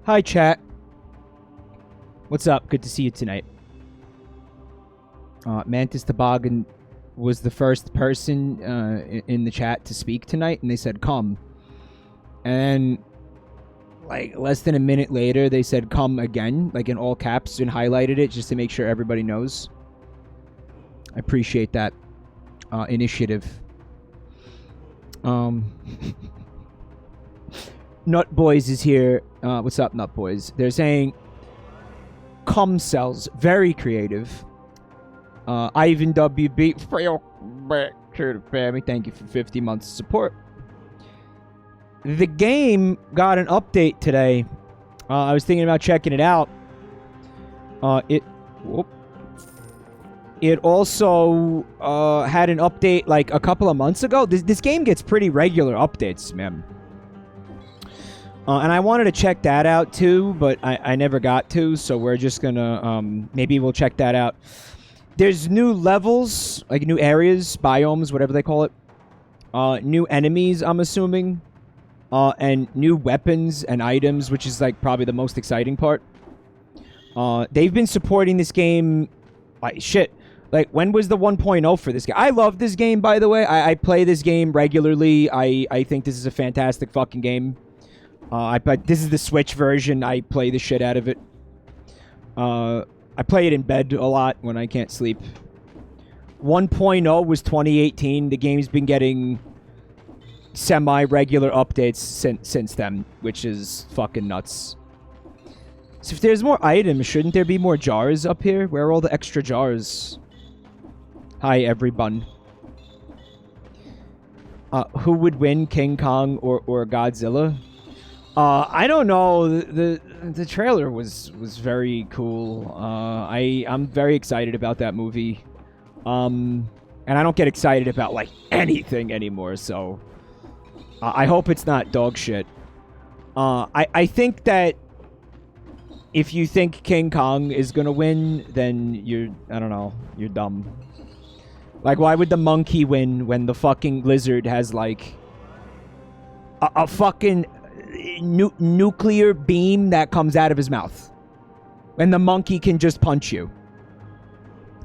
Hi, chat. What's up? Good to see you tonight. Mantis Toboggan was the first person in the chat to speak tonight, and they said, come. And like less than a minute later, they said, come again, like in all caps, and highlighted it just to make sure everybody knows. I appreciate that initiative. Nut Boys is here. What's up, Nut Boys? They're saying, cum cells, very creative. Ivan WB, back to the family. Thank you for 50 months of support. The game got an update today. I was thinking about checking it out. It also had an update like a couple of months ago. This game gets pretty regular updates, man. And I wanted to check that out too, but I never got to, so we're just gonna, maybe we'll check that out. There's new levels, like new areas, biomes, whatever they call it. New enemies, I'm assuming. And new weapons and items, which is like probably the most exciting part. They've been supporting this game, like shit. Like, when was the 1.0 for this game? I love this game, by the way. I play this game regularly. I think this is a fantastic fucking game. This is the Switch version. I play the shit out of it. I play it in bed a lot when I can't sleep. 1.0 was 2018. The game's been getting semi-regular updates since then, which is fucking nuts. So if there's more items, shouldn't there be more jars up here? Where are all the extra jars? Hi, everyone. Who would win, King Kong or Godzilla? I don't know. The trailer was very cool. I'm very excited about that movie. And I don't get excited about like anything anymore, so I hope it's not dog shit. I think that if you think King Kong is gonna win, then I don't know, you're dumb. Like, why would the monkey win when the fucking lizard has like a fucking nuclear beam that comes out of his mouth? And the monkey can just punch you.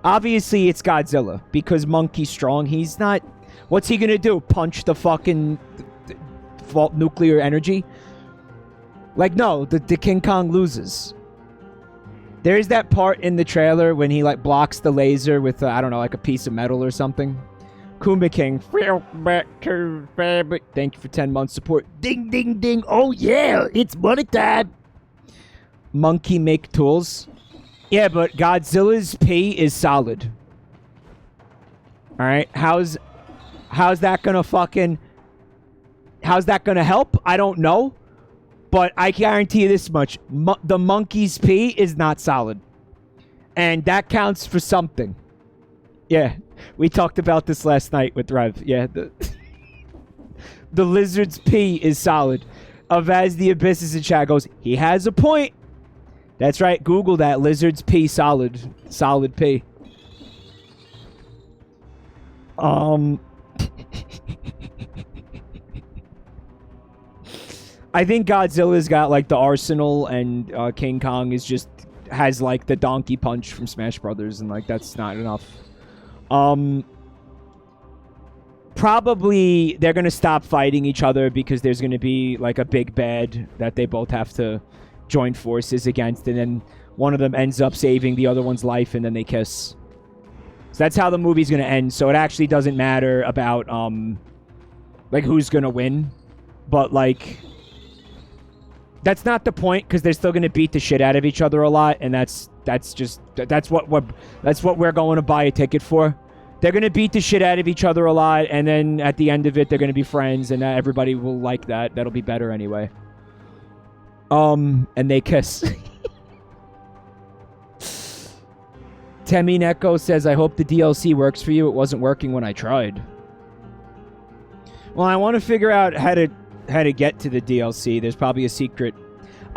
Obviously, it's Godzilla, because monkey's strong. He's not... What's he gonna do? Punch the fucking nuclear energy? Like, no, the King Kong loses. There's that part in the trailer when he, like, blocks the laser with, I don't know, like a piece of metal or something. Kuma King, thank you for 10 months support. Ding, ding, ding. Oh, yeah, it's money time. Monkey make tools. Yeah, but Godzilla's pee is solid. All right, how's that gonna fucking... How's that gonna help? I don't know. But I guarantee you this much. The monkey's pee is not solid. And that counts for something. Yeah. We talked about this last night with Rev. Yeah. The lizard's pee is solid. Avaz the Abyss is in chat goes, he has a point. That's right. Google that. Lizard's pee solid. Solid pee. I think Godzilla's got, like, the arsenal, and King Kong has, like, the donkey punch from Smash Brothers, and, like, that's not enough. Probably they're gonna stop fighting each other because there's gonna be, like, a big bad that they both have to join forces against, and then one of them ends up saving the other one's life, and then they kiss. So that's how the movie's gonna end, so it actually doesn't matter about, like, who's gonna win. But, like... That's not the point, because they're still going to beat the shit out of each other a lot, and that's what we're going to buy a ticket for. They're going to beat the shit out of each other a lot, and then at the end of it, they're going to be friends, and everybody will like that. That'll be better anyway. And they kiss. Temi Neko says, I hope the DLC works for you. It wasn't working when I tried. Well, I want to figure out how to get to the DLC. There's probably a secret.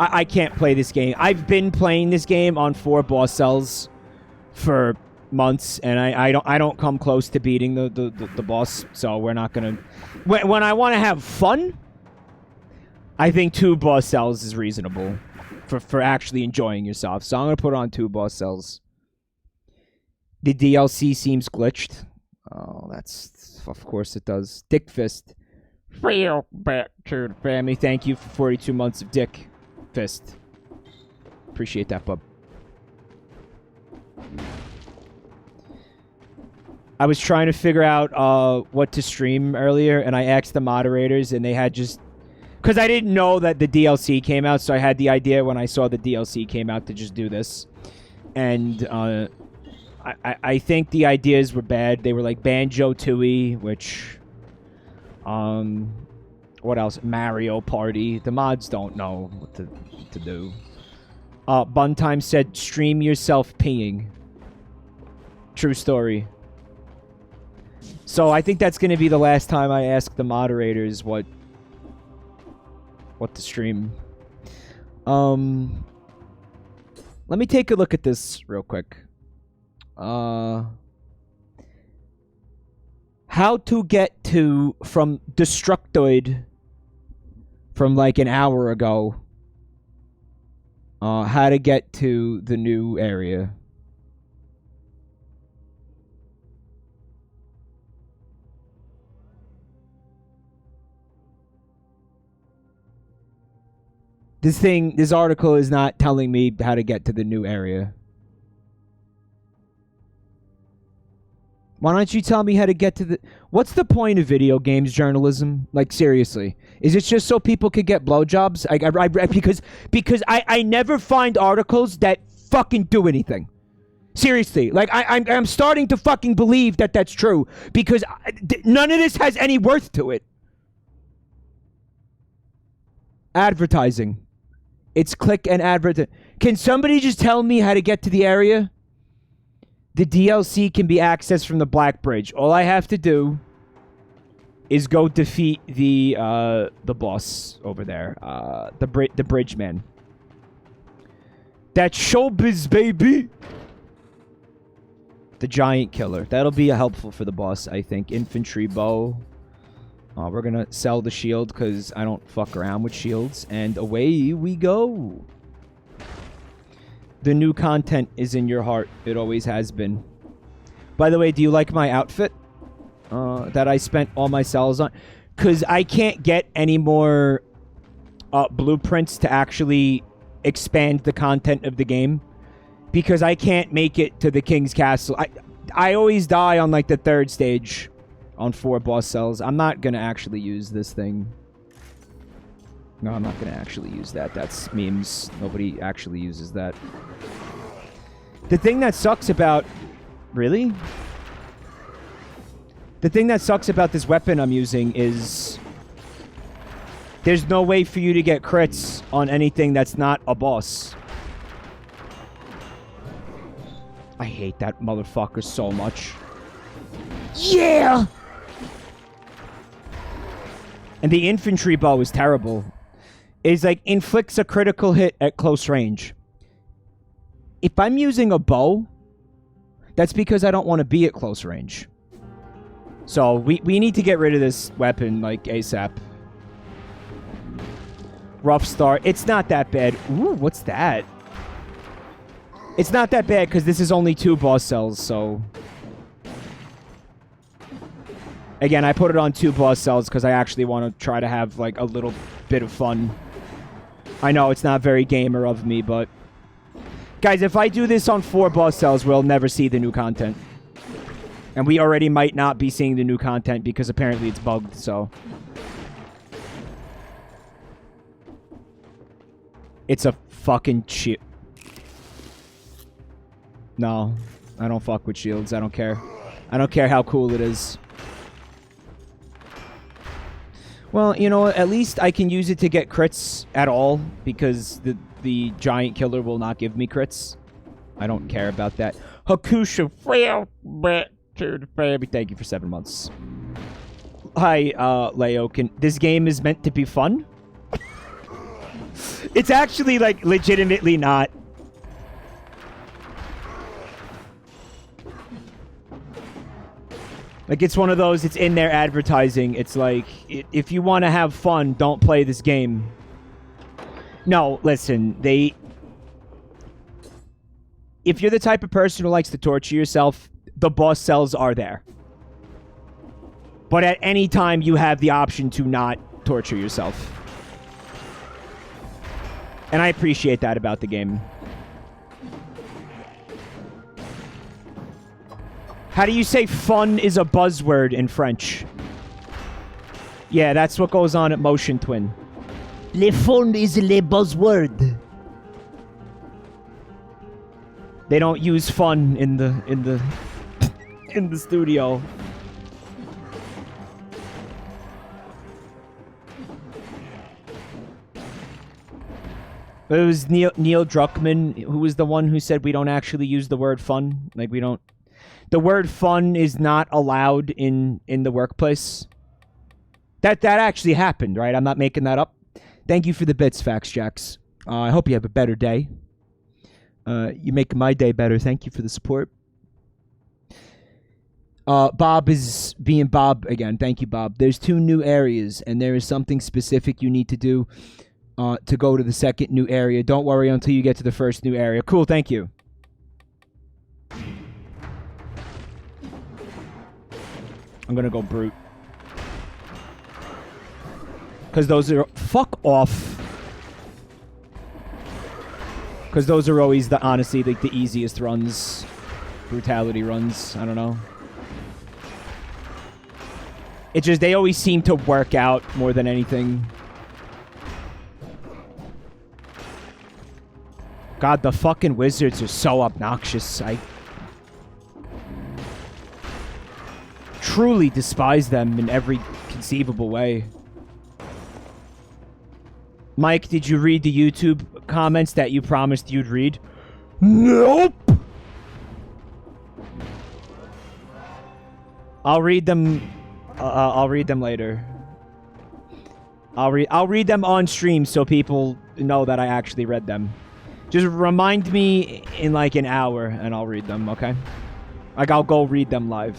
I can't play this game. I've been playing this game on 4 boss cells for months, and I don't come close to beating the boss, so we're not gonna... When I want to have fun, I think 2 boss cells is reasonable. for actually enjoying yourself. So I'm gonna put on 2 boss cells. The DLC seems glitched. Oh, that's of course it does. Dick Fist. Real back to the family. Thank you for 42 months of Dick Fist. Appreciate that, bub. I was trying to figure out what to stream earlier, and I asked the moderators, and they had just... Because I didn't know that the DLC came out, so I had the idea when I saw the DLC came out to just do this. And I think the ideas were bad. They were like Banjo-Tooie, which... what else? Mario Party. The mods don't know what to do. Buntime said, stream yourself peeing. True story. So I think that's going to be the last time I ask the moderators what to stream. Let me take a look at this real quick. How to get to from Destructoid from like an hour ago. How to get to the new area. This article is not telling me how to get to the new area. Why don't you tell me how to get to the... What's the point of video games journalism? Like, seriously. Is it just so people could get blowjobs? Because I never find articles that fucking do anything. Seriously. Like, I'm starting to fucking believe that that's true. Because none of this has any worth to it. Advertising. It's click and advert. Can somebody just tell me how to get to the area? The DLC can be accessed from the Black Bridge. All I have to do is go defeat the boss over there, the bridge man. That's showbiz, baby. The giant killer. That'll be helpful for the boss, I think. Infantry bow. We're gonna sell the shield because I don't fuck around with shields. And away we go. The new content is in your heart. It always has been. By the way, do you like my outfit? That I spent all my cells on? Because I can't get any more blueprints to actually expand the content of the game. Because I can't make it to the King's Castle. I always die on like the 3rd stage. On 4 boss cells. I'm not going to actually use this thing. No, I'm not going to actually use that. That's memes. Nobody actually uses that. The thing that sucks about... Really? The thing that sucks about this weapon I'm using is... There's no way for you to get crits on anything that's not a boss. I hate that motherfucker so much. Yeah! And the infantry bow is terrible. It's like, inflicts a critical hit at close range. If I'm using a bow, that's because I don't want to be at close range. So, we need to get rid of this weapon, like, ASAP. Rough start. It's not that bad. Ooh, what's that? It's not that bad, because this is only 2 boss cells, so... Again, I put it on 2 boss cells because I actually want to try to have, like, a little bit of fun. I know it's not very gamer of me, but... Guys, if I do this on 4 boss cells, we'll never see the new content. And we already might not be seeing the new content because apparently it's bugged, so... It's a fucking shit. No, I don't fuck with shields. I don't care. I don't care how cool it is. Well, you know, at least I can use it to get crits at all, because the giant killer will not give me crits. I don't care about that. Hakusha, thank you for 7 months. Hi, Leo. This game is meant to be fun? It's actually, like, legitimately not. Like, it's one of those, it's in their advertising. It's like, if you want to have fun, don't play this game. No, listen, if you're the type of person who likes to torture yourself, the boss cells are there. But at any time, you have the option to not torture yourself. And I appreciate that about the game. How do you say fun is a buzzword in French? Yeah, that's what goes on at Motion Twin. Le fun is le buzzword. They don't use fun in the studio. But it was Neil Druckmann who was the one who said we don't actually use the word fun. Like, we don't... The word fun is not allowed in the workplace. That actually happened, right? I'm not making that up. Thank you for the bits, Fax Jacks. I hope you have a better day. You make my day better. Thank you for the support. Bob is being Bob again. Thank you, Bob. There's 2 new areas, and there is something specific you need to do to go to the second new area. Don't worry until you get to the first new area. Cool, thank you. I'm gonna go brute. Because those are... Fuck off. Because those are always, honestly, the easiest runs. Brutality runs. I don't know. It's just, they always seem to work out more than anything. God, the fucking wizards are so obnoxious. I truly despise them in every conceivable way. Mike, did you read the YouTube comments that you promised you'd read? Nope! I'll read them... I'll read them later. I'll read them on stream so people know that I actually read them. Just remind me in like an hour and I'll read them, okay? Like, I'll go read them live.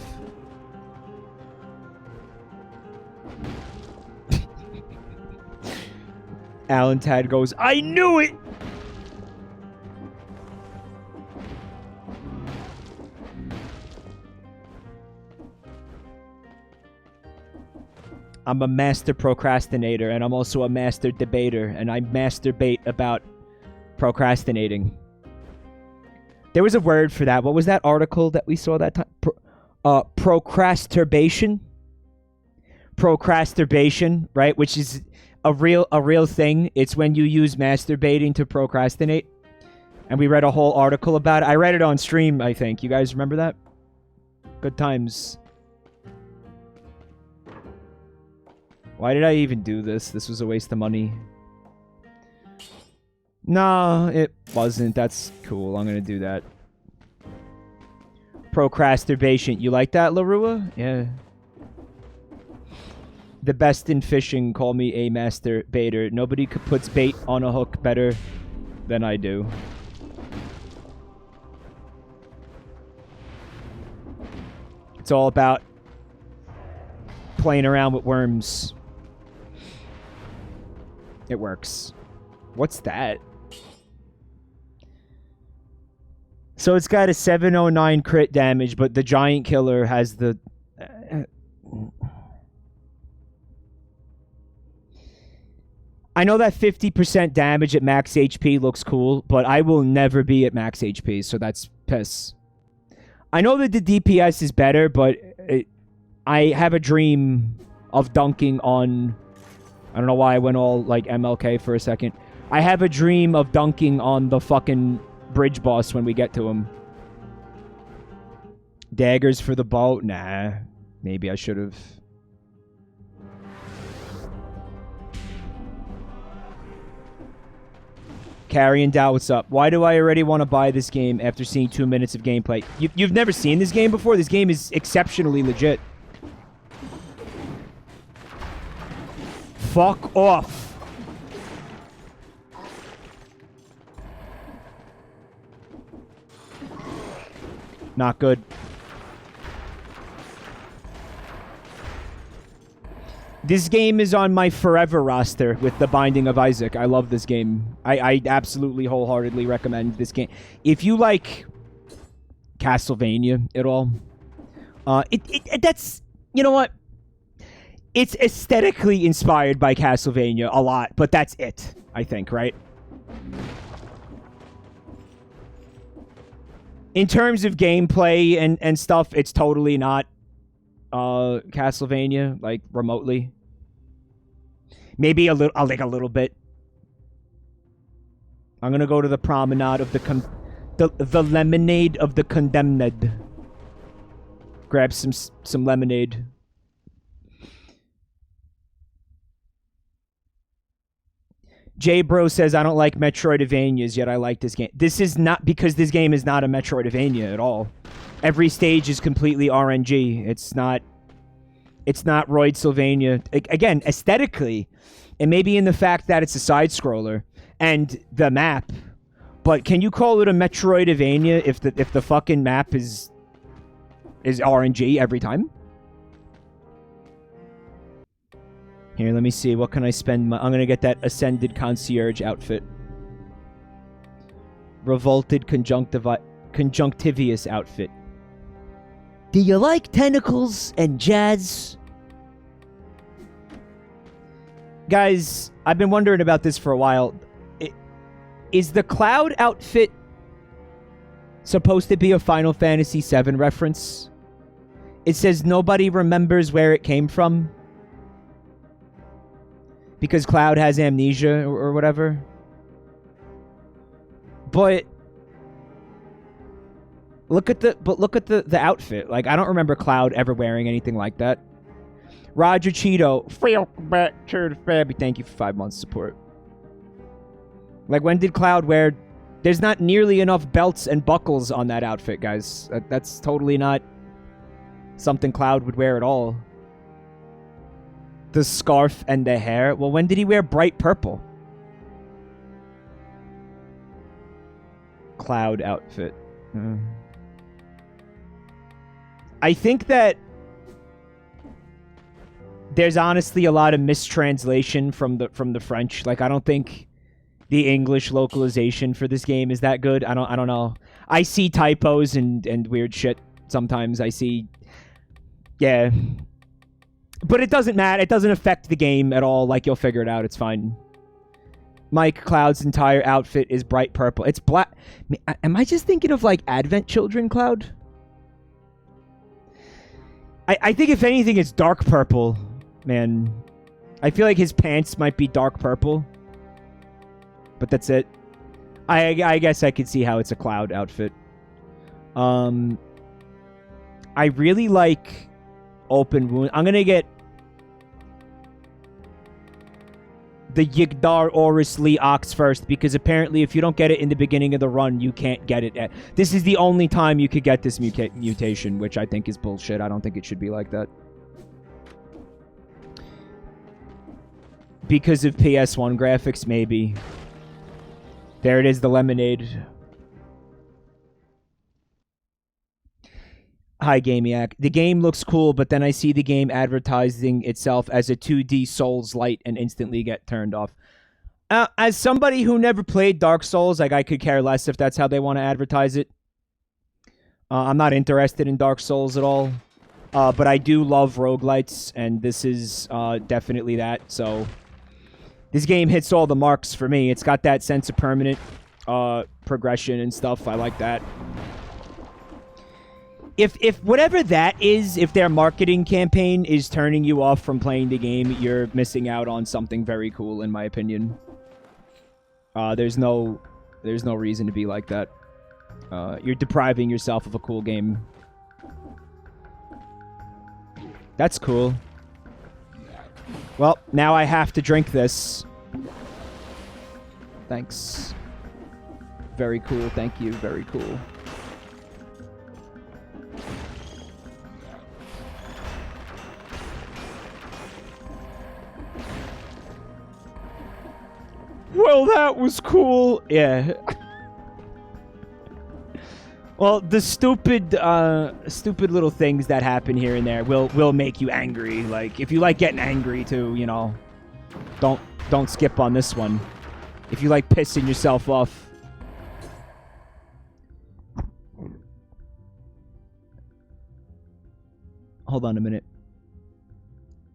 Alan Tad goes, I knew it! I'm a master procrastinator, and I'm also a master debater, and I masturbate about procrastinating. There was a word for that. What was that article that we saw that time? Procrastination? Procrastination, right? Which is a real thing. It's when you use masturbating to procrastinate. And we read a whole article about it. I read it on stream, I think. You guys remember that? Good times. Why did I even do this? This was a waste of money. No, it wasn't. That's cool. I'm gonna do that. Procrastination. You like that, Larua? Yeah. The best in fishing. Call me a master baiter. Nobody puts bait on a hook better than I do. It's all about playing around with worms. It works. What's that? So it's got a 709 crit damage, but the giant killer has the... I know that 50% damage at max HP looks cool, but I will never be at max HP, so that's piss. I know that the DPS is better, but I have a dream of dunking on... I don't know why I went all, like, MLK for a second. I have a dream of dunking on the fucking bridge boss when we get to him. Daggers for the bow? Nah. Maybe I should have. Carrion Dow, what's up? Why do I already want to buy this game after seeing 2 minutes of gameplay? You've never seen this game before? This game is exceptionally legit. Fuck off. Not good. This game is on my forever roster with The Binding of Isaac. I love this game. I absolutely wholeheartedly recommend this game. If you like Castlevania at all. That's, you know what? It's aesthetically inspired by Castlevania a lot, but that's it, I think, right? In terms of gameplay and stuff, it's totally not Castlevania, like, remotely. Maybe a little bit. I'm gonna go to the promenade of the lemonade of the condemned. Grab some lemonade. J-Bro says, I don't like Metroidvanias, yet I like this game. This is not, because this game is not a Metroidvania at all. Every stage is completely RNG. It's not Roid-Sylvania. Again, aesthetically, and maybe in the fact that it's a side-scroller, and the map. But can you call it a Metroidvania if the fucking map is RNG every time? Here, let me see. What can I spend I'm gonna get that Ascended Concierge outfit. Revolted Conjunctivious outfit. Do you like tentacles and jazz? Guys, I've been wondering about this for a while. Is the Cloud outfit supposed to be a Final Fantasy VII reference? It says nobody remembers where it came from. Because Cloud has amnesia or whatever. But look at the outfit. Like, I don't remember Cloud ever wearing anything like that. Roger Cheeto, thank you for 5 months support. Like, when did Cloud wear... There's not nearly enough belts and buckles on that outfit, guys. That's totally not something Cloud would wear at all. The scarf and the hair. Well, when did he wear bright purple? Cloud outfit. I think that there's honestly a lot of mistranslation from the French. Like, I don't think the English localization for this game is that good. I don't know. I see typos and weird shit sometimes. I see... Yeah. But it doesn't matter. It doesn't affect the game at all. Like, you'll figure it out. It's fine. Mike Cloud's entire outfit is bright purple. It's black. Am I just thinking of, like, Advent Children Cloud? I think, if anything, it's dark purple, man. I feel like his pants might be dark purple. But that's it. I guess I could see how it's a Cloud outfit. I really like... Open wound. I'm gonna get the Yigdar Oris Lee Ox first, because apparently if you don't get it in the beginning of the run, you can't get it. This is the only time you could get this mutation, which I think is bullshit. I don't think it should be like that. Because of PS1 graphics, maybe. There it is, the lemonade. Hi, Gamiac. The game looks cool, but then I see the game advertising itself as a 2D Souls-light and instantly get turned off. As somebody who never played Dark Souls, like, I could care less if that's how they want to advertise it. I'm not interested in Dark Souls at all. But I do love roguelites, and this is definitely that. So this game hits all the marks for me. It's got that sense of permanent progression and stuff. I like that. If whatever that is, if their marketing campaign is turning you off from playing the game, you're missing out on something very cool, in my opinion. There's no reason to be like that. You're depriving yourself of a cool game. That's cool. Well, now I have to drink this. Thanks. Very cool, thank you, very cool. Well, that was cool. Yeah. Well, the stupid little things that happen here and there will make you angry. Like, if you like getting angry too, you know, don't skip on this one. If you like pissing yourself off. hold on a minute.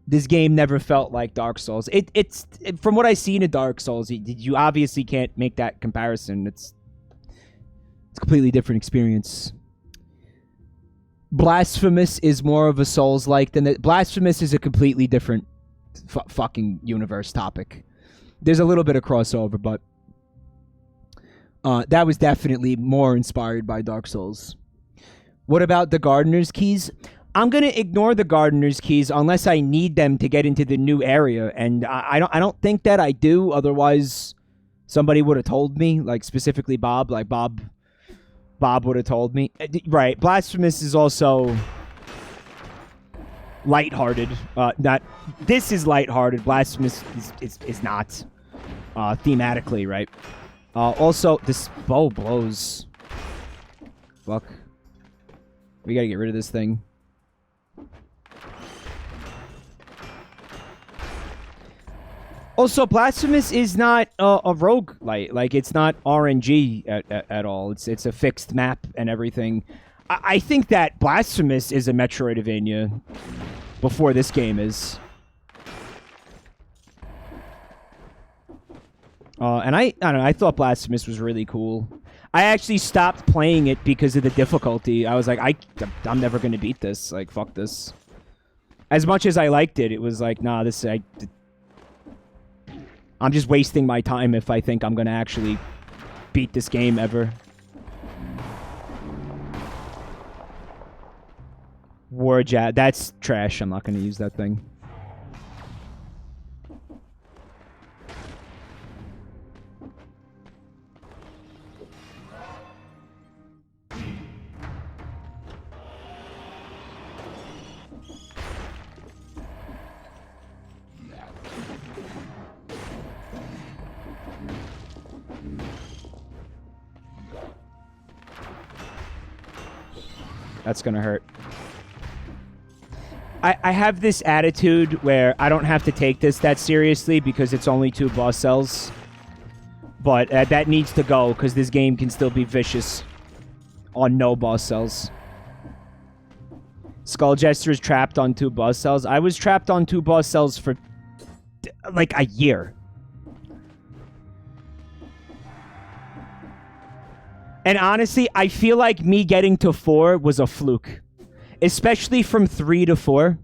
This game never felt like Dark Souls. It's from what I've seen of Dark Souls, you obviously can't make that comparison. It's a completely different experience. Blasphemous is more of a Souls-like than Blasphemous is a completely different fucking universe topic. There's a little bit of crossover, but that was definitely more inspired by Dark Souls. What about the Gardener's Keys? I'm gonna ignore the Gardener's Keys unless I need them to get into the new area, and I don't think that I do. Otherwise, somebody would have told me, like specifically Bob. Like Bob would have told me. Right, Blasphemous is also lighthearted. This is lighthearted. Blasphemous is not thematically, right? Also, this bow blows. Fuck. We gotta get rid of this thing. Also, Blasphemous is not a roguelite. Like, it's not RNG at all. It's a fixed map and everything. I think that Blasphemous is a Metroidvania before this game is. And I don't know, I thought Blasphemous was really cool. I actually stopped playing it because of the difficulty. I was like, I'm never going to beat this. Like, fuck this. As much as I liked it, it was like, nah, I'm just wasting my time if I think I'm going to actually beat this game ever. Warjab, that's trash. I'm not going to use that thing. That's gonna hurt. I have this attitude where I don't have to take this that seriously because it's only 2 boss cells. But that needs to go because this game can still be vicious on no boss cells. Skull Jester is trapped on 2 boss cells. I was trapped on 2 boss cells for like a year. And honestly, I feel like me getting to 4 was a fluke. Especially from 3 to 4.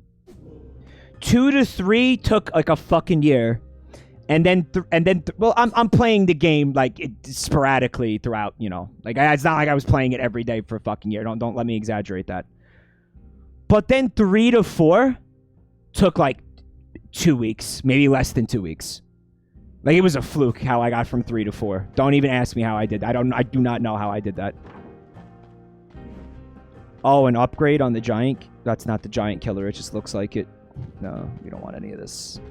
2 to 3 took like a fucking year. And then, well, I'm playing the game like sporadically throughout, you know. Like, it's not like I was playing it every day for a fucking year. Don't let me exaggerate that. But then 3 to 4 took like 2 weeks, maybe less than 2 weeks. Like, it was a fluke how I got from 3 to 4. Don't even ask me how I did that. I do not know how I did that. Oh, an upgrade on the giant. That's not the giant killer. It just looks like it. No, we don't want any of this.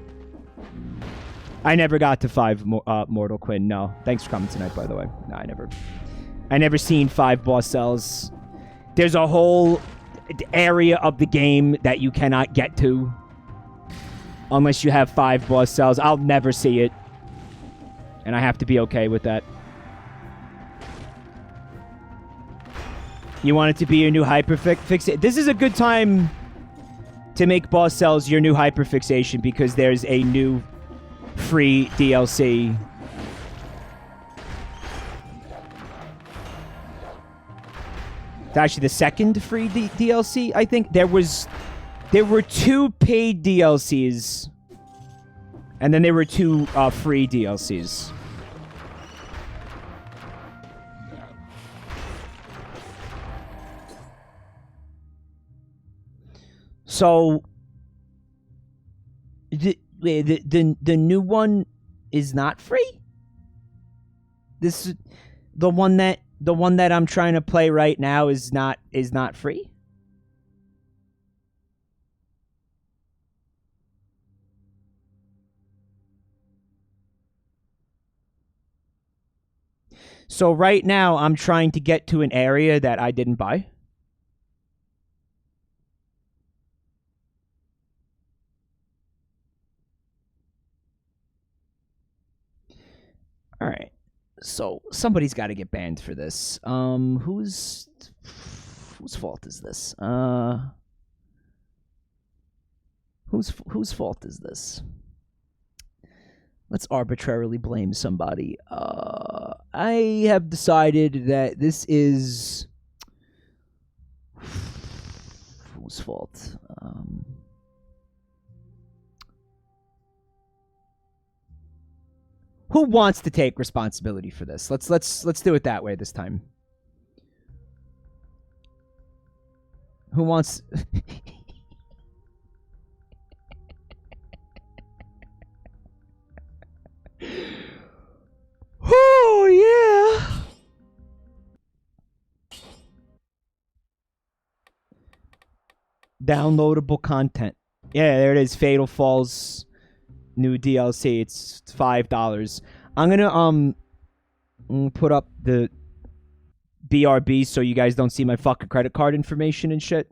I never got to 5 Mortal Quinn. No. Thanks for coming tonight, by the way. No, I never seen 5 boss cells. There's a whole area of the game that you cannot get to unless you have 5 boss cells. I'll never see it. And I have to be okay with that. You want it to be your new hyperfixation? This is a good time to make boss cells your new hyperfixation because there's a new free DLC. It's actually the second free DLC, I think. There were 2 paid DLCs. And then there were 2 free DLCs. So the new one is not free? This the one that I'm trying to play right now is not free? So right now I'm trying to get to an area that I didn't buy. All right. So somebody's got to get banned for this. Whose fault is this? Whose fault is this? Let's arbitrarily blame somebody. I have decided that this is whose fault? Who wants to take responsibility for this? Let's do it that way this time. Who wants? Oh yeah. Downloadable content. Yeah, there it is. Fatal Falls new DLC. It's $5. I'm gonna put up the BRB so you guys don't see my fucking credit card information and shit.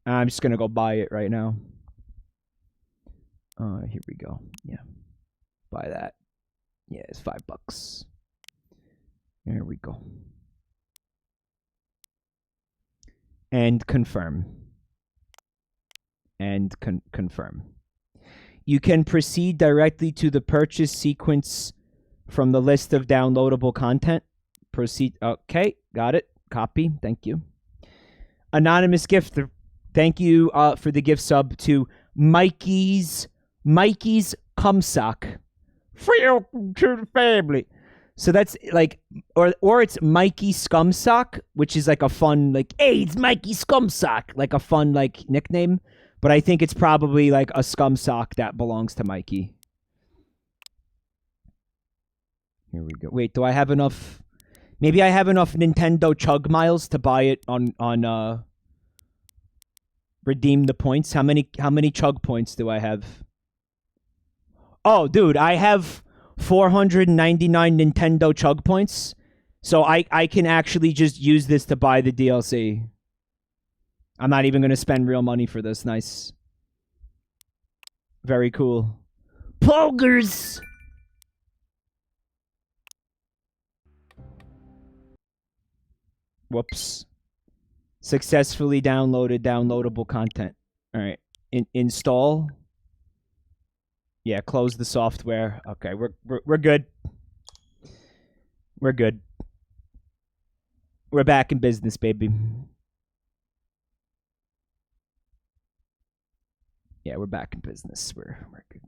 I'm just gonna go buy it right now. Here we go. Yeah, buy that. Yeah, it's $5. There we go. And confirm. And confirm. You can proceed directly to the purchase sequence from the list of downloadable content. Proceed. Okay, got it. Copy. Thank you. Anonymous gift. Thank you for the gift sub to Mikey's Cumsock. Free to the family. So that's like, or it's Mikey Scumsock, which is like a fun, like, hey, it's Mikey Scumsock, like a fun, like, nickname. But I think it's probably like a Scumsock that belongs to Mikey. Here we go. Wait, do I have enough? Maybe I have enough Nintendo Chug Miles to buy it on redeem the points. How many Chug points do I have? Oh, dude, I have 499 Nintendo Chug points. So I can actually just use this to buy the DLC. I'm not even going to spend real money for this. Nice. Very cool. Pogers! Whoops. Successfully downloaded downloadable content. All right. Install. Yeah, close the software. Okay, we're good. We're good. We're back in business, baby. Yeah, we're back in business. We're good.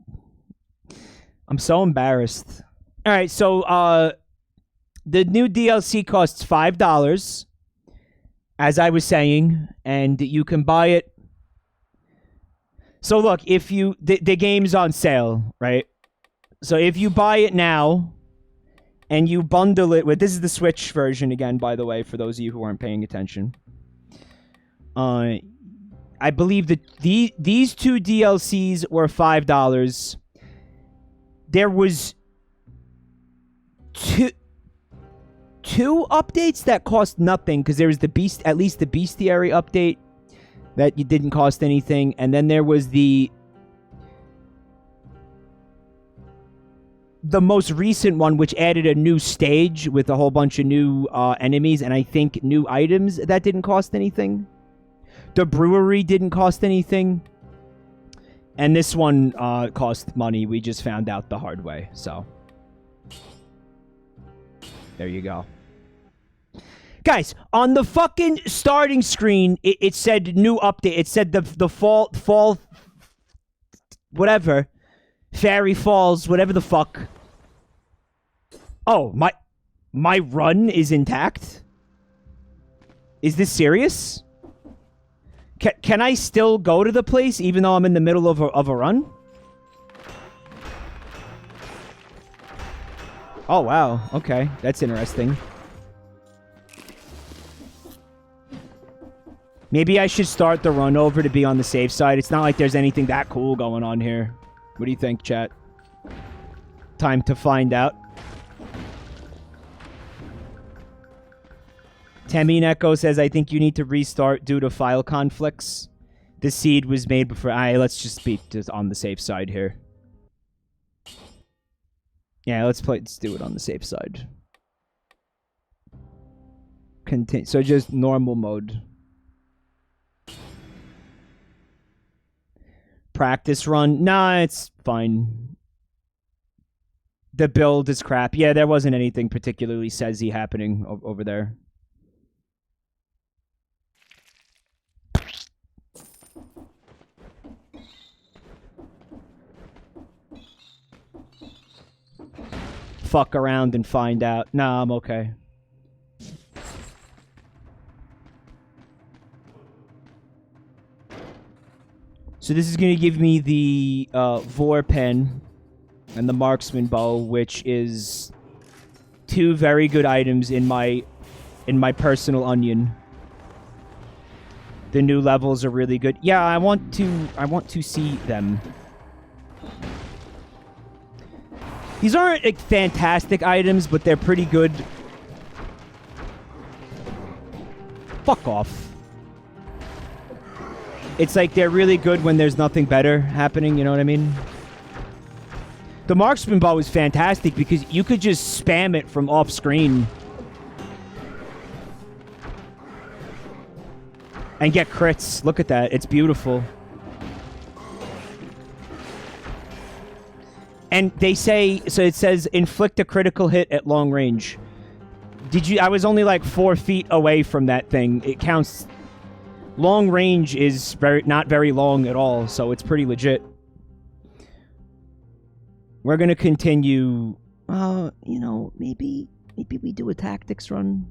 I'm so embarrassed. All right, so the new DLC costs $5, as I was saying, and you can buy it. So look, if you the game's on sale, right? So if you buy it now and you bundle it with, this is the Switch version again, by the way, for those of you who aren't paying attention. I believe that these two DLCs were $5. There was two updates that cost nothing, because there was at least the bestiary update that you didn't cost anything, and then there was the most recent one, which added a new stage with a whole bunch of new enemies, and I think new items that didn't cost anything. The brewery didn't cost anything. And this one cost money. We just found out the hard way. So, there you go. Guys, on the fucking starting screen, it said new update. It said the fall, whatever. Fairy Falls, whatever the fuck. Oh, my run is intact? Is this serious? Can I still go to the place even though I'm in the middle of a run? Oh, wow. Okay. That's interesting. Maybe I should start the run over to be on the safe side. It's not like there's anything that cool going on here. What do you think, chat? Time to find out. Temmie Echo says, I think you need to restart due to file conflicts. The seed was made before... let's just be just on the safe side here. Yeah, let's do it on the safe side. Continue. So just normal mode. practice run. Nah, it's fine. The build is crap. Yeah, there wasn't anything particularly sezzy happening over there. Fuck around and find out. Nah, I'm okay. So this is going to give me the Vor pen and the marksman bow, which is 2 very good items in my personal onion. The new levels are really good. Yeah, I want to see them. These aren't like, fantastic items, but they're pretty good. Fuck off. It's like they're really good when there's nothing better happening, you know what I mean? The marksman bow is fantastic because you could just spam it from off screen and get crits. Look at that. It's beautiful. And they say, so it says inflict a critical hit at long range. I was only like 4 feet away from that thing. It counts. Long range is not very long at all, so it's pretty legit. We're going to continue. You know, maybe we do a tactics run.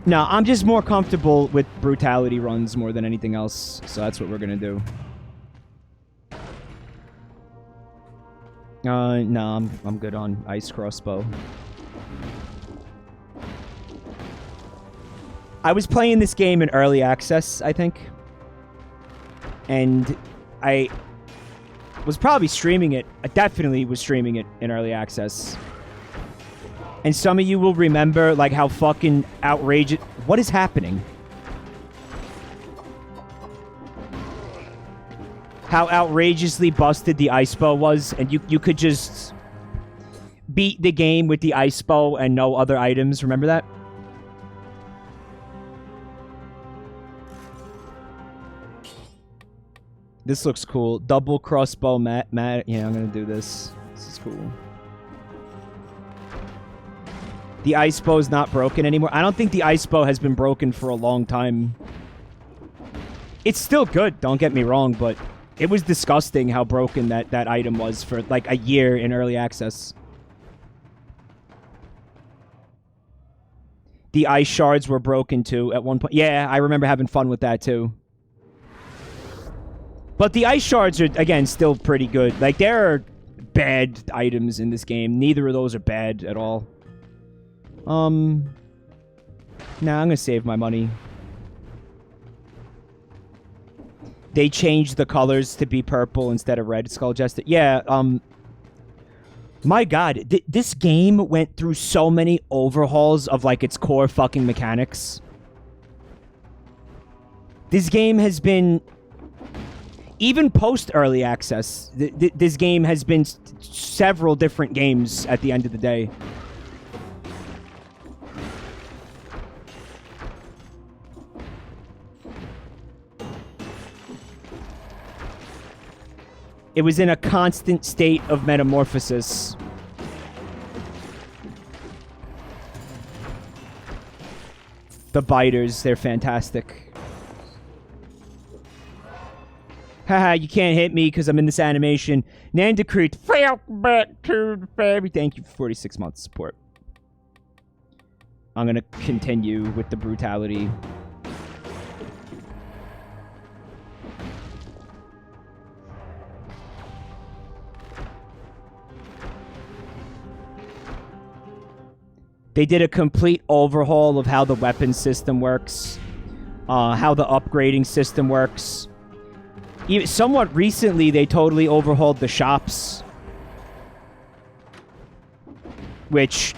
No, I'm just more comfortable with brutality runs more than anything else, so that's what we're going to do. No, I'm good on ice crossbow. I was playing this game in early access, I think. And I was probably streaming it. I definitely was streaming it in early access. And some of you will remember, like, how fucking outrageous... What is happening? How outrageously busted the ice bow was, and you could just beat the game with the ice bow and no other items. Remember that? This looks cool. Double crossbow mat. Yeah, I'm gonna do this. This is cool. The ice bow is not broken anymore. I don't think the ice bow has been broken for a long time. It's still good, don't get me wrong, but it was disgusting how broken that item was for like a year in early access. The ice shards were broken too at one point. Yeah, I remember having fun with that too. But the ice shards are, again, still pretty good. Like, there are bad items in this game. Neither of those are bad at all. Nah, I'm gonna save my money. They changed the colors to be purple instead of red. Skull Jester. Yeah, my god, this game went through so many overhauls of, like, its core fucking mechanics. This game has been... Even post-early access, this game has been several different games at the end of the day. It was in a constant state of metamorphosis. The biters, they're fantastic. Haha, you can't hit me because I'm in this animation. Nandacrete, welcome back to the family. Thank you for 46 months support. I'm going to continue with the brutality. They did a complete overhaul of how the weapon system works, how the upgrading system works. Somewhat recently, they totally overhauled the shops, which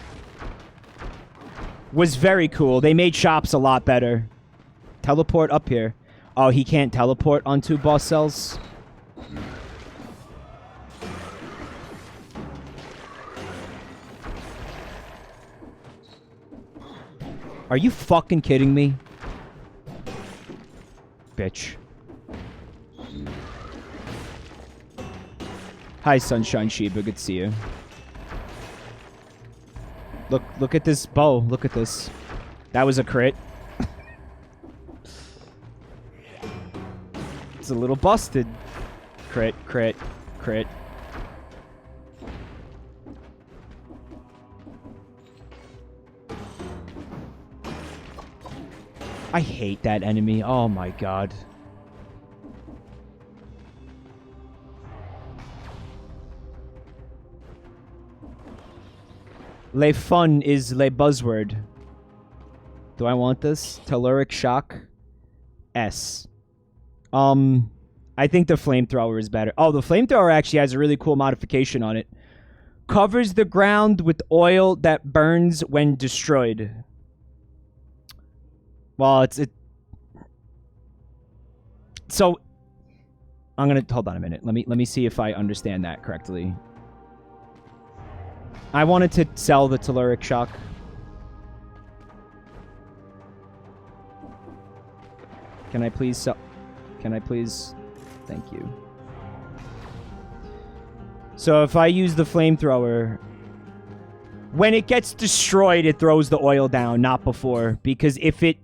was very cool. They made shops a lot better. Teleport up here. Oh, he can't teleport onto boss cells? Are you fucking kidding me? Bitch. Hi, Sunshine Sheba. Good to see you. Look at this bow. Look at this. That was a crit. It's a little busted. Crit, crit, crit. I hate that enemy. Oh my god. Le fun is le buzzword. Do I want this? Telluric shock. S. I think the flamethrower is better. Oh, the flamethrower actually has a really cool modification on it. Covers the ground with oil that burns when destroyed. Well, so I'm gonna hold on a minute. Let me see if I understand that correctly. I wanted to sell the telluric shock. Can I please sell? Can I please? Thank you. So if I use the flamethrower, when it gets destroyed, it throws the oil down, not before. Because if it...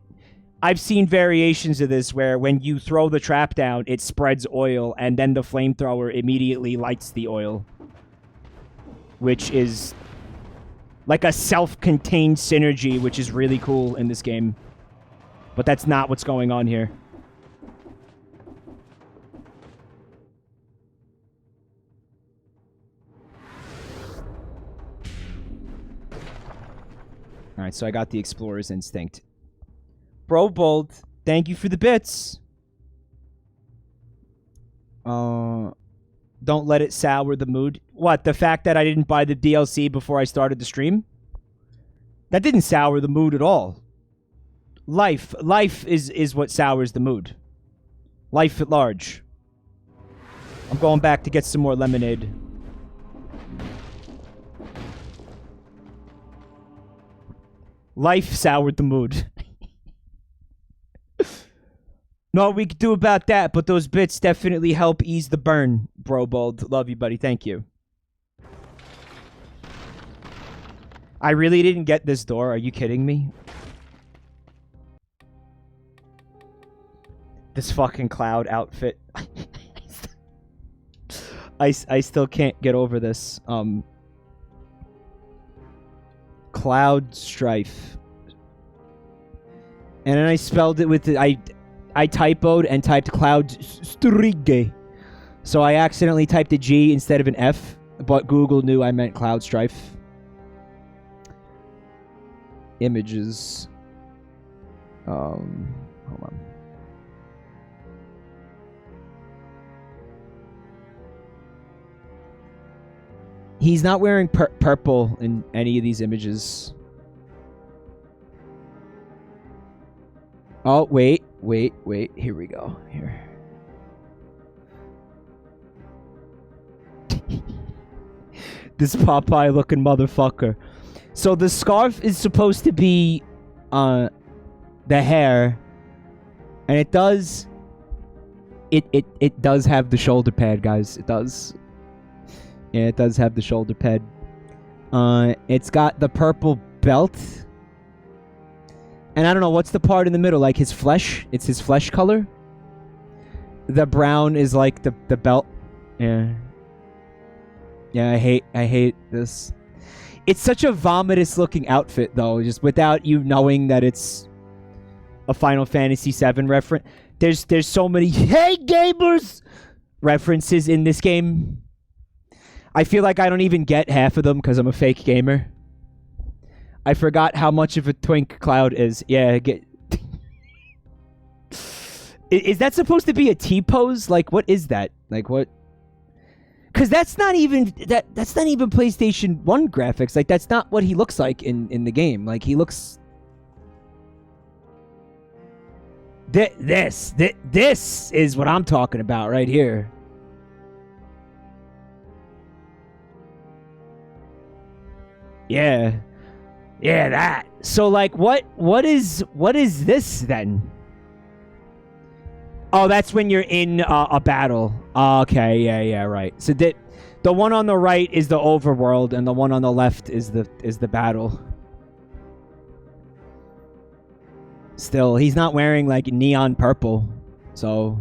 I've seen variations of this where when you throw the trap down, it spreads oil, and then the flamethrower immediately lights the oil. Which is like a self-contained synergy, which is really cool in this game. But that's not what's going on here. Alright, so I got the Explorer's Instinct. Bro Bold, thank you for the bits. Don't let it sour the mood. What, the fact that I didn't buy the DLC before I started the stream? That didn't sour the mood at all. Life is what sours the mood. Life at large. I'm going back to get some more lemonade. Life soured the mood. Not what we could do about that, but those bits definitely help ease the burn, Bro Bold. Love you, buddy. Thank you. I really didn't get this door. Are you kidding me? This fucking Cloud outfit. I still can't get over this. Cloud Strife. And then I spelled it with the... I typoed and typed Cloud Strige. So I accidentally typed a G instead of an F, but Google knew I meant Cloud Strife. Images. Hold on. He's not wearing purple in any of these images. Oh, wait. Here we go. Here. This Popeye-looking motherfucker. So the scarf is supposed to be the hair. And it does... It does have the shoulder pad, guys. It does. Yeah, it does have the shoulder pad. It's got the purple belt. And I don't know, what's the part in the middle? Like his flesh? It's his flesh color? The brown is like the belt. Yeah. Yeah, I hate this. It's such a vomitous looking outfit, though, just without you knowing that it's a Final Fantasy VII reference. There's so many "Hey gamers" references in this game. I feel like I don't even get half of them because I'm a fake gamer. I forgot how much of a twink Cloud is. Yeah, is that supposed to be a T-pose? Like, what is that? Like, what? Because that's not even that's not even PlayStation 1 graphics. Like, that's not what he looks like in the game. Like, he looks... This is what I'm talking about right here. Yeah. Yeah, that. So, like, what is this, then? Oh, that's when you're in a battle. Okay, yeah, right. So the one on the right is the overworld, and the one on the left is the battle. Still, he's not wearing like neon purple, so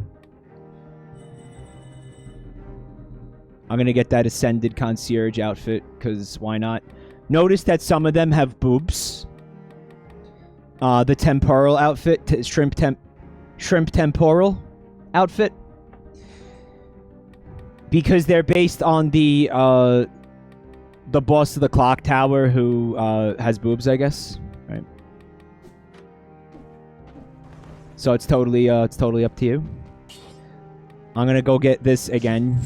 I'm gonna get that Ascended Concierge outfit, because why not? Notice that some of them have boobs. The temporal outfit, shrimp temporal outfit, because they're based on the boss of the clock tower who has boobs, I guess. Right. So it's totally up to you. I'm gonna go get this again.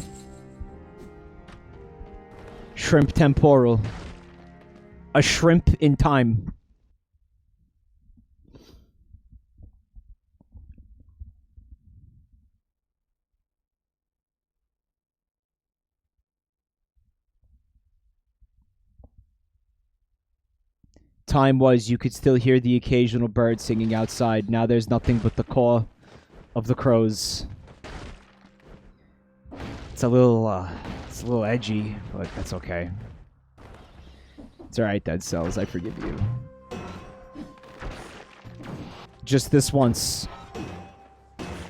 Shrimp temporal. A shrimp in time. Time was you could still hear the occasional bird singing outside. Now there's nothing but the caw of the crows. It's a little edgy, but that's okay. It's alright, Dead Cells. I forgive you. Just this once.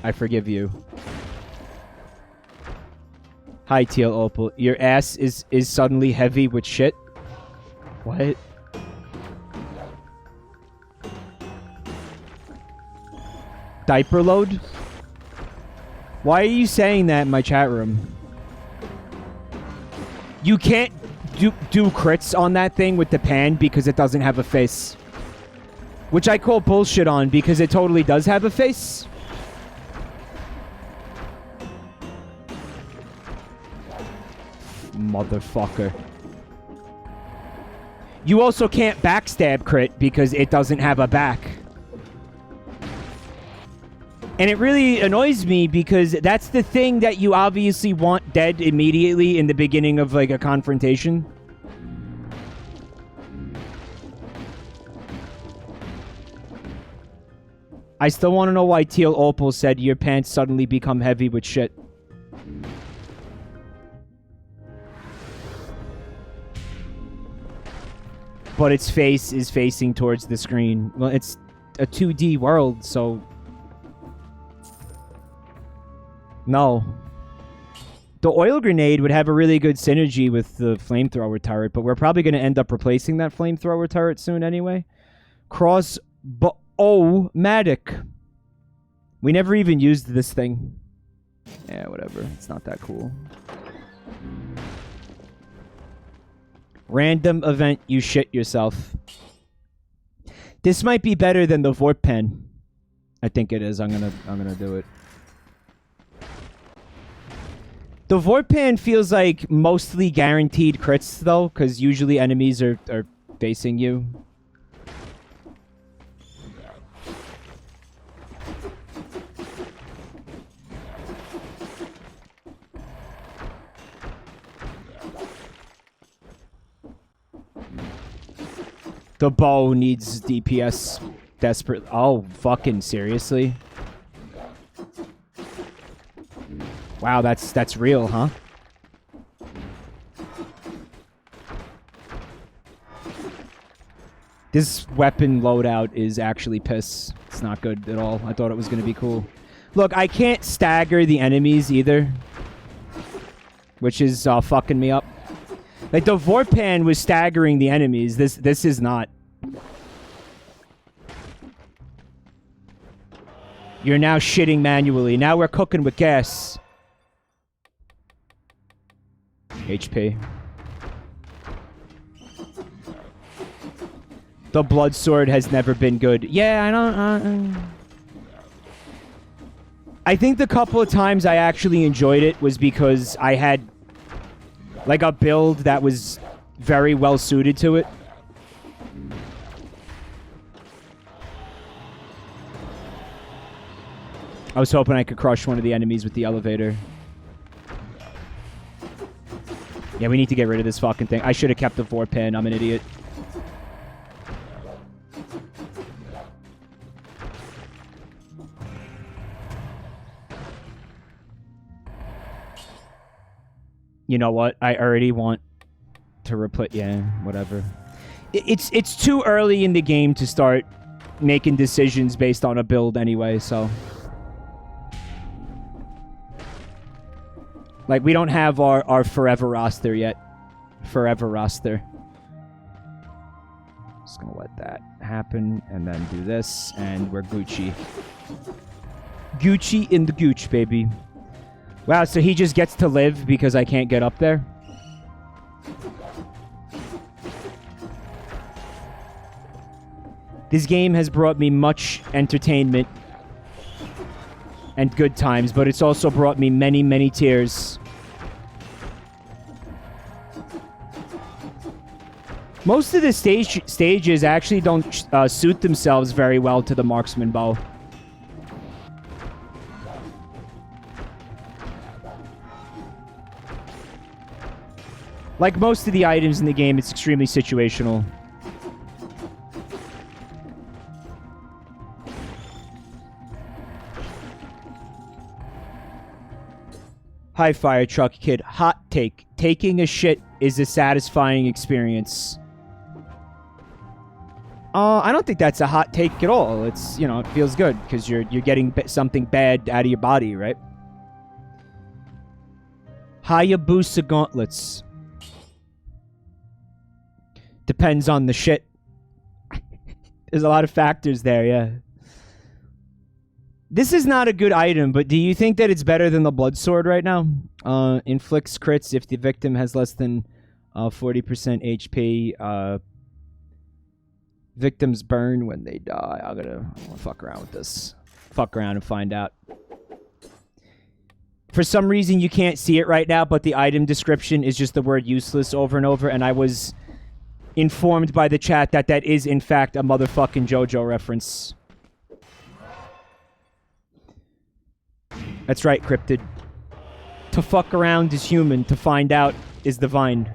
I forgive you. Hi, Teal Opal. Your ass is suddenly heavy with shit? What? Diaper load? Why are you saying that in my chat room? You can't do crits on that thing with the pan because it doesn't have a face. Which I call bullshit on because it totally does have a face. Motherfucker. You also can't backstab crit because it doesn't have a back. And it really annoys me because that's the thing that you obviously want dead immediately in the beginning of like a confrontation. I still want to know why Teal Opal said your pants suddenly become heavy with shit. But its face is facing towards the screen. Well, it's a 2D world, so... No. The oil grenade would have a really good synergy with the flamethrower turret, but we're probably going to end up replacing that flamethrower turret soon anyway. Cross-o-matic. We never even used this thing. Yeah, whatever. It's not that cool. Random event, you shit yourself. This might be better than the Vorp pen. I think it is. I'm gonna do it. The Vorp pen feels like mostly guaranteed crits though, because usually enemies are facing you. The bow needs DPS desperate. Oh, fucking seriously? Wow, that's real, huh? This weapon loadout is actually piss. It's not good at all. I thought it was going to be cool. Look, I can't stagger the enemies either, which is fucking me up. Like, the Vorpan was staggering the enemies. This is not. You're now shitting manually. Now we're cooking with gas. HP. The blood sword has never been good. Yeah, I don't... I think the couple of times I actually enjoyed it was because I had like a build that was very well suited to it. I was hoping I could crush one of the enemies with the elevator. Yeah, we need to get rid of this fucking thing. I should have kept the Vorpan. I'm an idiot. You know what? I already want to replace... Yeah, whatever. It's too early in the game to start making decisions based on a build anyway, so... Like, we don't have our forever roster yet. Forever roster. Just gonna let that happen, and then do this, and we're Gucci. Gucci in the Gooch, baby. Wow, so he just gets to live because I can't get up there? This game has brought me much entertainment and good times, but it's also brought me many, many tears. Most of the stages actually don't suit themselves very well to the marksman bow. Like most of the items in the game, it's extremely situational. Hi, Fire Truck Kid. Hot take. Taking a shit is a satisfying experience. I don't think that's a hot take at all. It's, you know, it feels good because you're getting something bad out of your body, right? Hayabusa Gauntlets. Depends on the shit. There's a lot of factors there, yeah. This is not a good item, but do you think that it's better than the Blood Sword right now? Inflicts crits if the victim has less than 40% HP. Victims burn when they die. I'm gonna fuck around with this. Fuck around and find out. For some reason, you can't see it right now, but the item description is just the word useless over and over, and I was informed by the chat that that is, in fact, a motherfucking JoJo reference. That's right, Cryptid. To fuck around is human. To find out is divine.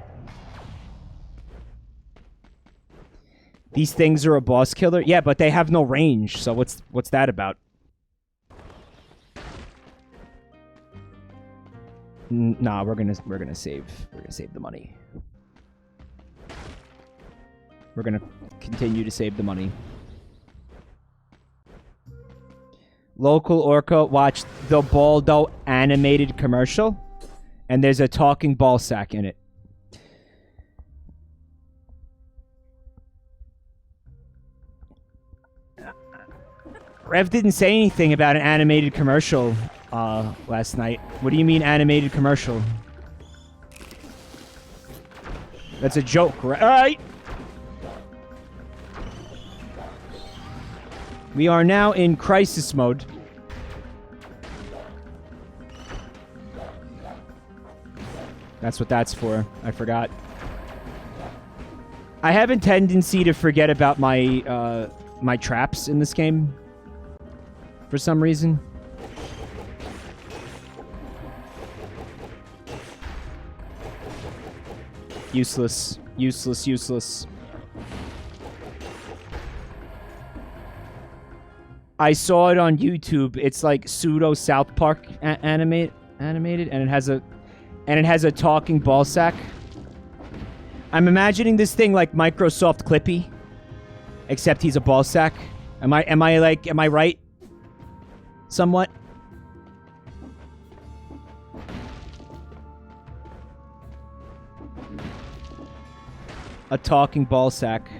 These things are a boss killer? Yeah, but they have no range, so what's that about? Nah, we're gonna save the money. We're gonna continue to save the money. Local Orca watched the Baldo animated commercial, and there's a talking ball sack in it. Rev didn't say anything about an animated commercial last night. What do you mean animated commercial? That's a joke, right? We are now in crisis mode. That's what that's for. I forgot. I have a tendency to forget about my my traps in this game. For some reason. Useless. Useless, useless. I saw it on YouTube. It's like pseudo South Park animated, and it has a talking ball sack. I'm imagining this thing like Microsoft Clippy, except he's a ball sack. Am I right? Somewhat. A talking ball sack.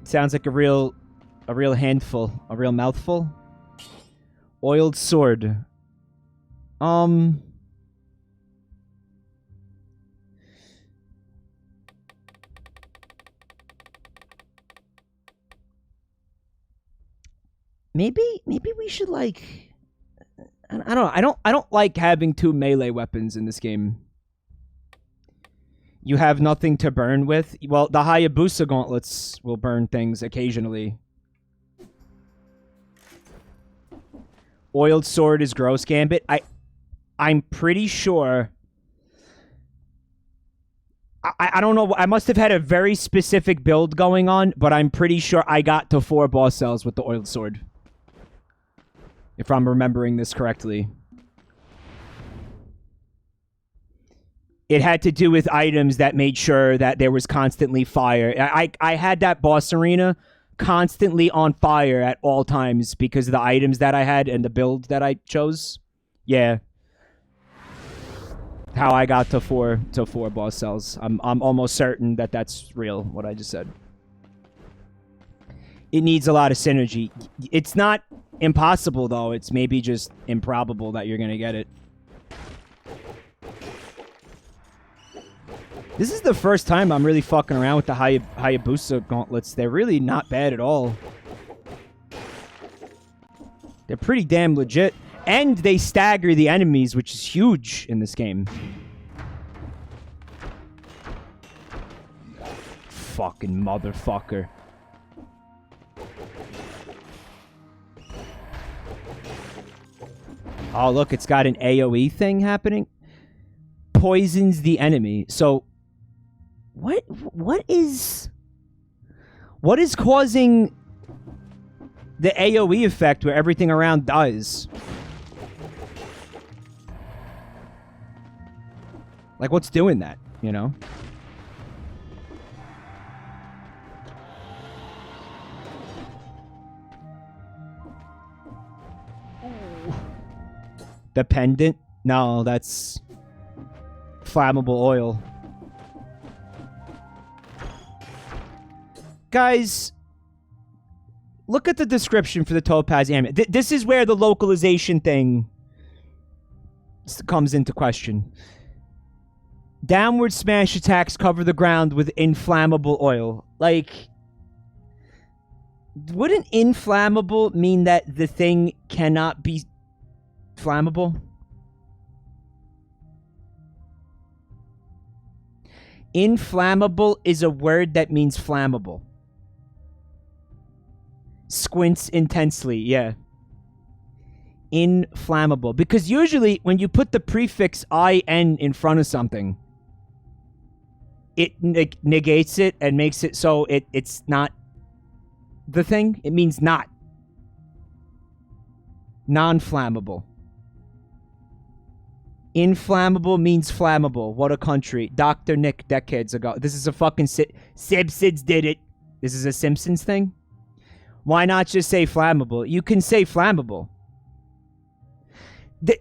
Sounds like a real handful, a real mouthful. Oiled sword. Maybe we should like I don't like having two melee weapons in this game. You have nothing to burn with. Well, the Hayabusa Gauntlets will burn things occasionally. Oiled sword is gross gambit. I'm pretty sure. I don't know. I must have had a very specific build going on, but I'm pretty sure I got to 4 boss cells with the oiled sword. If I'm remembering this correctly. it had to do with items that made sure that there was constantly fire. I had that boss arena constantly on fire at all times because of the items that I had and the build that I chose. Yeah. How I got to four boss cells. I'm almost certain that that's real, what I just said. It needs a lot of synergy. It's not impossible, though. It's maybe just improbable that you're going to get it. This is the first time I'm really fucking around with the Hayabusa Gauntlets. They're really not bad at all. They're pretty damn legit. And they stagger the enemies, which is huge in this game. Fucking motherfucker. Oh, look, it's got an AoE thing happening. Poisons the enemy. So, what is causing the AoE effect where everything around dies? Like, what's doing that, you know? The pendant? No, that's flammable oil. Guys, look at the description for the Topaz Amulet. This is where the localization thing comes into question. Downward smash attacks cover the ground with inflammable oil. Like, wouldn't inflammable mean that the thing cannot be flammable? Inflammable is a word that means flammable. Squints intensely, yeah. Inflammable. Because usually when you put the prefix IN in front of something, it negates it and makes it so it's not the thing. It means not. Non-flammable. Inflammable means flammable. What a country. Dr. Nick decades ago. This is a fucking... Simpsons did it. This is a Simpsons thing? Why not just say flammable? You can say flammable.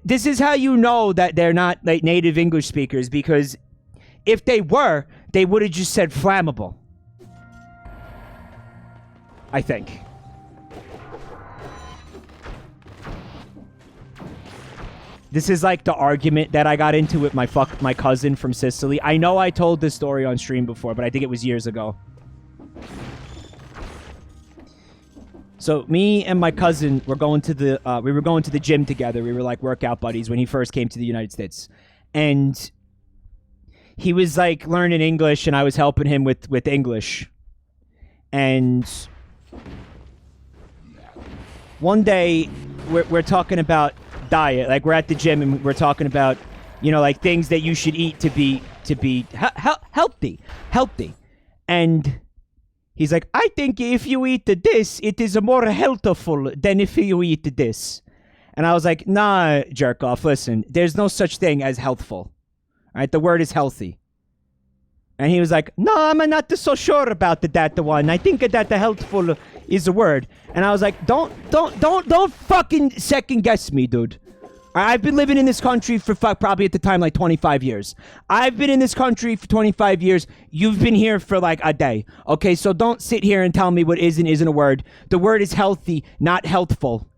This is how you know that they're not like native English speakers, because if they were, they would have just said flammable. I think. This is like the argument that I got into with my cousin from Sicily. I know I told this story on stream before, but I think it was years ago. So me and my cousin were going to the gym together. We were like workout buddies when he first came to the United States, and he was like learning English, and I was helping him with English. And one day we're talking about diet. Like, we're at the gym and we're talking about, you know, like things that you should eat to be healthy. And he's like, I think if you eat this, it is more healthful than if you eat this. And I was like, nah, jerk off. Listen, there's no such thing as healthful. All right, the word is healthy. And he was like, no, I'm not so sure about that one. I think that the healthful is a word. And I was like, don't fucking second guess me, dude. I've been living in this country for probably at the time like 25 years. I've been in this country for 25 years. You've been here for like a day. Okay, so don't sit here and tell me what is and isn't a word. The word is healthy, not healthful.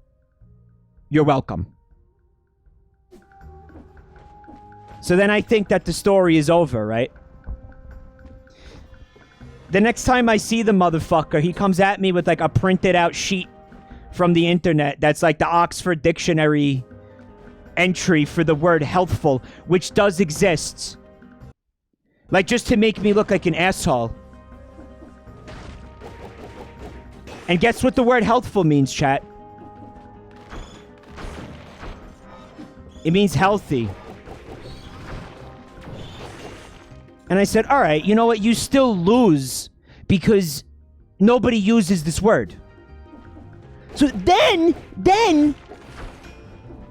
You're welcome. So then I think that the story is over, right? The next time I see the motherfucker, he comes at me with like a printed out sheet from the internet that's like the Oxford Dictionary entry for the word healthful, which does exist. Like, just to make me look like an asshole. And guess what the word healthful means, chat? It means healthy. And I said, all right, you know what? You still lose because nobody uses this word. So then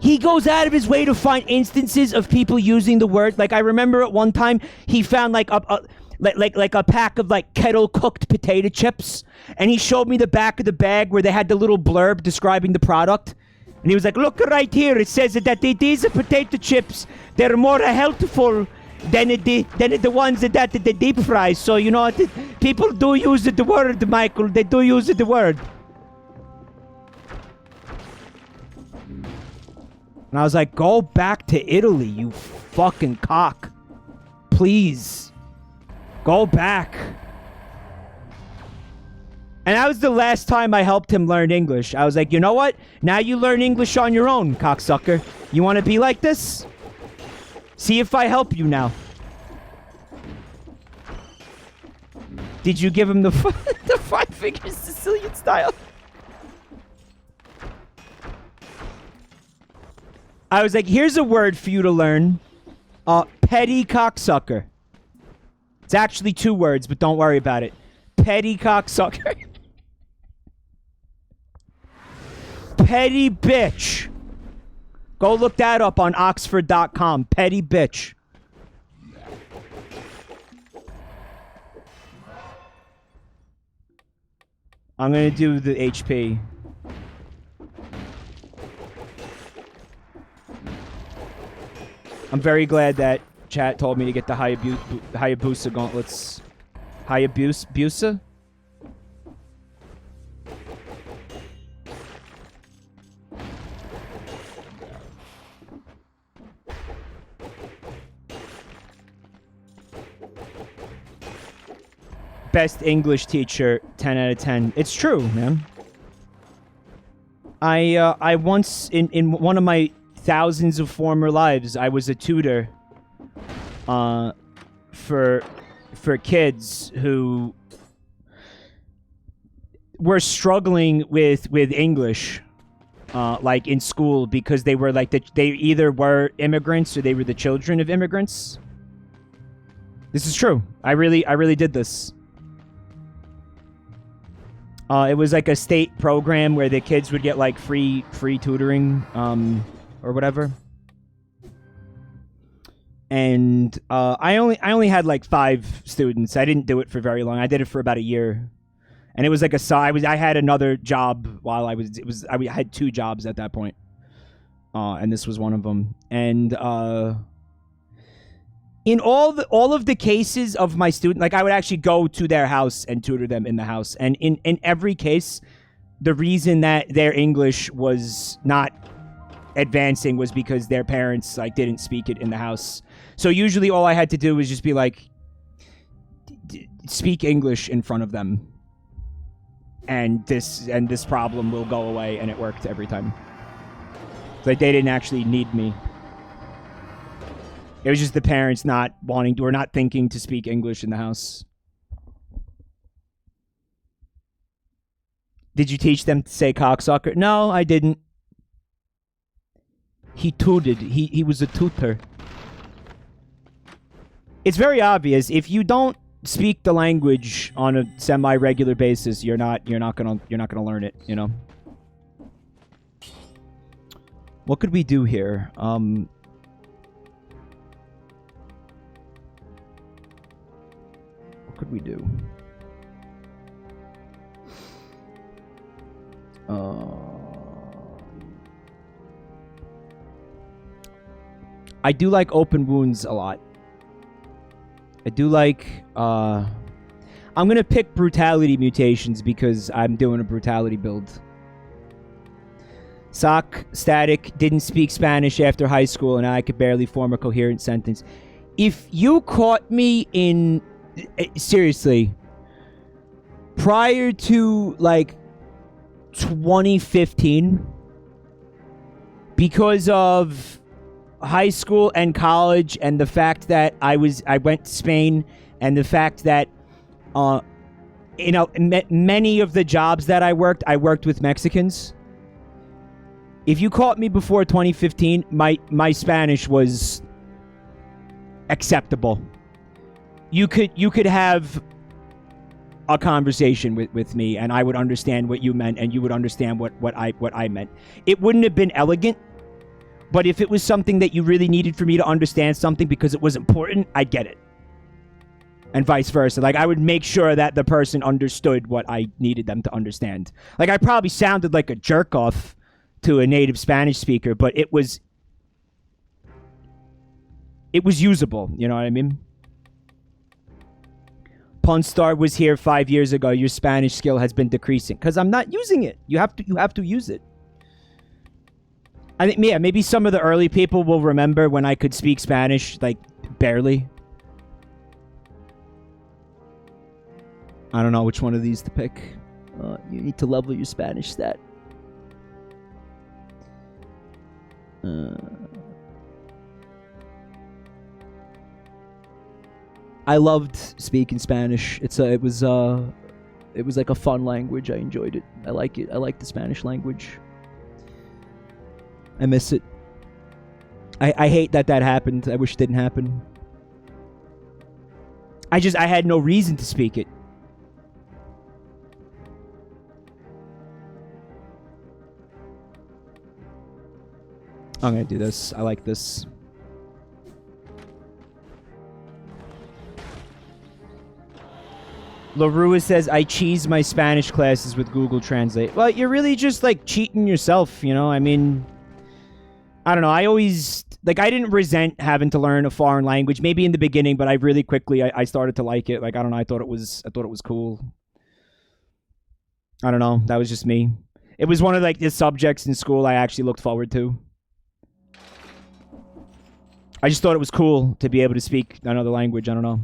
He goes out of his way to find instances of people using the word. Like, I remember at one time he found like a pack of like kettle cooked potato chips, and he showed me the back of the bag where they had the little blurb describing the product. And he was like, look right here, it says that these are potato chips. They're more healthful than the ones that they deep fry. So, you know, people do use the word, Michael. They do use the word. And I was like, go back to Italy, you fucking cock. Please. Go back. And that was the last time I helped him learn English. I was like, you know what? Now you learn English on your own, cocksucker. You want to be like this? See if I help you now. Did you give him the the 5 figures Sicilian style? I was like, here's a word for you to learn. Petty cocksucker. It's actually 2 words, but don't worry about it. Petty cocksucker. Petty bitch. Go look that up on Oxford.com. Petty bitch. I'm gonna do the HP. I'm very glad that chat told me to get the Hayabusa Gauntlets. Hayabusa? Best English teacher, 10 out of 10. It's true, man. I once, in one of my thousands of former lives, I was a tutor for kids who were struggling with English, like in school, because they were like they either were immigrants or they were the children of immigrants. This is true. I really did this. It was like a state program where the kids would get like free tutoring, or whatever. And I only had like 5 students. I didn't do it for very long. I did it for about a year, and it was like I had another job while I had 2 jobs at that point, and this was one of them. And in all of the cases of my student, like I would actually go to their house and tutor them in the house, and in every case, the reason that their English was not advancing was because their parents like didn't speak it in the house. So usually all I had to do was just be like, speak English in front of them, and this problem will go away, and it worked every time. Like they didn't actually need me. It was just the parents not wanting to, or not thinking to speak English in the house. Did you teach them to say cocksucker? No, I didn't. He tutored. He was a tutor. It's very obvious. If you don't speak the language on a semi-regular basis, you're not gonna learn it, you know? What could we do here? What could we do? I do like open wounds a lot. I do like, I'm gonna pick brutality mutations because I'm doing a brutality build. Sock Static didn't speak Spanish after high school, and I could barely form a coherent sentence. If you caught me in... seriously. Prior to, like, 2015, because of high school and college, and the fact that I went to Spain, and the fact that, you know, many of the jobs that I worked with Mexicans. If you caught me before 2015, my Spanish was acceptable. You could have a conversation with me, and I would understand what you meant, and you would understand what I meant. It wouldn't have been elegant, But if it was something that you really needed for me to understand something because it was important, I'd get it. And vice versa. Like, I would make sure that the person understood what I needed them to understand. Like, I probably sounded like a jerk-off to a native Spanish speaker, but it was usable, you know what I mean? Punstar was here 5 years ago. Your Spanish skill has been decreasing. Because I'm not using it. You have to use it. I think, yeah, maybe some of the early people will remember when I could speak Spanish, like, barely. I don't know which one of these to pick. You need to level your Spanish stat. I loved speaking Spanish. It was like a fun language. I enjoyed it. I like it. I like the Spanish language. I miss it. I hate that happened. I wish it didn't happen. I had no reason to speak it. I'm gonna do this. I like this. LaRua says, I cheese my Spanish classes with Google Translate. Well, you're really just, like, cheating yourself, you know? I mean, I don't know. I always, like, I didn't resent having to learn a foreign language. Maybe in the beginning, but I really quickly, I started to like it. Like, I don't know. I thought it was cool. I don't know. That was just me. It was one of, like, the subjects in school I actually looked forward to. I just thought it was cool to be able to speak another language. I don't know.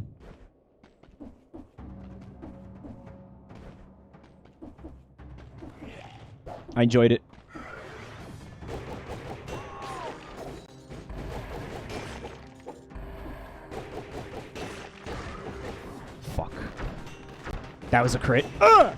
I enjoyed it. Fuck. That was a crit. Ugh!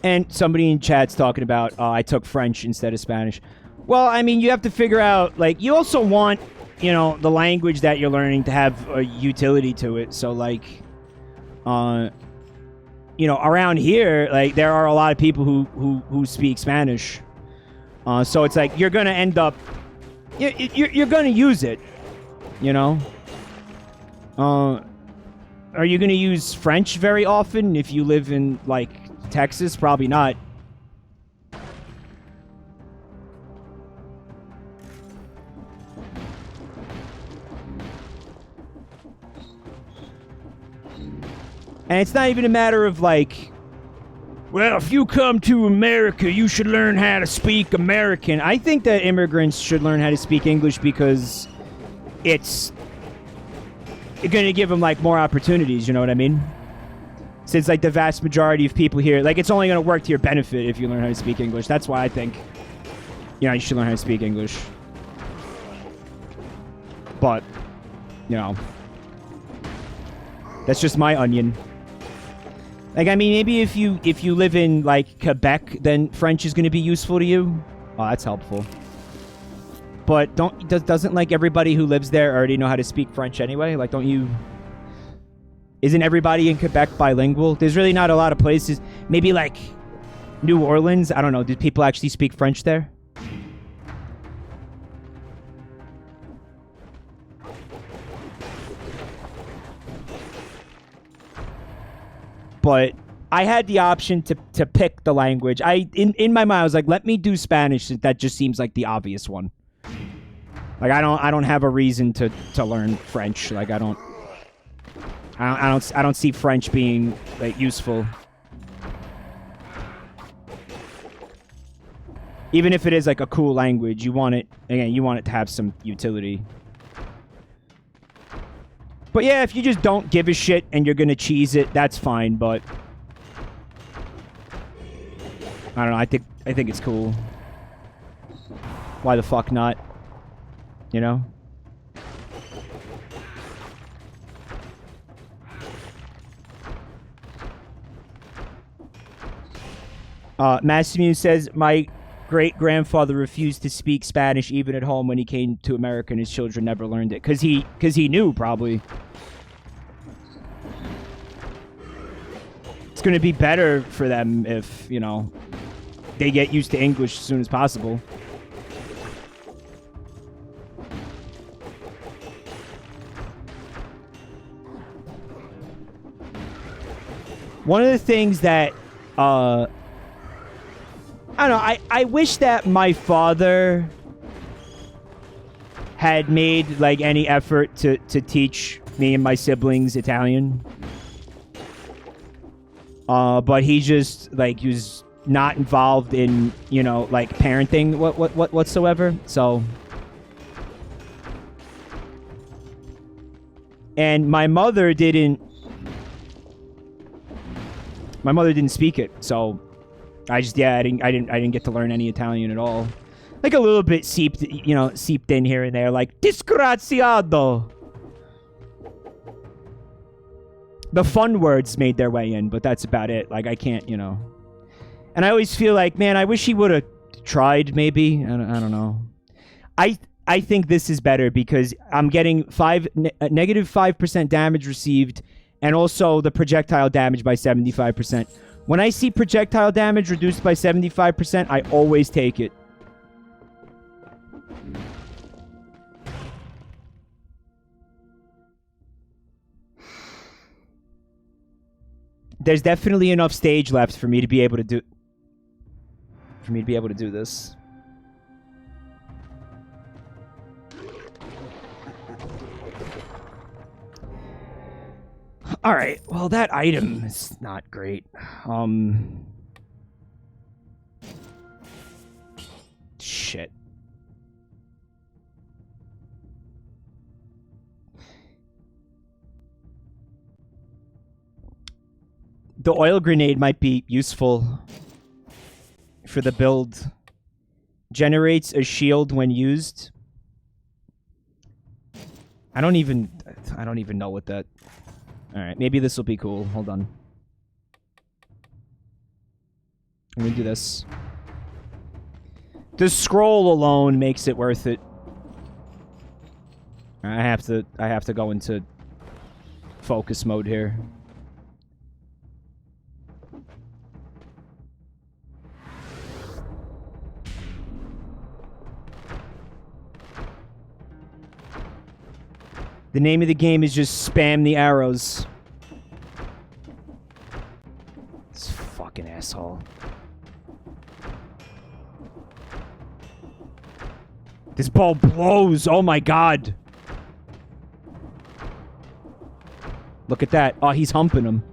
And somebody in chat's talking about, I took French instead of Spanish. Well, I mean, you have to figure out, like, you also want, you know, the language that you're learning to have a utility to it. So, like, you know, around here, like, there are a lot of people who speak Spanish. So it's like, you're going to end up, you're going to use it, you know? Are you going to use French very often if you live in, like, Texas? Probably not. And it's not even a matter of, like, well, if you come to America, you should learn how to speak American. I think that immigrants should learn how to speak English because it's going to give them, like, more opportunities, you know what I mean? Since, like, the vast majority of people here, like, it's only going to work to your benefit if you learn how to speak English. That's why I think, you know, you should learn how to speak English. But, you know, that's just my onion. Like, I mean, maybe if you live in, like, Quebec, then French is going to be useful to you. Oh, that's helpful. But doesn't, like, everybody who lives there already know how to speak French anyway? Like, don't you... Isn't everybody in Quebec bilingual? There's really not a lot of places. Maybe, like, New Orleans? I don't know. Did people actually speak French there? But I had the option to pick the language. In my mind, I was like, let me do Spanish. That just seems like the obvious one. Like, I don't have a reason to learn French. Like, I don't see French being, like, useful. Even if it is, like, a cool language, you want it to have some utility. But yeah, if you just don't give a shit and you're gonna cheese it, that's fine, but I don't know, I think it's cool. Why the fuck not? You know? Massimo says, my great-grandfather refused to speak Spanish even at home when he came to America, and his children never learned it. Because he knew, probably. it's going to be better for them if, you know, they get used to English as soon as possible. One of the things that, I don't know, I wish that my father had made, like, any effort to teach me and my siblings Italian. But he just, like, he was not involved in, you know, like, parenting whatsoever, so. And my mother didn't speak it, so I didn't get to learn any Italian at all. Like a little bit seeped in here and there, like disgraziato. The fun words made their way in, but that's about it. Like I can't, you know. And I always feel like, man, I wish he would have tried. Maybe I don't know. I think this is better because I'm getting negative 5% damage received. And also the projectile damage by 75%. When I see projectile damage reduced by 75%, I always take it. There's definitely enough stage left for me to be able to do this. All right. Well, that item is not great. Shit. The oil grenade might be useful for the build. Generates a shield when used. I don't even know what that. All right, maybe this will be cool. Hold on. I'm gonna do this. The scroll alone makes it worth it. I have to go into focus mode here. The name of the game is just spam the arrows. This fucking asshole. This ball blows. Oh my god. Look at that. Oh, he's humping him.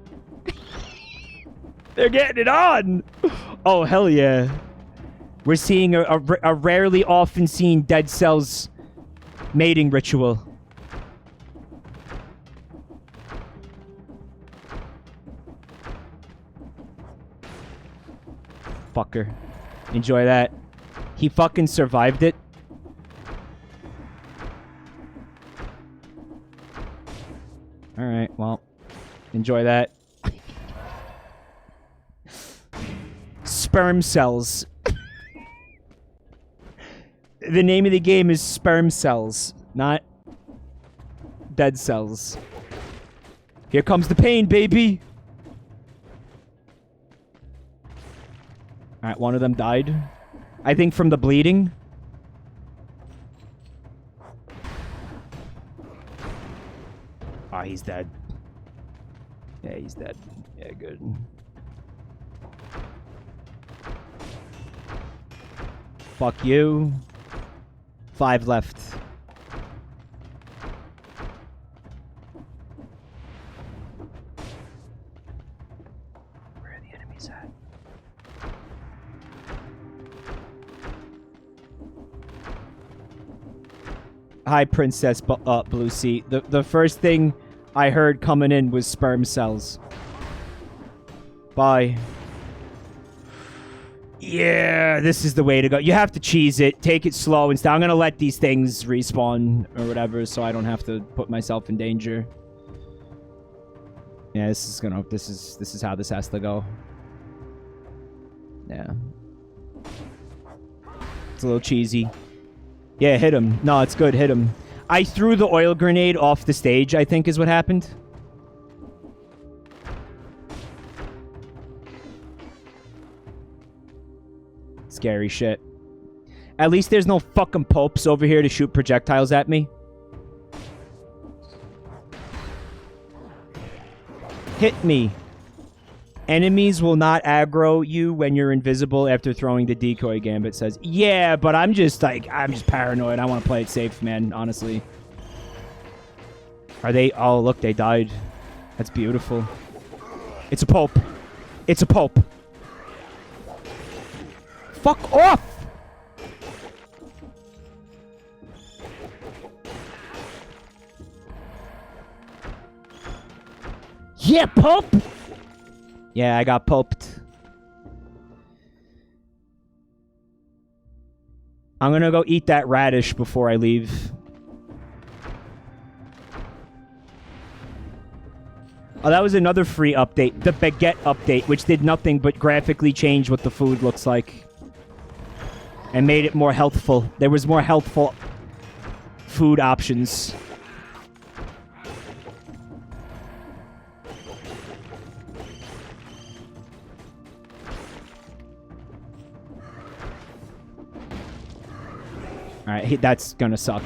They're getting it on. Oh, hell yeah. We're seeing a rarely often seen Dead Cells mating ritual. Fucker. Enjoy that. He fucking survived it. Alright, well. Enjoy that. Sperm cells. The name of the game is Sperm Cells, not Dead Cells. Here comes the pain, baby! Alright, one of them died. I think from the bleeding. Ah, he's dead. Yeah, he's dead. Yeah, good. Fuck you. 5 left. Where are the enemies at? Hi, Princess Blue Sea. The first thing I heard coming in was sperm cells. Bye. Yeah, this is the way to go. You have to cheese it. Take it slow and stuff. I'm going to let these things respawn or whatever so I don't have to put myself in danger. Yeah, this is how this has to go. Yeah. It's a little cheesy. Yeah, hit him. No, it's good. Hit him. I threw the oil grenade off the stage, I think is what happened. Scary shit. At least there's no fucking popes over here to shoot projectiles at me. Hit me. Enemies will not aggro you when you're invisible after throwing the decoy gambit, says. Yeah, but I'm just paranoid. I want to play it safe, man, honestly. Are they? Oh, look, they died. That's beautiful. It's a pope. It's a pope. Fuck off! Yeah, pope! Yeah, I got poped. I'm gonna go eat that radish before I leave. Oh, that was another free update. The baguette update, which did nothing but graphically change what the food looks like. And made it more healthful. There was more healthful food options. Alright, that's gonna suck.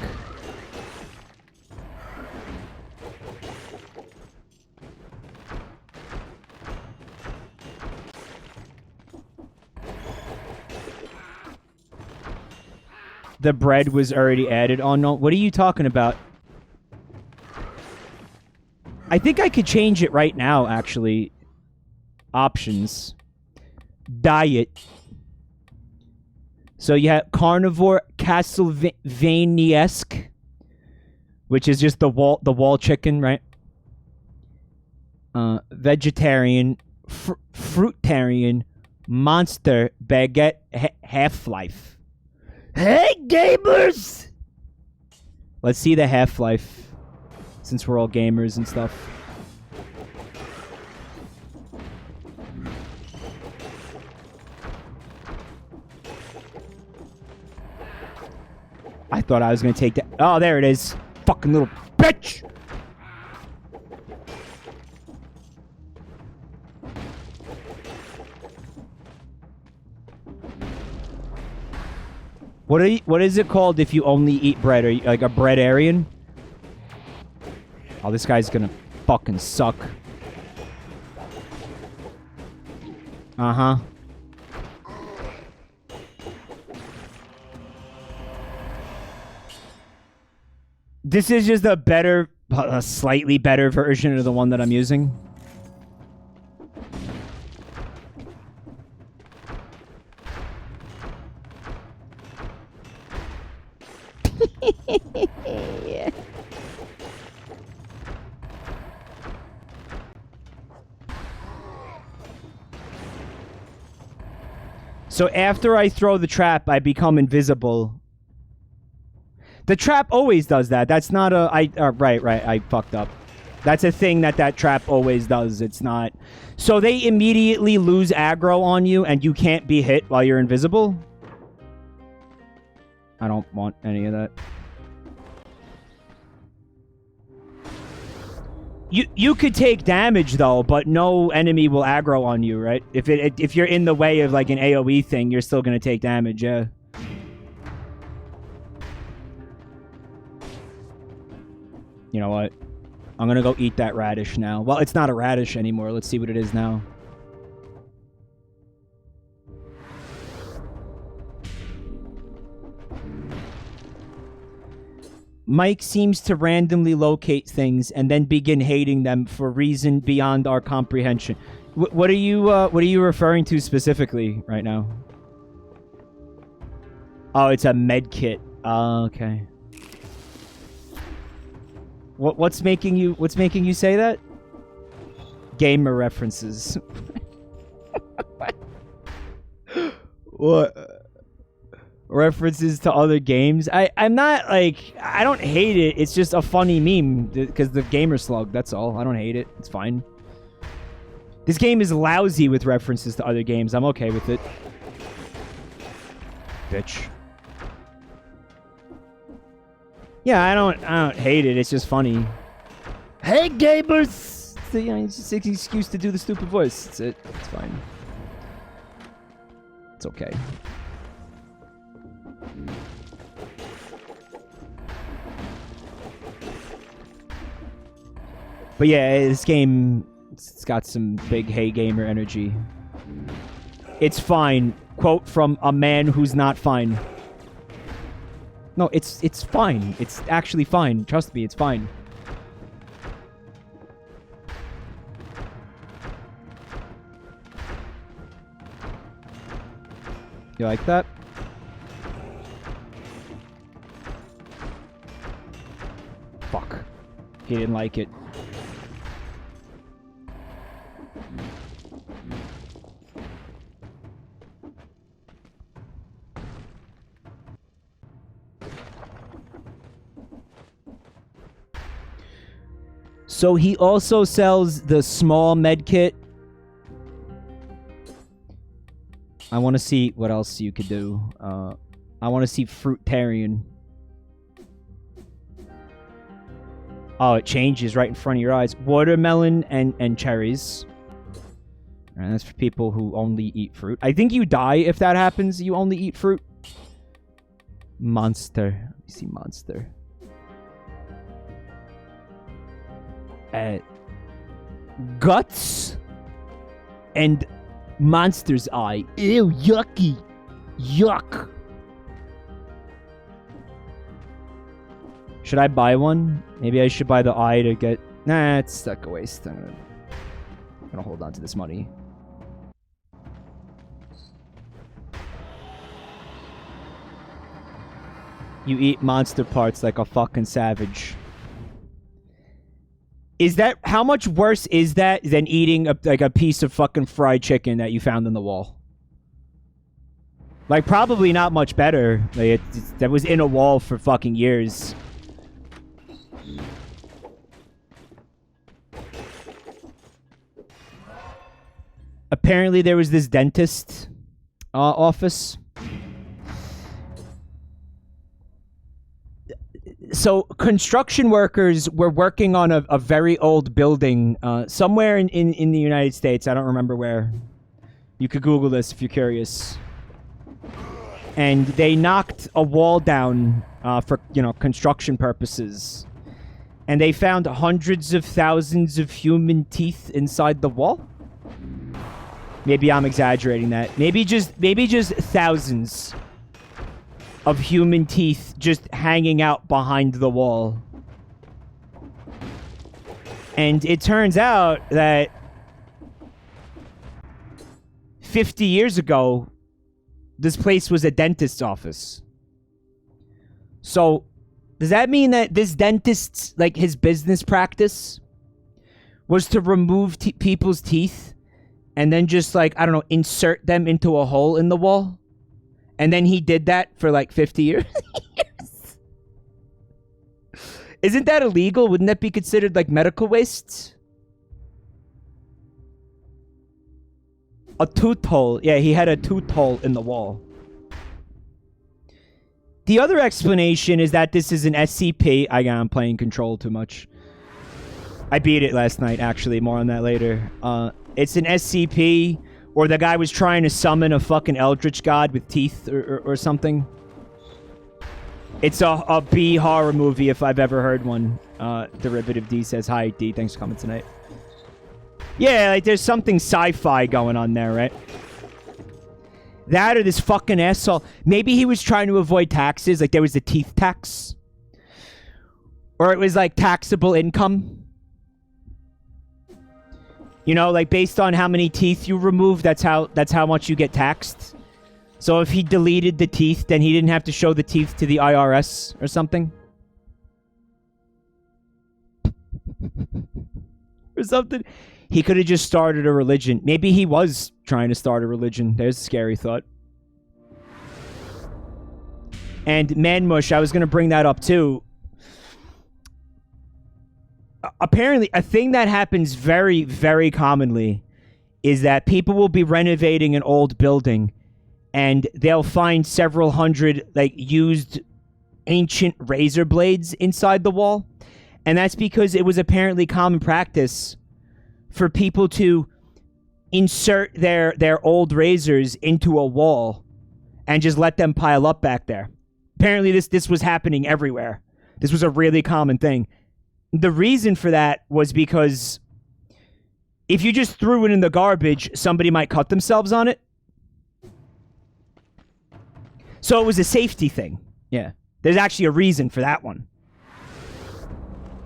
The bread was already added. Oh, no. What are you talking about? I think I could change it right now, actually. Options. Diet. So you have carnivore Castlevania-esque, which is just the wall chicken, right? Vegetarian, fruitarian, monster, baguette, Half-Life. Hey, gamers! Let's see the Half-Life, since we're all gamers and stuff. I thought I was going to take that. Oh, there it is. Fucking little bitch! What is it called if you only eat bread? Are you like a breadarian? Oh, this guy's going to fucking suck. Uh-huh. This is just a slightly better version of the one that I'm using. Yeah. So after I throw the trap, I become invisible. The trap always does that. That's not a... right. I fucked up. That's a thing that trap always does. It's not... So they immediately lose aggro on you and you can't be hit while you're invisible? I don't want any of that. You could take damage, though, but no enemy will aggro on you, right? If you're in the way of, like, an AoE thing, you're still gonna take damage, yeah. You know what? I'm gonna go eat that radish now. Well, it's not a radish anymore. Let's see what it is now. Mike seems to randomly locate things and then begin hating them for reason beyond our comprehension. What are you referring to specifically right now? Oh, it's a med kit. Okay. What's making you say that? Gamer references. What? References to other games. I'm not like, I don't hate it. It's just a funny meme because the gamer slug. That's all. I don't hate it. It's fine. This game is lousy with references to other games. I'm okay with it. Bitch. Yeah, I don't hate it. It's just funny. Hey, gamers! It's just an excuse to do the stupid voice. That's it. It's fine. It's okay. But yeah, this game, it's got some big hey gamer energy. It's fine. Quote from a man who's not fine. No, it's fine. It's actually fine. Trust me, it's fine. You like that? Fuck. He didn't like it. So he also sells the small med kit. I want to see what else you could do. I want to see Fruitarian. Oh, it changes right in front of your eyes. Watermelon and cherries. And that's for people who only eat fruit. I think you die if that happens. You only eat fruit. Monster. Let me see monster. Guts and monster's eye. Ew, yucky. Yuck. Should I buy one? Maybe I should buy the eye to get... Nah, it's like a waste. I'm gonna hold on to this money. You eat monster parts like a fucking savage. Is that... How much worse is that than eating like a piece of fucking fried chicken that you found in the wall? Like, probably not much better. Like, that was in a wall for fucking years. Apparently there was this dentist office. So construction workers were working on a very old building somewhere in the United States. I don't remember where. You could Google this if you're curious. And they knocked a wall down for, you know, construction purposes. And they found hundreds of thousands of human teeth inside the wall. Maybe I'm exaggerating that. Maybe just thousands of human teeth just hanging out behind the wall. And it turns out that 50 years ago, this place was a dentist's office. So, does that mean that this dentist's, like, his business practice was to remove people's teeth and then just, like, I don't know, insert them into a hole in the wall? And then he did that for, like, 50 years? Isn't that illegal? Wouldn't that be considered, like, medical waste? A tooth hole. Yeah, he had a tooth hole in the wall. The other explanation is that this is an SCP. I'm playing Control too much. I beat it last night, actually. More on that later. It's an SCP, or the guy was trying to summon a fucking Eldritch God with teeth or something. It's a B horror movie if I've ever heard one. Derivative D says, hi, D. Thanks for coming tonight. Yeah, like there's something sci-fi going on there, right? That or this fucking asshole. Maybe he was trying to avoid taxes. Like there was a teeth tax. Or it was like taxable income. You know, like based on how many teeth you remove, that's how much you get taxed. So if he deleted the teeth, then he didn't have to show the teeth to the IRS or something. Or something. He could have just started a religion. Maybe he was trying to start a religion. There's a scary thought. And Manmush, I was going to bring that up too. Apparently, a thing that happens very, very commonly is that people will be renovating an old building and they'll find several hundred, like, used ancient razor blades inside the wall. And that's because it was apparently common practice for people to insert their old razors into a wall and just let them pile up back there. Apparently this was happening everywhere. This was a really common thing. the reason for that was because if you just threw it in the garbage, somebody might cut themselves on it. So it was a safety thing. Yeah. There's actually a reason for that one.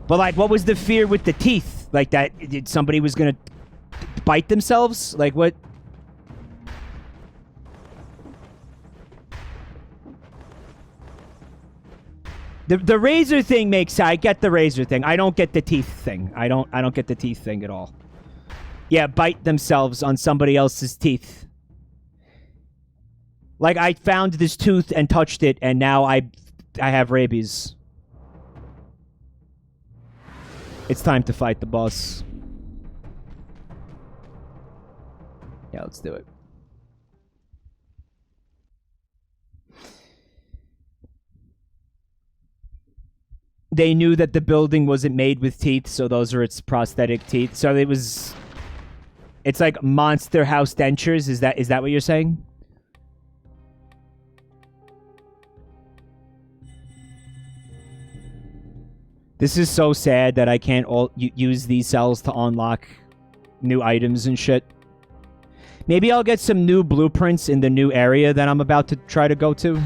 But, like, what was the fear with the teeth? Like, that somebody was going to bite themselves? Like, what? The razor thing makes... I get the razor thing. I don't get the teeth thing. I don't get the teeth thing at all. Yeah, bite themselves on somebody else's teeth. Like, I found this tooth and touched it, and now I have rabies. It's time to fight the boss. Yeah, let's do it. They knew that the building wasn't made with teeth, so those are its prosthetic teeth. So it was... It's like Monster House dentures. Is that what you're saying? This is so sad that I can't use these cells to unlock new items and shit. Maybe I'll get some new blueprints in the new area that I'm about to try to go to.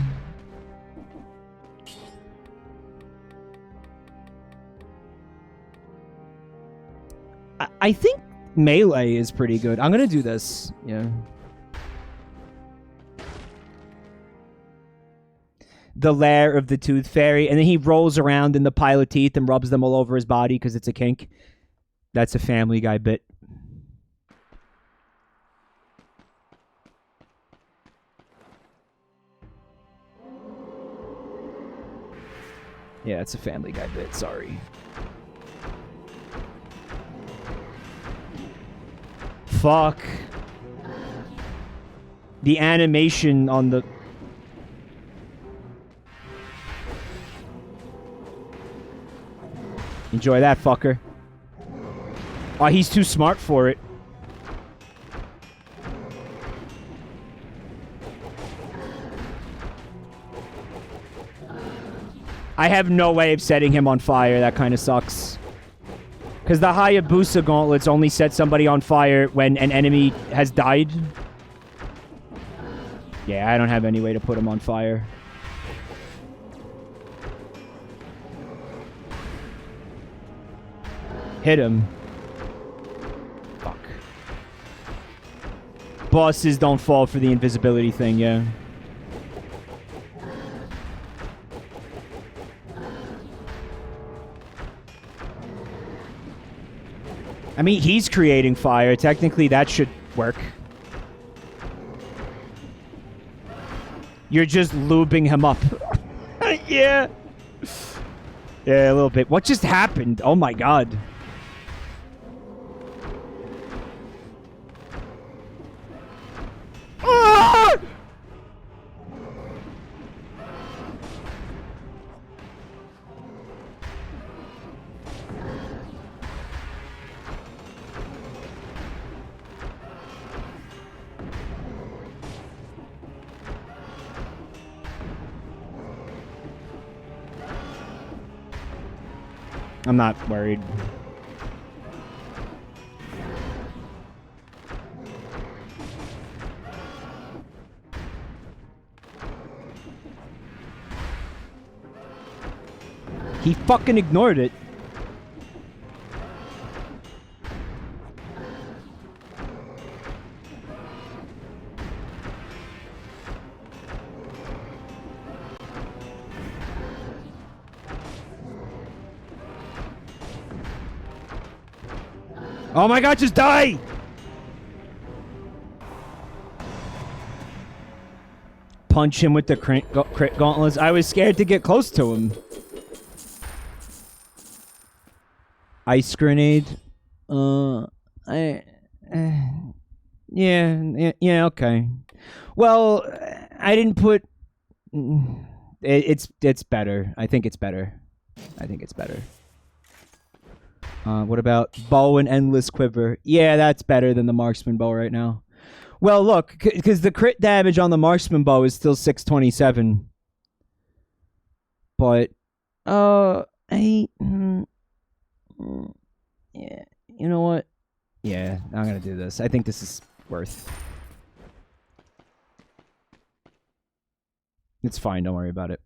I think melee is pretty good. I'm gonna do this. Yeah. The lair of the Tooth Fairy, and then he rolls around in the pile of teeth and rubs them all over his body because it's a kink. That's a Family Guy bit. Yeah, it's a Family Guy bit, sorry. Fuck. The animation on the... Enjoy that, fucker. Oh, he's too smart for it. I have no way of setting him on fire. That kind of sucks. Because the Hayabusa Gauntlets only set somebody on fire when an enemy has died. Yeah, I don't have any way to put him on fire. Hit him. Fuck. Bosses don't fall for the invisibility thing, yeah. I mean, he's creating fire. Technically, that should work. You're just lubing him up. Yeah. Yeah, a little bit. What just happened? Oh my god. Ah! I'm not worried. He fucking ignored it. Oh my god, just die! Punch him with the crit gauntlets. I was scared to get close to him. Ice grenade. Yeah, okay. Well, I didn't put... It's better. I think it's better. What about bow and endless quiver? Yeah, that's better than the marksman bow right now. Well, look, because the crit damage on the marksman bow is still 627. But, Yeah. You know what? Yeah, I'm gonna do this. I think this is worth. It's fine. Don't worry about it.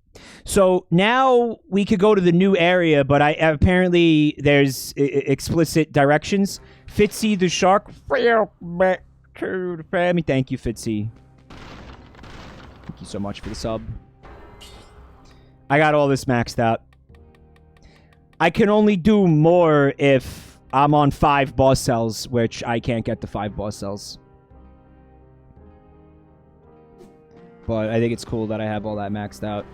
So now we could go to the new area, but apparently there's explicit directions. Fitzy the shark. Back to the family. Thank you, Fitzy. Thank you so much for the sub. I got all this maxed out. I can only do more if I'm on 5 boss cells, which I can't get to 5 boss cells. But I think it's cool that I have all that maxed out.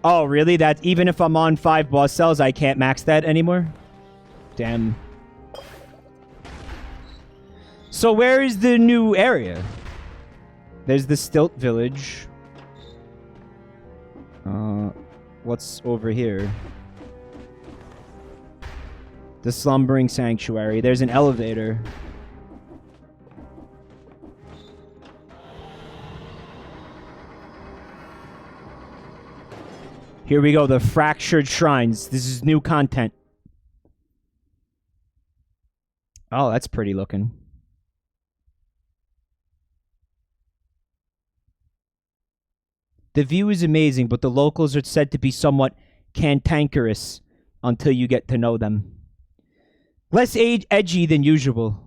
Oh, really? That even if I'm on 5 boss cells, I can't max that anymore? Damn. So where is the new area? There's the Stilt Village. What's over here? The Slumbering Sanctuary. There's an elevator. Here we go, the Fractured Shrines. This is new content. Oh, that's pretty looking. The view is amazing, but the locals are said to be somewhat cantankerous until you get to know them. Less edgy than usual.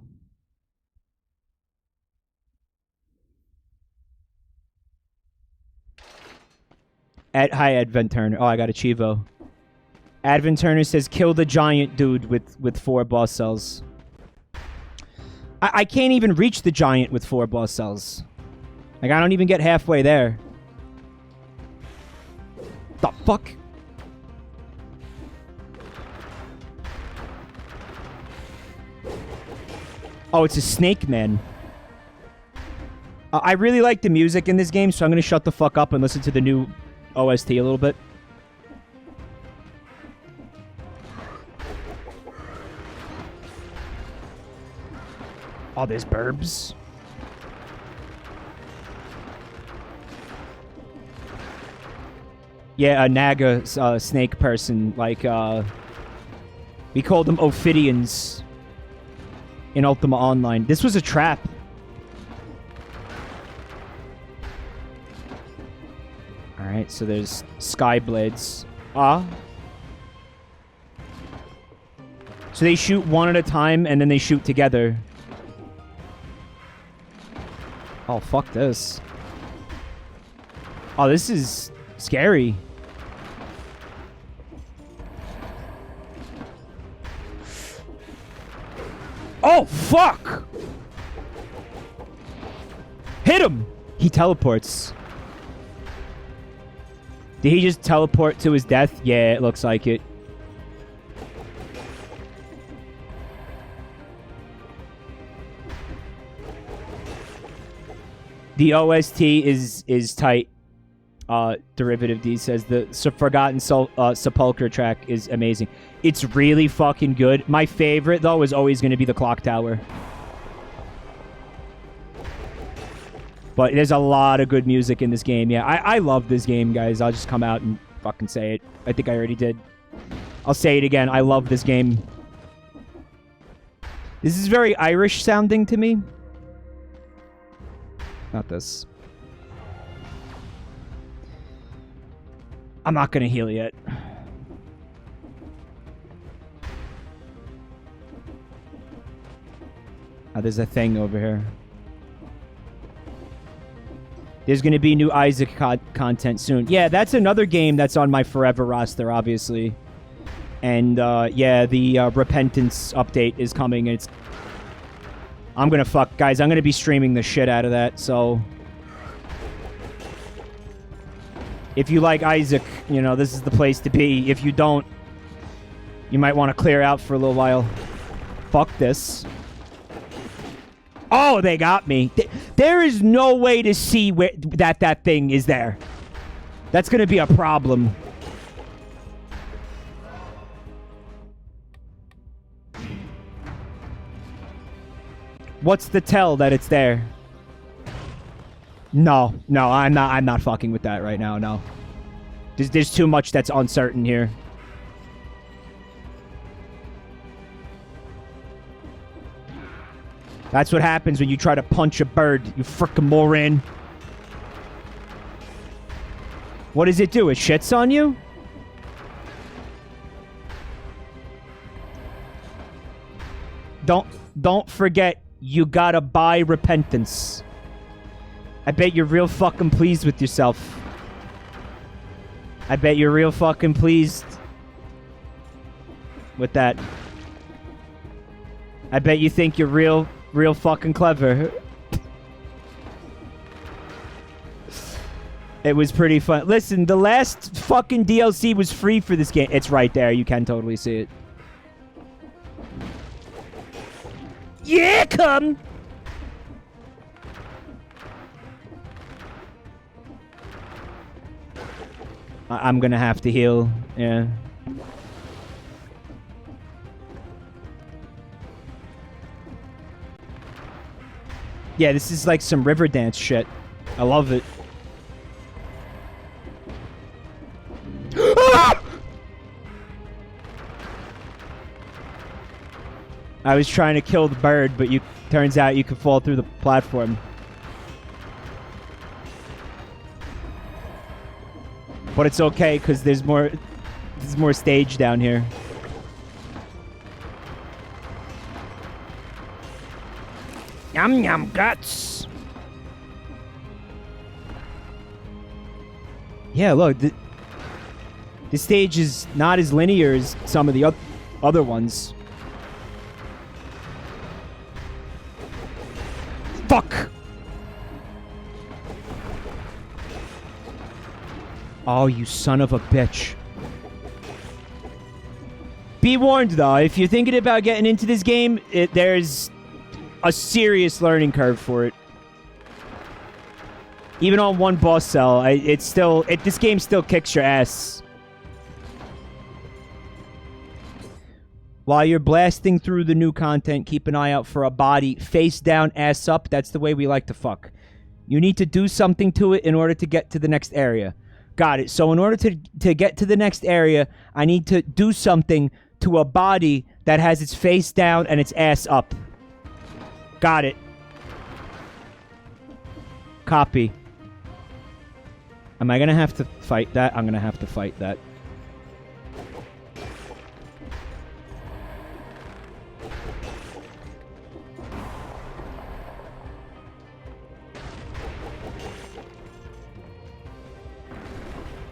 Hi, Advent Turner. Oh, I got a Chivo. Advent Turner says, kill the giant dude with 4 boss cells. I can't even reach the giant with 4 boss cells. Like, I don't even get halfway there. The fuck? Oh, it's a snake man. I really like the music in this game, so I'm going to shut the fuck up and listen to the new OST a little bit. Oh, there's burbs. Yeah, a Naga snake person. Like, we called them Ophidians in Ultima Online. This was a trap. Alright, so there's Skyblades. So they shoot one at a time, and then they shoot together. Oh, fuck this. Oh, this is scary. Oh, fuck! Hit him! He teleports. Did he just teleport to his death? Yeah, it looks like it. The OST is tight. Derivative D says the Forgotten Sepulchre track is amazing. It's really fucking good. My favorite, though, is always going to be the Clock Tower. But there's a lot of good music in this game. Yeah, I love this game, guys. I'll just come out and fucking say it. I think I already did. I'll say it again. I love this game. This is very Irish sounding to me. Not this. I'm not going to heal yet. Oh, there's a thing over here. There's going to be new Isaac content soon. Yeah, that's another game that's on my forever roster, obviously. And, yeah, the Repentance update is coming. And I'm going to guys, I'm going to be streaming the shit out of that, so... If you like Isaac, you know, this is the place to be. If you don't, you might want to clear out for a little while. Fuck this. Oh, they got me. There is no way to see where that thing is there. That's going to be a problem. What's the tell that it's there? No, I'm not fucking with that right now, no. There's too much that's uncertain here. That's what happens when you try to punch a bird, you frickin' moron. What does it do? It shits on you? Don't forget, you gotta buy repentance. I bet you're real fucking pleased with yourself. I bet you're real fucking pleased with that. I bet you think you're real fucking clever. It was pretty fun. Listen, the last fucking DLC was free for this game. It's right there. You can totally see it. Yeah, come! I'm gonna have to heal. Yeah. Yeah, this is like some river dance shit. I love it. I was trying to kill the bird, but turns out you could fall through the platform. But it's okay, because there's more stage down here. Yum yum guts. Yeah, look, this stage is not as linear as some of the other ones. Fuck! Oh, you son of a bitch. Be warned, though, if you're thinking about getting into this game, there's a serious learning curve for it. Even on one boss cell, this game still kicks your ass. While you're blasting through the new content, keep an eye out for a body face down, ass up. That's the way we like to fuck. You need to do something to it in order to get to the next area. Got it. So in order to get to the next area, I need to do something to a body that has its face down and its ass up. Got it. Copy. Am I going to have to fight that? I'm going to have to fight that.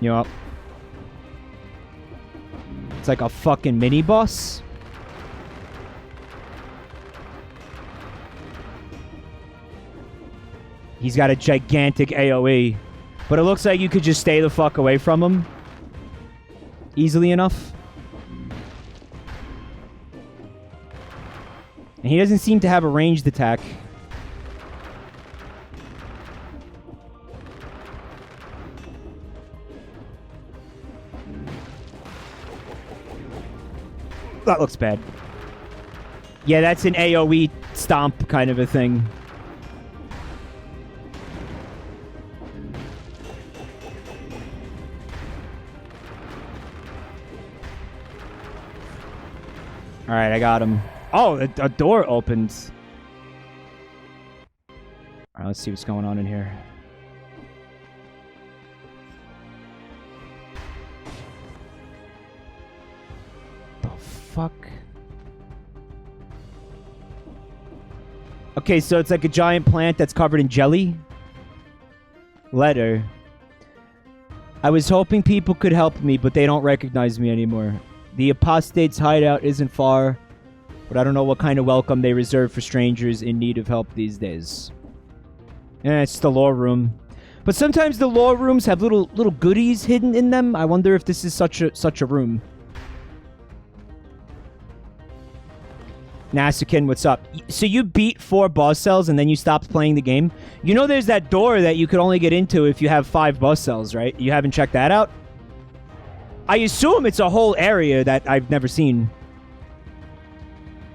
Yup. It's like a fucking mini-boss. He's got a gigantic AoE. But it looks like you could just stay the fuck away from him. Easily enough. And he doesn't seem to have a ranged attack. That looks bad. Yeah, that's an AoE stomp kind of a thing. Alright, I got him. Oh, a door opens. Alright, let's see what's going on in here. Fuck. Okay, so it's like a giant plant that's covered in jelly. Letter. I was hoping people could help me, but they don't recognize me anymore. The apostate's hideout isn't far, but I don't know what kind of welcome they reserve for strangers in need of help these days. Yeah, it's the lore room. But sometimes the lore rooms have little goodies hidden in them. I wonder if this is such a room. Nasakin, what's up? So you beat 4 boss cells and then you stopped playing the game? You know there's that door that you could only get into if you have 5 boss cells, right? You haven't checked that out? I assume it's a whole area that I've never seen.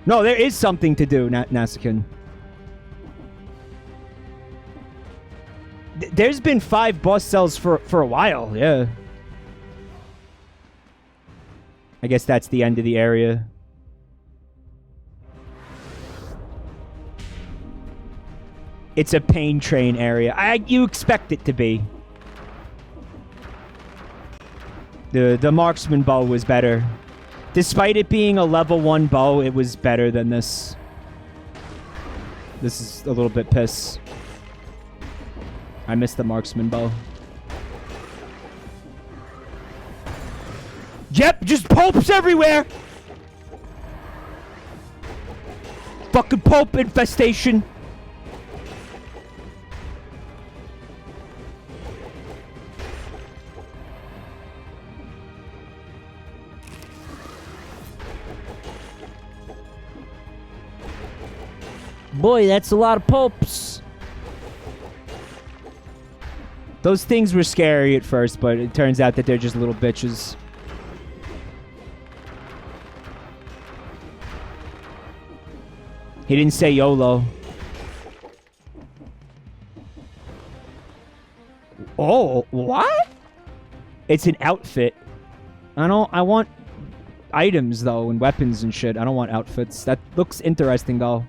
No, there is something to do, Nasakin. There's been 5 boss cells for a while, yeah. I guess that's the end of the area. It's a pain train area. You expect it to be. The marksman bow was better. Despite it being a level 1 bow, it was better than this. This is a little bit piss. I missed the marksman bow. Yep, just popes everywhere! Fucking pope infestation. Boy, that's a lot of popes. Those things were scary at first, but it turns out that they're just little bitches. He didn't say YOLO. Oh, what? It's an outfit. I want items, though, and weapons and shit. I don't want outfits. That looks interesting, though.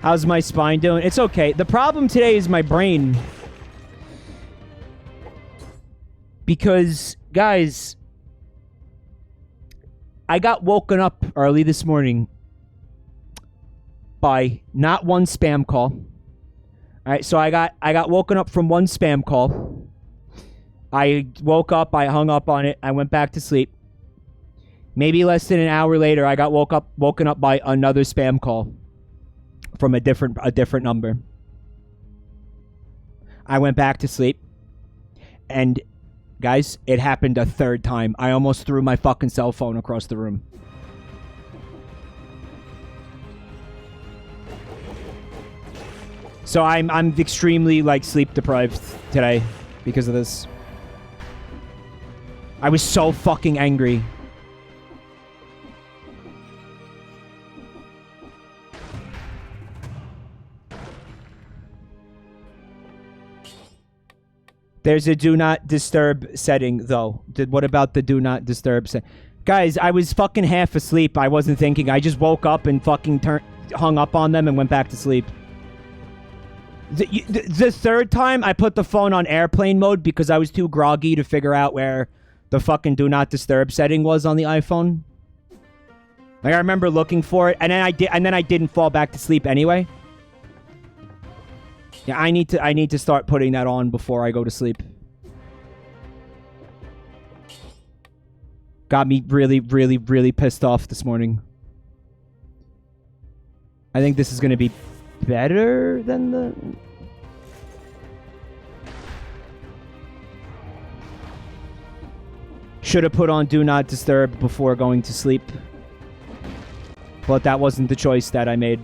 How's my spine doing? It's okay. The problem today is my brain. Because, guys, I got woken up early this morning by not one spam call. Alright, so I got woken up from one spam call. I woke up, I hung up on it, I went back to sleep. Maybe less than an hour later, I got woken up by another spam call. From a different number. I went back to sleep. And, guys, it happened a third time. I almost threw my fucking cell phone across the room. So I'm extremely, like, sleep deprived today because of this. I was so fucking angry. There's a do not disturb setting, though. What about the do not disturb setting? Guys, I was fucking half asleep. I wasn't thinking. I just woke up and fucking hung up on them and went back to sleep. The third time, I put the phone on airplane mode because I was too groggy to figure out where the fucking do not disturb setting was on the iPhone. Like, I remember looking for it, and then I didn't fall back to sleep anyway. Yeah, I need to start putting that on before I go to sleep. Got me really, really, really pissed off this morning. I think this is going to be better than the... Should have put on Do Not Disturb before going to sleep. But that wasn't the choice that I made.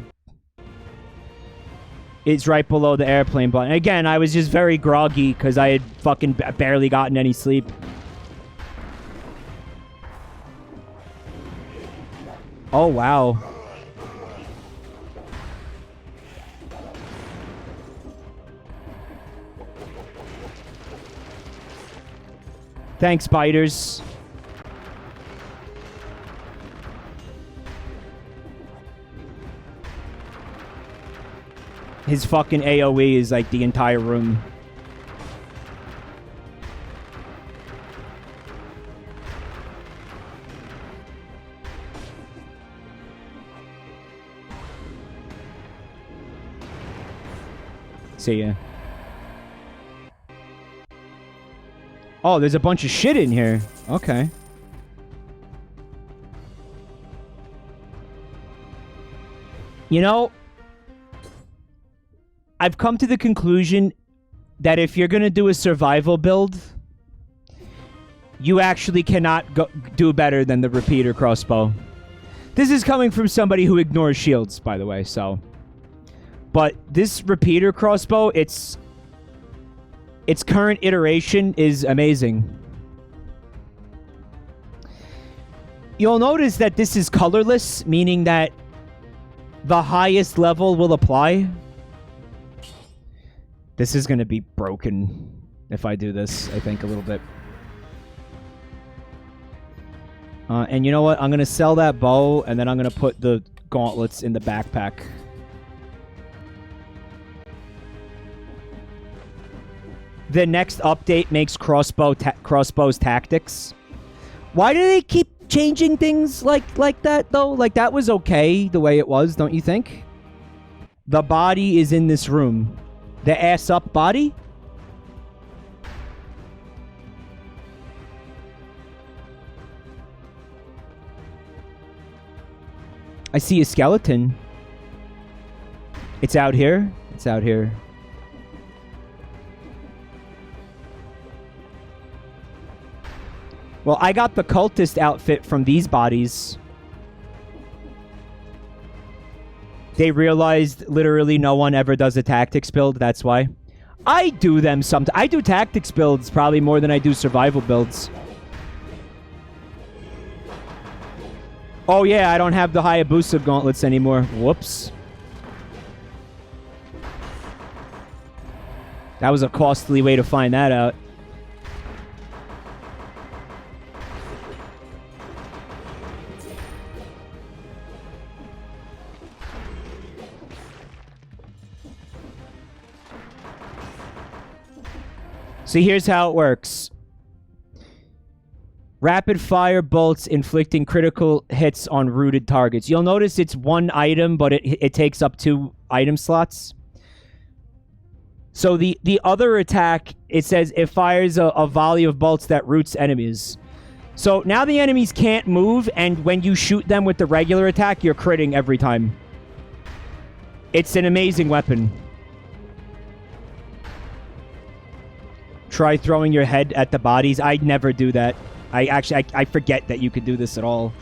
It's right below the airplane button. Again, I was just very groggy because I had fucking barely gotten any sleep. Oh, wow. Thanks, spiders. His fucking AoE is like the entire room. See ya. Oh, there's a bunch of shit in here. Okay. You know, I've come to the conclusion that if you're going to do a survival build, you actually cannot do better than the repeater crossbow. This is coming from somebody who ignores shields, by the way, so... But this repeater crossbow, its current iteration is amazing. You'll notice that this is colorless, meaning that the highest level will apply. This is going to be broken if I do this, I think, a little bit. And you know what? I'm going to sell that bow, and then I'm going to put the gauntlets in the backpack. The next update makes crossbows tactics. Why do they keep changing things like that, though? Like, that was okay the way it was, don't you think? The body is in this room. The ass-up body? I see a skeleton. It's out here. It's out here. Well, I got the cultist outfit from these bodies. They realized literally no one ever does a tactics build, that's why. I do them sometimes. I do tactics builds probably more than I do survival builds. Oh yeah, I don't have the Hayabusa Gauntlets anymore. Whoops. That was a costly way to find that out. So here's how it works. Rapid fire bolts inflicting critical hits on rooted targets. You'll notice it's one item, but it takes up 2 item slots. So the other attack, it says it fires a volley of bolts that roots enemies. So now the enemies can't move, and when you shoot them with the regular attack, you're critting every time. It's an amazing weapon. Try throwing your head at the bodies. I'd never do that. I forget that you could do this at all.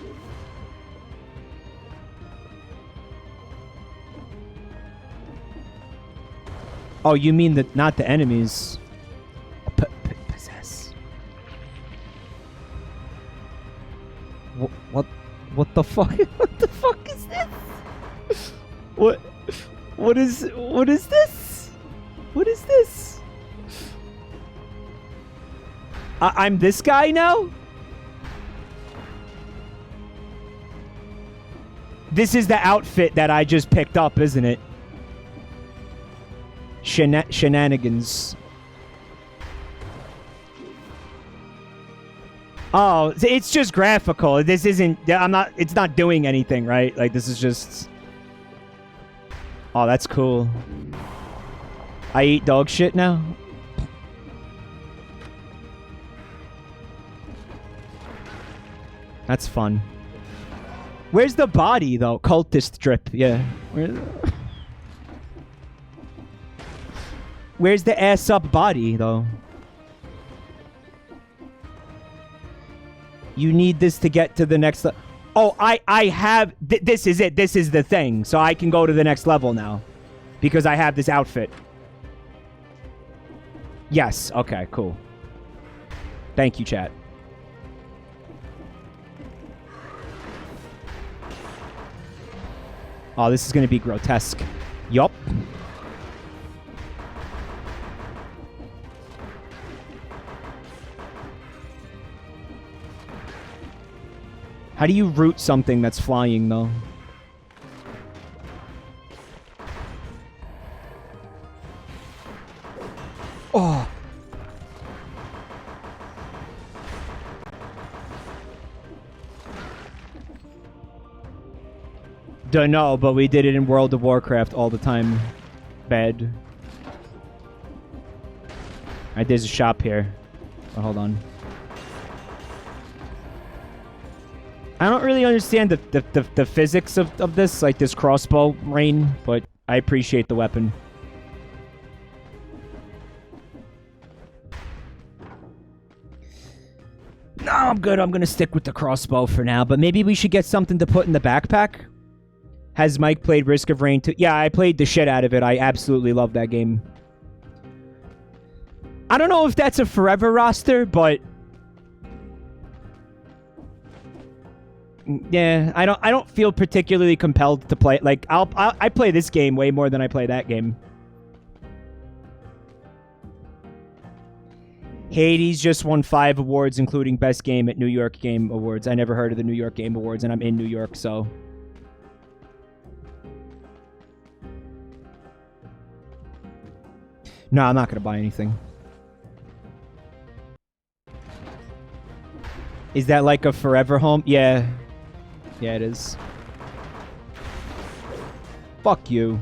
Oh, you mean not the enemies. Possess. What the fuck? What the fuck is this? What is this? What is this? I'm this guy now? This is the outfit that I just picked up, isn't it? Shenanigans. Oh, it's just graphical. This isn't... It's not doing anything, right? Like, this is just... Oh, that's cool. I eat dog shit now? That's fun. Where's the body, though? Cultist drip, yeah. Where's the ass-up body, though? You need this to get to the next... Oh, I have... This is it. This is the thing. So I can go to the next level now. Because I have this outfit. Yes. Okay, cool. Thank you, chat. Oh, this is going to be grotesque. Yup. How do you root something that's flying, though? Oh. Don't know, but we did it in World of Warcraft all the time. Bad. Alright, there's a shop here. Oh, hold on. I don't really understand the physics of this, like this crossbow rain, but I appreciate the weapon. No, I'm good. I'm going to stick with the crossbow for now, but maybe we should get something to put in the backpack. Has Mike played Risk of Rain 2? Yeah, I played the shit out of it. I absolutely love that game. I don't know if that's a forever roster, but... Yeah, I don't feel particularly compelled to play. Like, I play this game way more than I play that game. Hades just won 5 awards, including Best Game at New York Game Awards. I never heard of the New York Game Awards, and I'm in New York, so... No, I'm not going to buy anything. Is that like a forever home? Yeah. Yeah, it is. Fuck you.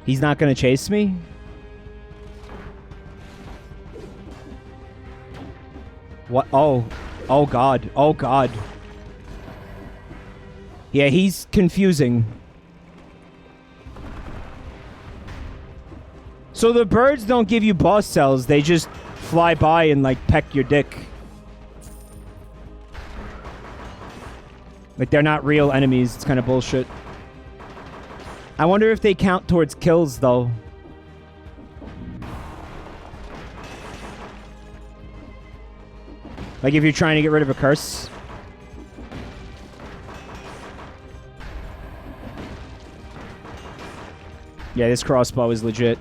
He's not gonna chase me? What? Oh. Oh, God. Oh, God. Yeah, he's confusing. So the birds don't give you boss cells. They just fly by and, like, peck your dick. Like, they're not real enemies. It's kind of bullshit. I wonder if they count towards kills, though. Like, if you're trying to get rid of a curse. Yeah, this crossbow is legit.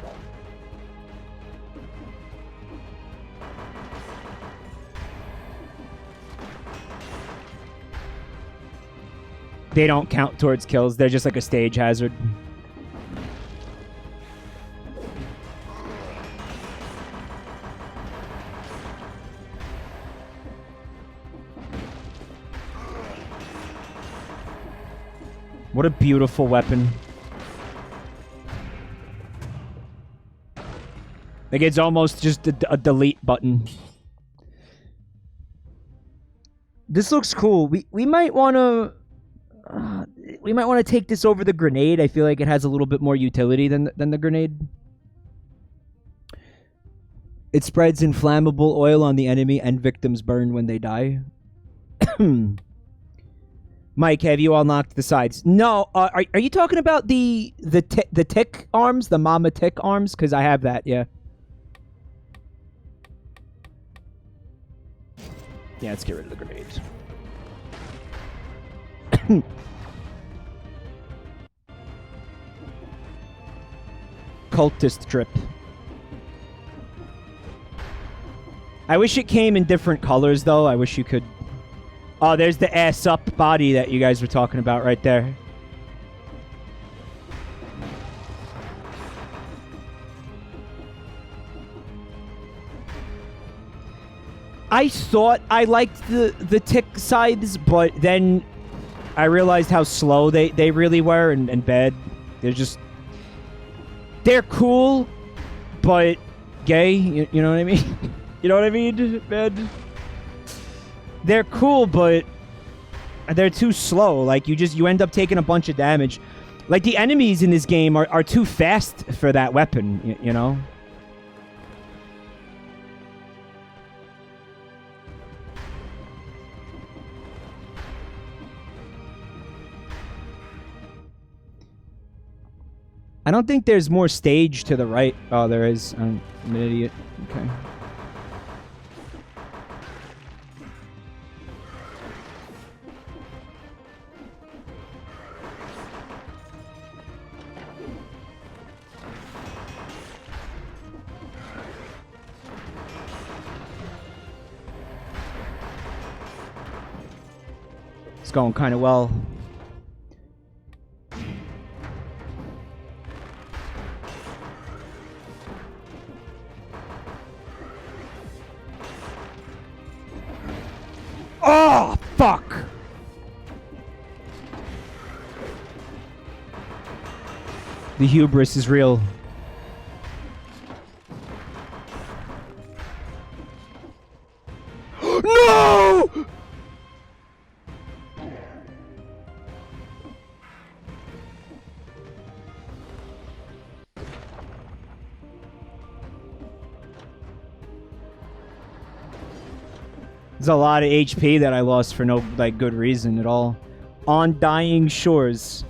They don't count towards kills. They're just like a stage hazard. What a beautiful weapon. Like, it's almost just a delete button. This looks cool. We might want to... we might want to take this over the grenade. I feel like it has a little bit more utility than the grenade. It spreads inflammable oil on the enemy and victims burn when they die. Mike, have you unlocked the sides? No. Are you talking about the tick arms? The mama tick arms? Because I have that, yeah. Yeah, let's get rid of the grenade. Cultist drip. I wish it came in different colors, though. I wish you could... Oh, there's the ass-up body that you guys were talking about right there. I thought I liked the tick sides, but then I realized how slow they really were and bad. They're just... They're cool, but gay. You know what I mean? You know what I mean, man? They're cool, but they're too slow. Like, you end up taking a bunch of damage. Like, the enemies in this game are too fast for that weapon, you know? I don't think there's more stage to the right. Oh, there is. I'm an idiot. Okay. It's going kind of well. Oh, fuck! The hubris is real. No! There's a lot of HP that I lost for no, like, good reason at all. On dying shores.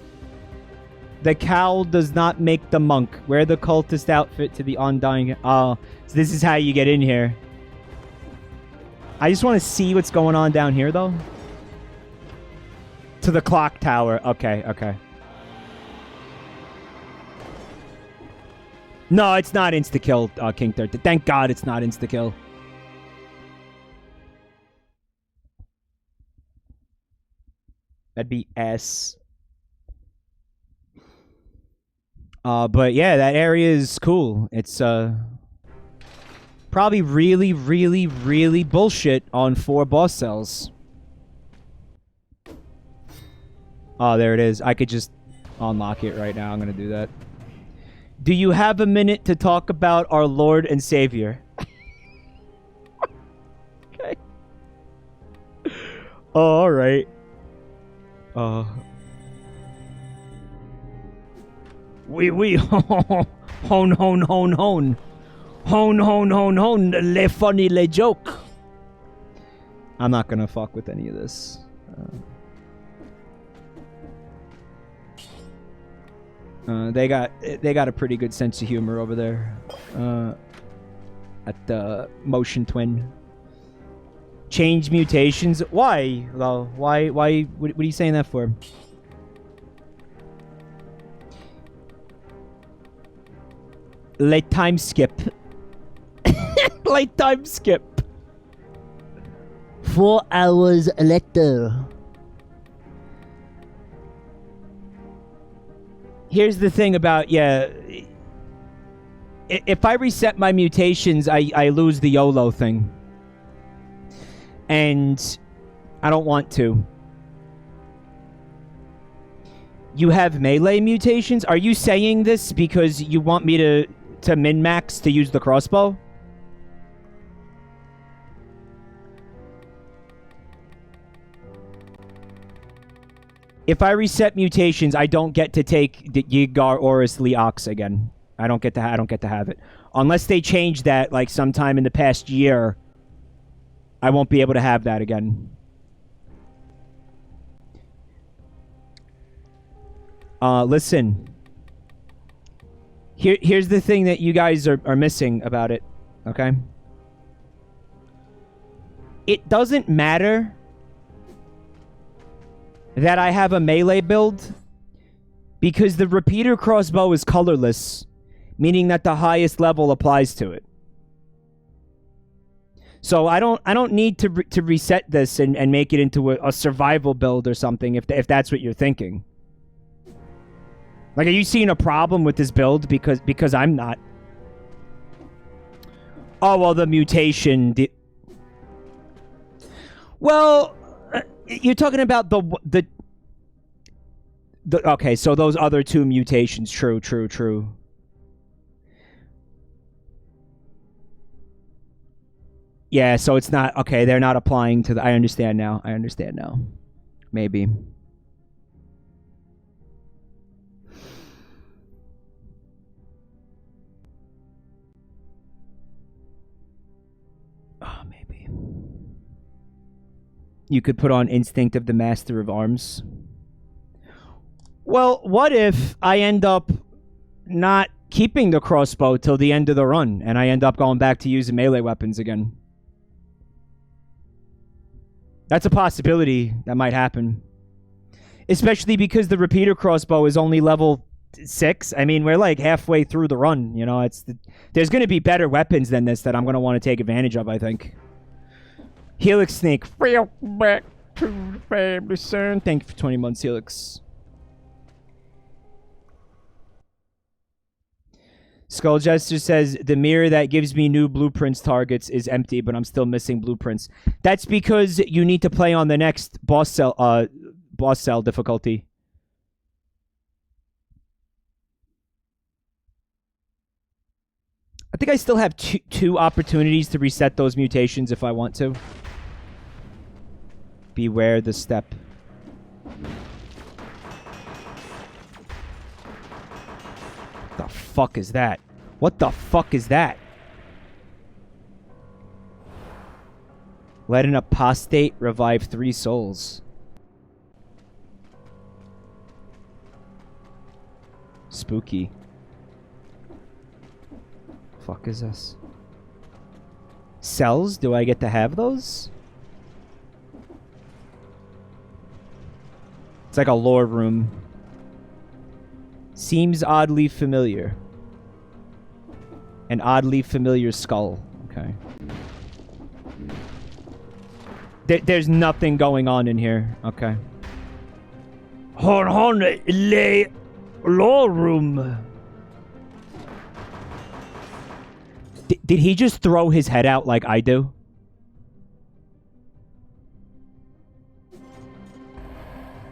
The cowl does not make the monk. Wear the cultist outfit to the undying... Oh, so this is how you get in here. I just want to see what's going on down here, though. To the clock tower. Okay, okay. No, it's not insta-kill, King 30. Thank God it's not insta-kill. That'd be S. But yeah, that area is cool. It's probably really, really, really bullshit on 4 boss cells. Oh, there it is. I could just unlock it right now. I'm gonna do that. Do you have a minute to talk about our Lord and Savior? Okay. Oh, all right. Oui. Hone. Hone. Le funny, le joke. I'm not gonna fuck with any of this. They got a pretty good sense of humor over there. At the Motion Twin. Change mutations? Why? Well, why? What are you saying that for? Late time skip. Late time skip. 4 hours later. Here's the thing about, yeah, if I reset my mutations, I lose the YOLO thing. And I don't want to. You have melee mutations? Are you saying this because you want me to min-max to use the crossbow? If I reset mutations, I don't get to take the Yigar Oris Leox again. I don't get to have it. Unless they change that like sometime in the past year, I won't be able to have that again. Listen. Here's the thing that you guys are missing about it, okay? It doesn't matter that I have a melee build because the repeater crossbow is colorless, meaning that the highest level applies to it. So I don't need to reset this and make it into a survival build or something if that's what you're thinking. Like, are you seeing a problem with this build? Because I'm not. Oh, well, the mutation. Well, you're talking about the okay, so those other 2 mutations. True. Yeah, so it's not... Okay, they're not applying to the... I understand now. Maybe. Oh, maybe. You could put on Instinct of the Master of Arms. Well, what if I end up not keeping the crossbow till the end of the run, and I end up going back to using melee weapons again? That's a possibility that might happen. Especially because the repeater crossbow is only level 6. I mean, we're like halfway through the run, you know? There's going to be better weapons than this that I'm going to want to take advantage of, I think. Helix Snake. Back to the family, son. Thank you for 20 months, Helix. Skull Jester says, the mirror that gives me new blueprints targets is empty, but I'm still missing blueprints. That's because you need to play on the next boss cell difficulty. I think I still have two opportunities to reset those mutations if I want to. Beware the step. What the fuck is that? What the fuck is that? Let an apostate revive 3 souls. Spooky. Fuck is this? Cells? Do I get to have those? It's like a lore room. Seems oddly familiar. An oddly familiar skull. Okay. There's nothing going on in here. Okay. Le lore room. Did he just throw his head out like I do?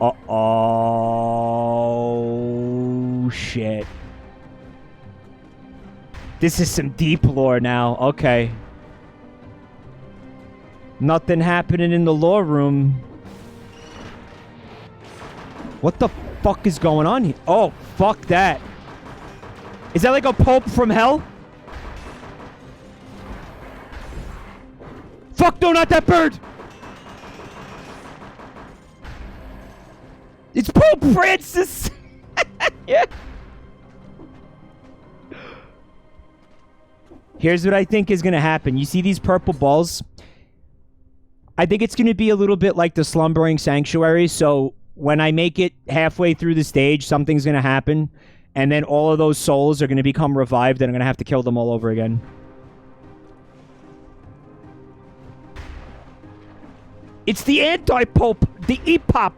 Oh, shit. This is some deep lore now. Okay. Nothing happening in the lore room. What the fuck is going on here? Oh, fuck that. Is that like a pope from hell? Fuck, no, not that bird! It's Pope Francis! Yeah. Here's what I think is going to happen. You see these purple balls? I think it's going to be a little bit like the Slumbering Sanctuary. So when I make it halfway through the stage, something's going to happen. And then all of those souls are going to become revived, and I'm going to have to kill them all over again. It's the anti-pope, the EPOP.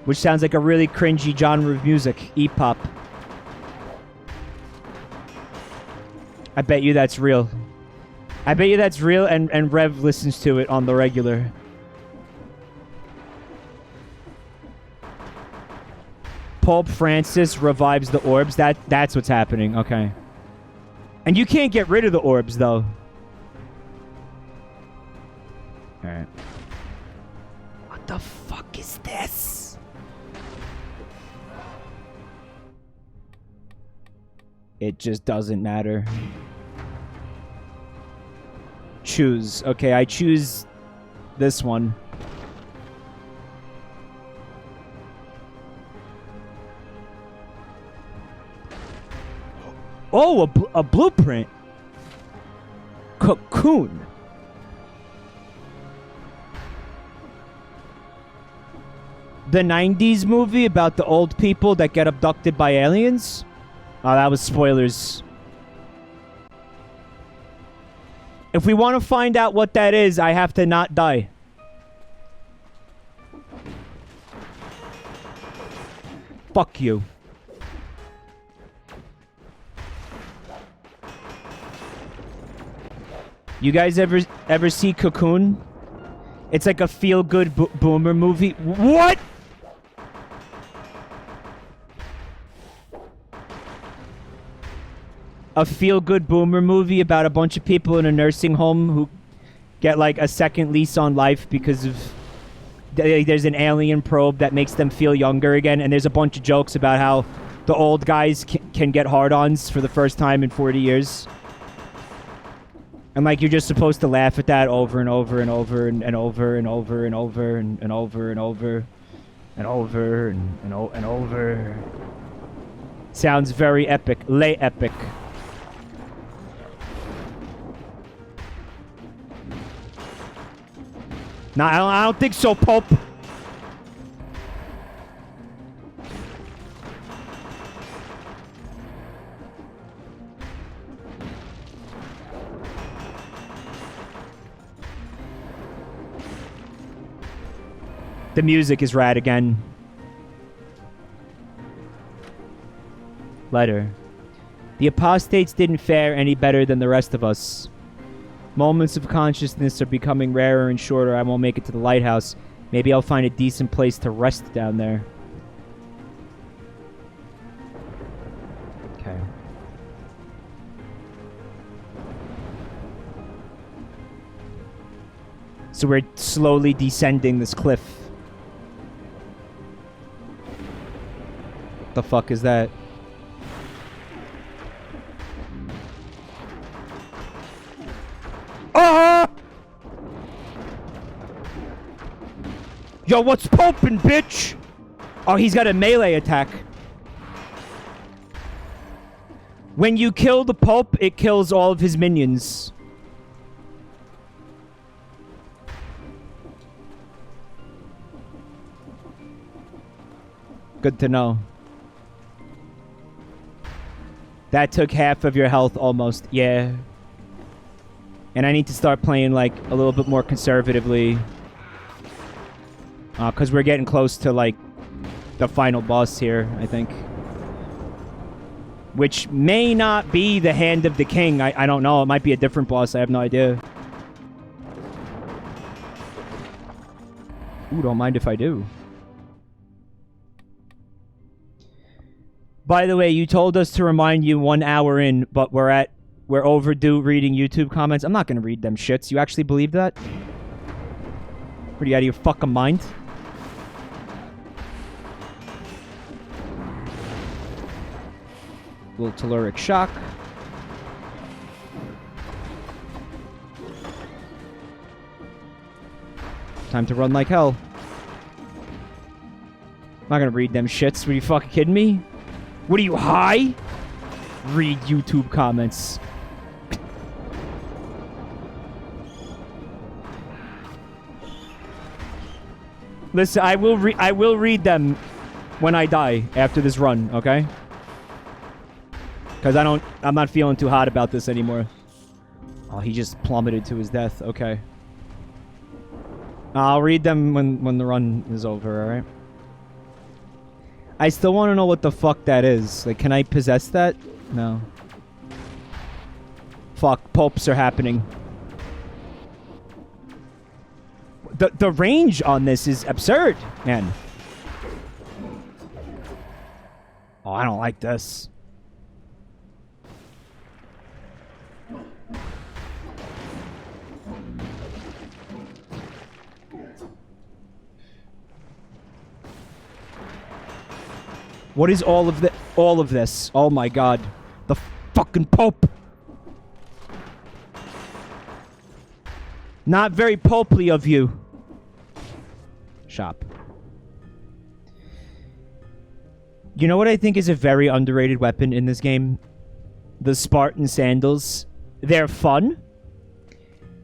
Which sounds like a really cringy genre of music. EPOP. I bet you that's real. I bet you that's real, and Rev listens to it on the regular. Pope Francis revives the orbs. That's what's happening. Okay. And you can't get rid of the orbs, though. Alright. What the fuck is this? It just doesn't matter. Choose. Okay, I choose this one. Oh, a blueprint. Cocoon. The 90s movie about the old people that get abducted by aliens? Oh, that was spoilers. If we want to find out what that is, I have to not die. Fuck you. You guys ever see Cocoon? It's like a feel-good boomer movie. What? A feel-good boomer movie about a bunch of people in a nursing home who get like a second lease on life because of there's an alien probe that makes them feel younger again, and there's a bunch of jokes about how the old guys can get hard-ons for the first time in 40 years. And like you're just supposed to laugh at that over and over and over and over and over and over and over and over and over and over. Sounds very epic. Lay epic. No, I don't think so, Pope. The music is rad again. Letter. The apostates didn't fare any better than the rest of us. Moments of consciousness are becoming rarer and shorter. I won't make it to the lighthouse. Maybe I'll find a decent place to rest down there. Okay. So we're slowly descending this cliff. What the fuck is that? Yo, what's poppin', bitch? Oh, he's got a melee attack. When you kill the Pope, it kills all of his minions. Good to know. That took half of your health almost. Yeah. And I need to start playing, like, a little bit more conservatively. Because we're getting close to, like, the final boss here, I think. Which may not be the Hand of the King. I don't know. It might be a different boss. I have no idea. Ooh, don't mind if I do. By the way, you told us to remind you 1 hour in, but we're overdue reading YouTube comments. I'm not going to read them shits. You actually believe that? What, are you out of your fucking mind? Little telluric shock. Time to run like hell. I'm not going to read them shits. Are you fucking kidding me? What are you, high? Read YouTube comments. Listen, I will read them when I die after this run, okay? Because I'm not feeling too hot about this anymore. Oh, he just plummeted to his death. Okay. I'll read them when the run is over, alright? I still want to know what the fuck that is. Like, can I possess that? No. Fuck, popes are happening. The range on this is absurd, man. Oh, I don't like this. What is all of this? Oh my god. The fucking Pope. Not very popely of you. Shop. You know what I think is a very underrated weapon in this game? The Spartan Sandals. They're fun.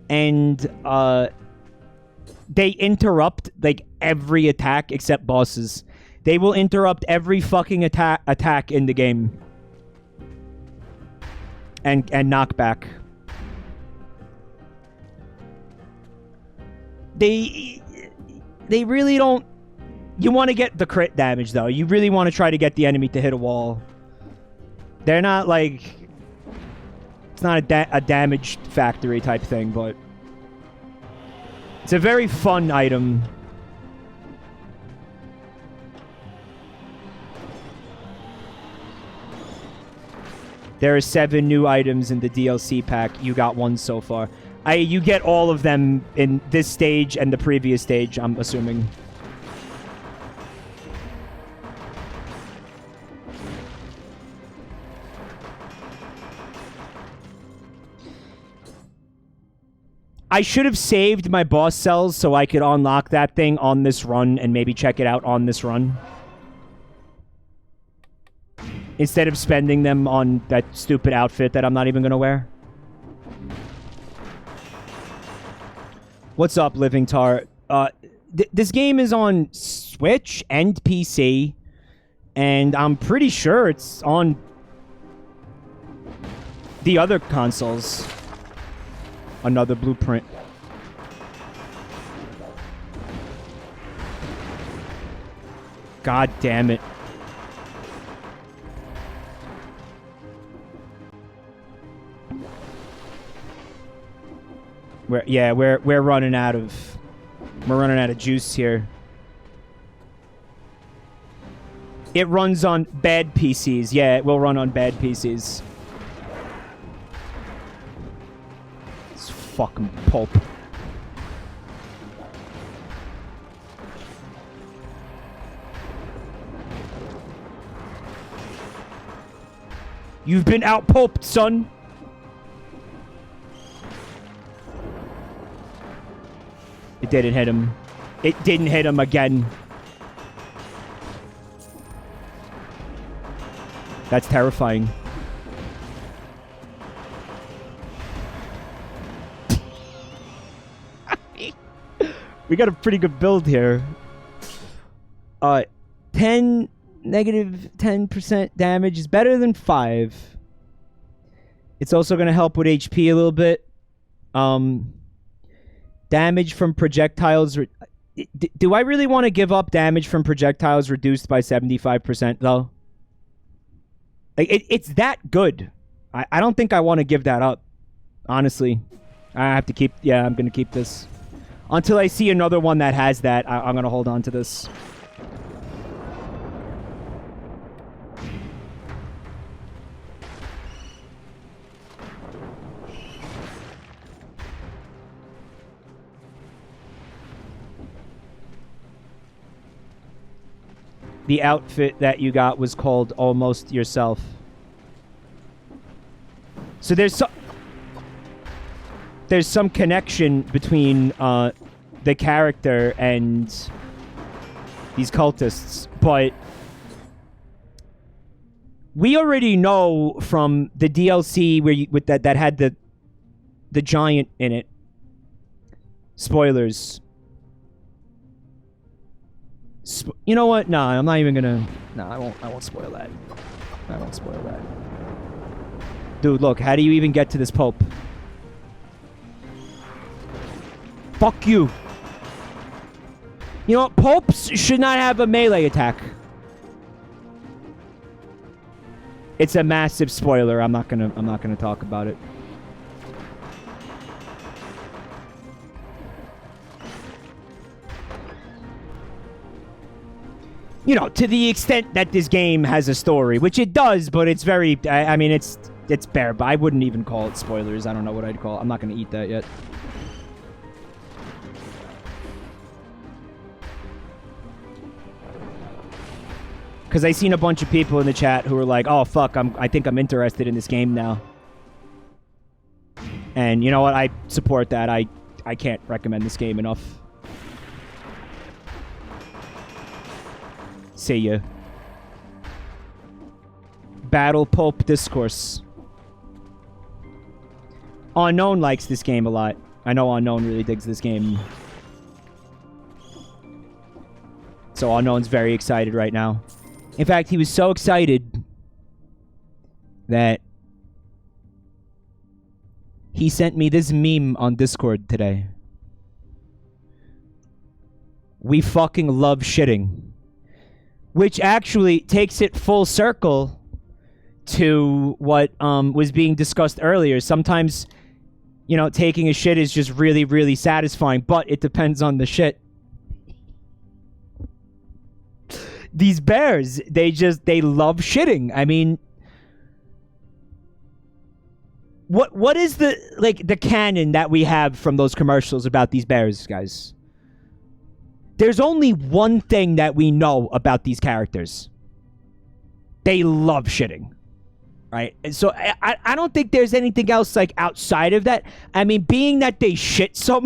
And, they interrupt, like, every attack except bosses. They will interrupt every fucking attack in the game. And knockback. They really don't... You want to get the crit damage, though. You really want to try to get the enemy to hit a wall. They're not, like... It's not a damage factory type thing, but... It's a very fun item. There are 7 new items in the DLC pack. You got 1 so far. You get all of them in this stage and the previous stage, I'm assuming. I should have saved my boss cells so I could unlock that thing on this run and maybe check it out on this run. Instead of spending them on that stupid outfit that I'm not even going to wear. What's up, Living Tar? This game is on Switch and PC. And I'm pretty sure it's on the other consoles. Another blueprint. God damn it. We're running out of juice here. It runs on bad PCs. Yeah, it will run on bad PCs. This fucking Pope. You've been out-poped, son. It didn't hit him. It didn't hit him again. That's terrifying. We got a pretty good build here. 10 negative 10% damage is better than 5. It's also going to help with HP a little bit. Damage from projectiles. Do I really want to give up damage from projectiles reduced by 75% though? Like it's that good. I don't think I want to give that up. Honestly, I have to keep. Yeah, I'm going to keep this until I see another one that has that. I'm going to hold on to this. The outfit that you got was called Almost Yourself. So there's some connection between the character and these cultists, but we already know from the DLC where that had the giant in it. Spoilers. You know what? No, I'm not even gonna. No, I won't spoil that. I won't spoil that. Dude, look. How do you even get to this Pope? Fuck you. You know what? Popes should not have a melee attack. It's a massive spoiler. I'm not gonna talk about it. You know, to the extent that this game has a story, which it does, but it's very, I mean, it's bare, but I wouldn't even call it spoilers. I don't know what I'd call it. I'm not going to eat that yet. Because I seen a bunch of people in the chat who were like, oh, fuck, I think I'm interested in this game now. And you know what? I support that. I can't recommend this game enough. See ya. Battle Pope Discourse. Unknown likes this game a lot. I know Unknown really digs this game. So Unknown's very excited right now. In fact, he was so excited that he sent me this meme on Discord today. We fucking love shitting. Which actually takes it full circle to what was being discussed earlier. Sometimes, you know, taking a shit is just really, really satisfying, but it depends on the shit. These bears, they love shitting. I mean, what is the canon that we have from those commercials about these bears, guys? There's only one thing that we know about these characters. They love shitting. Right? And so I don't think there's anything else like outside of that. I mean, being that they shit so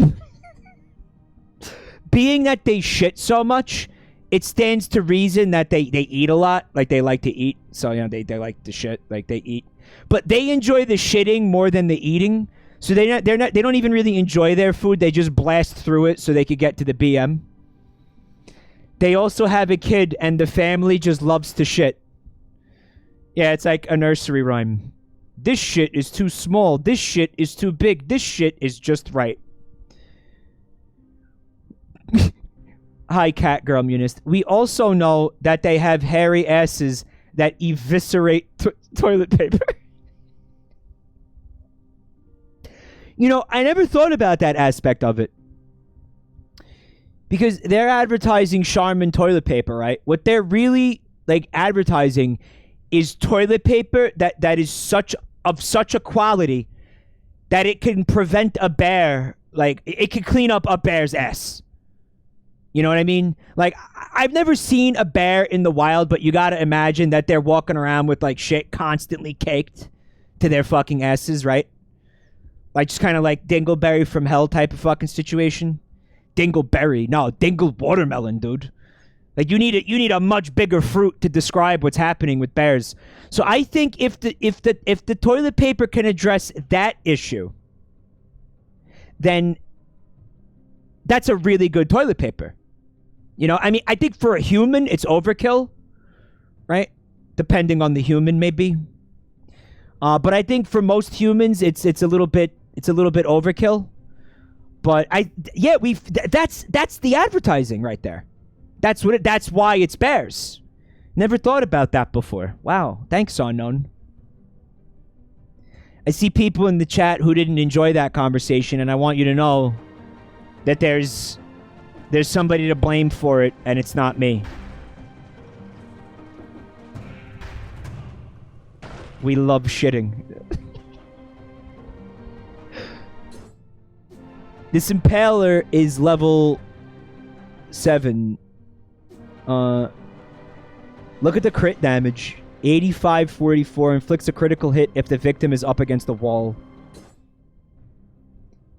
much, it stands to reason that they eat a lot. Like they like to eat. So, you know, they like to shit. Like they eat. But they enjoy the shitting more than the eating. So they don't even really enjoy their food. They just blast through it so they could get to the BM. They also have a kid, and the family just loves to shit. Yeah, it's like a nursery rhyme. This shit is too small. This shit is too big. This shit is just right. Hi, Catgirl Munist. We also know that they have hairy asses that eviscerate toilet paper. You know, I never thought about that aspect of it. Because they're advertising Charmin toilet paper, right? What they're really like advertising is toilet paper that is such a quality that it can prevent a bear, like it can clean up a bear's ass. You know what I mean? Like I've never seen a bear in the wild, but you gotta imagine that they're walking around with like shit constantly caked to their fucking asses, right? Like just kind of like Dingleberry from Hell type of fucking situation. Dingleberry. No, dingle watermelon, dude. Like you need a much bigger fruit to describe what's happening with bears. So I think if the toilet paper can address that issue, then that's a really good toilet paper. You know, I mean, I think for a human, it's overkill, right? Depending on the human, maybe. But I think for most humans, it's a little bit overkill. But that's the advertising right there. That's why it's bears. Never thought about that before. Wow, thanks, Unknown. I see people in the chat who didn't enjoy that conversation, and I want you to know that there's somebody to blame for it, and it's not me. We love shitting. This Impaler is level 7. Look at the crit damage. 85-44 inflicts a critical hit if the victim is up against the wall.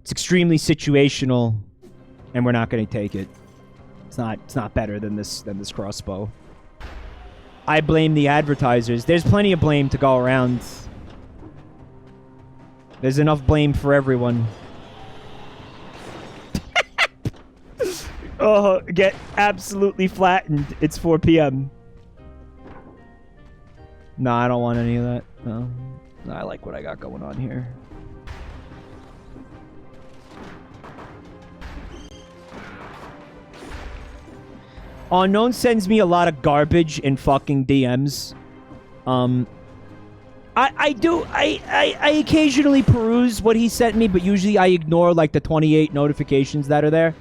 It's extremely situational, and we're not going to take it. It's not better than this crossbow. I blame the advertisers. There's plenty of blame to go around. There's enough blame for everyone. Oh, get absolutely flattened. It's 4 p.m. No, I don't want any of that. No, I like what I got going on here. Unknown sends me a lot of garbage in fucking DMs. I occasionally peruse what he sent me, but usually I ignore like the 28 notifications that are there.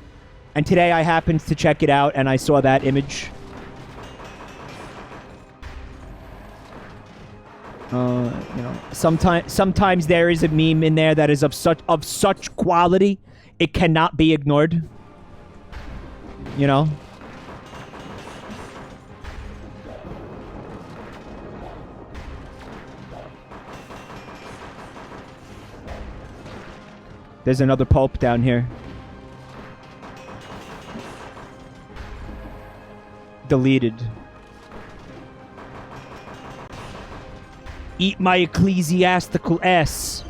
And today I happened to check it out and I saw that image. You know, sometimes there is a meme in there that is of such quality it cannot be ignored. You know? There's another pulp down here. Deleted. Eat my ecclesiastical ass.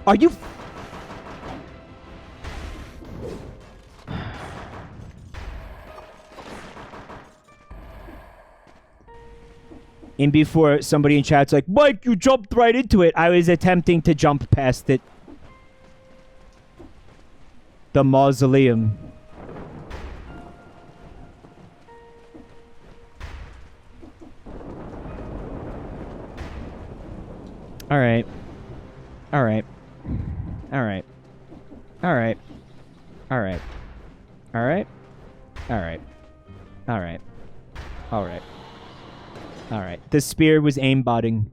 Are you... And before somebody in chat's like, Mike, you jumped right into it. I was attempting to jump past it. The mausoleum. All right. All right. All right. All right. All right. All right. All right. All right. All right. All right. The spear was aimbotting.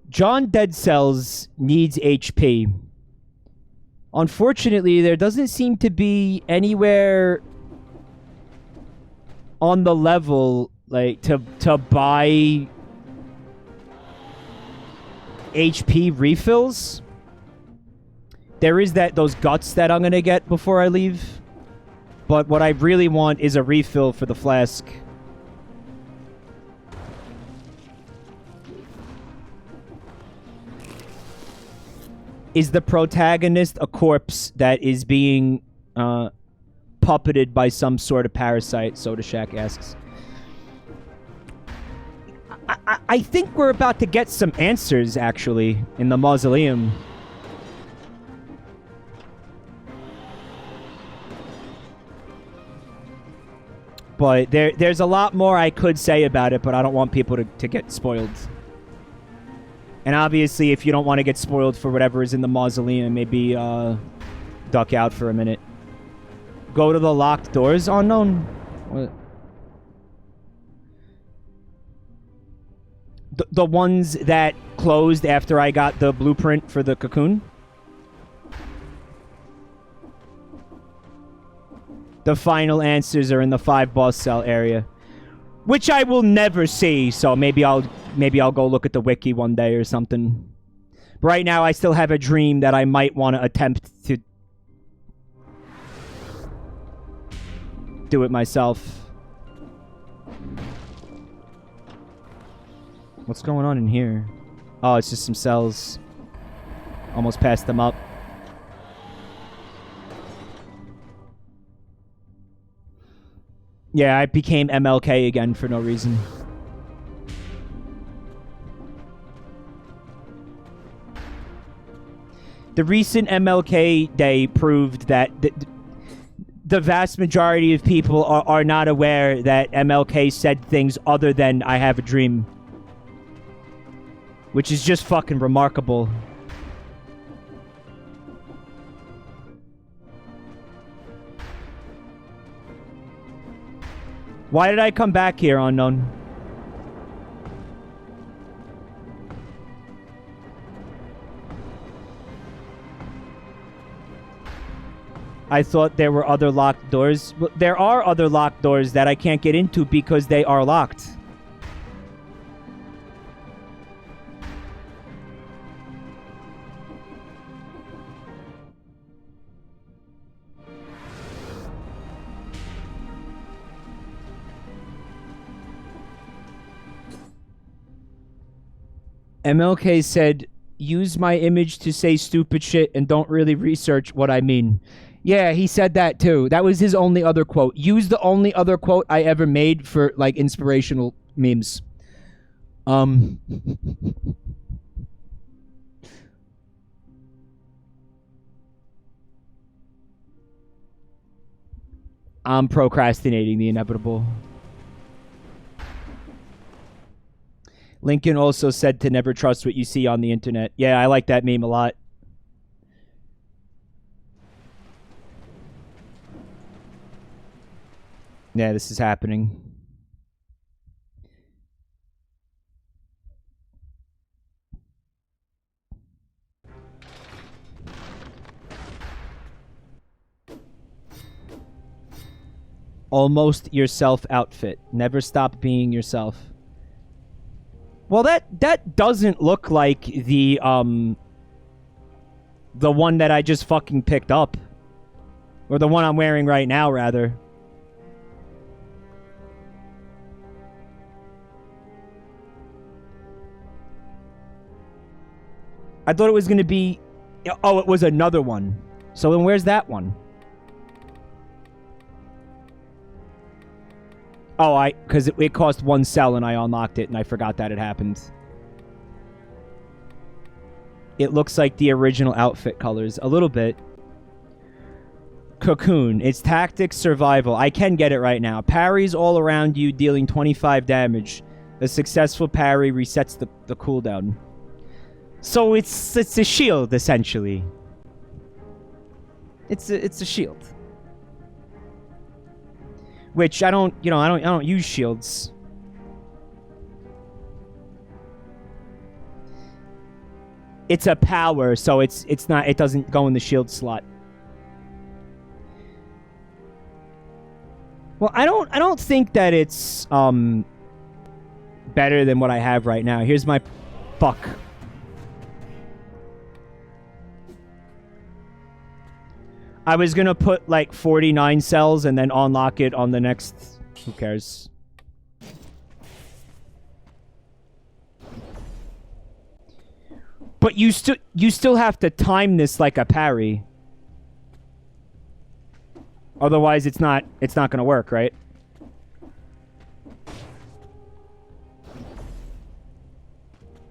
John Dead Cells needs HP. Unfortunately, there doesn't seem to be anywhere on the level like to buy HP refills. There is those guts that I'm gonna get before I leave. But what I really want is a refill for the flask. Is the protagonist a corpse that is being puppeted by some sort of parasite? Soda Shack asks. I think we're about to get some answers, actually, in the mausoleum. But there's a lot more I could say about it, but I don't want people to get spoiled. And obviously, if you don't want to get spoiled for whatever is in the mausoleum, maybe duck out for a minute. Go to the locked doors. Unknown. What? The ones that closed after I got the blueprint for the cocoon. The final answers are in the 5 boss cell area, which I will never see. So maybe I'll go look at the wiki one day or something. But right now, I still have a dream that I might want to attempt to do it myself. What's going on in here? Oh, it's just some cells. Almost passed them up. Yeah, I became MLK again for no reason. The recent MLK Day proved that the vast majority of people are not aware that MLK said things other than "I have a dream." Which is just fucking remarkable. Why did I come back here, unknown? I thought there were other locked doors. There are other locked doors that I can't get into because they are locked. MLK said, use my image to say stupid shit and don't really research what I mean. Yeah, he said that too. That was his only other quote. Use the only other quote I ever made for, like, inspirational memes. I'm procrastinating the inevitable. Lincoln also said to never trust what you see on the internet. Yeah, I like that meme a lot. Yeah, this is happening. Almost yourself outfit. Never stop being yourself. Well, that doesn't look like the one that I just fucking picked up. Or the one I'm wearing right now, rather. I thought it was going to be... Oh, it was another one. So then where's that one? Oh, because it cost 1 cell and I unlocked it and I forgot that it happened. It looks like the original outfit colors. A little bit. Cocoon. It's tactics, survival. I can get it right now. Parries all around you, dealing 25 damage. A successful parry resets the cooldown. So it's a shield, essentially. It's a shield. Which I don't use shields. It's a power, so it doesn't go in the shield slot. Well, I don't think that it's better than what I have right now. Here's my fuck. I was gonna put like 49 cells and then unlock it on the next. Who cares? But you still have to time this like a parry. Otherwise, it's not gonna work, right?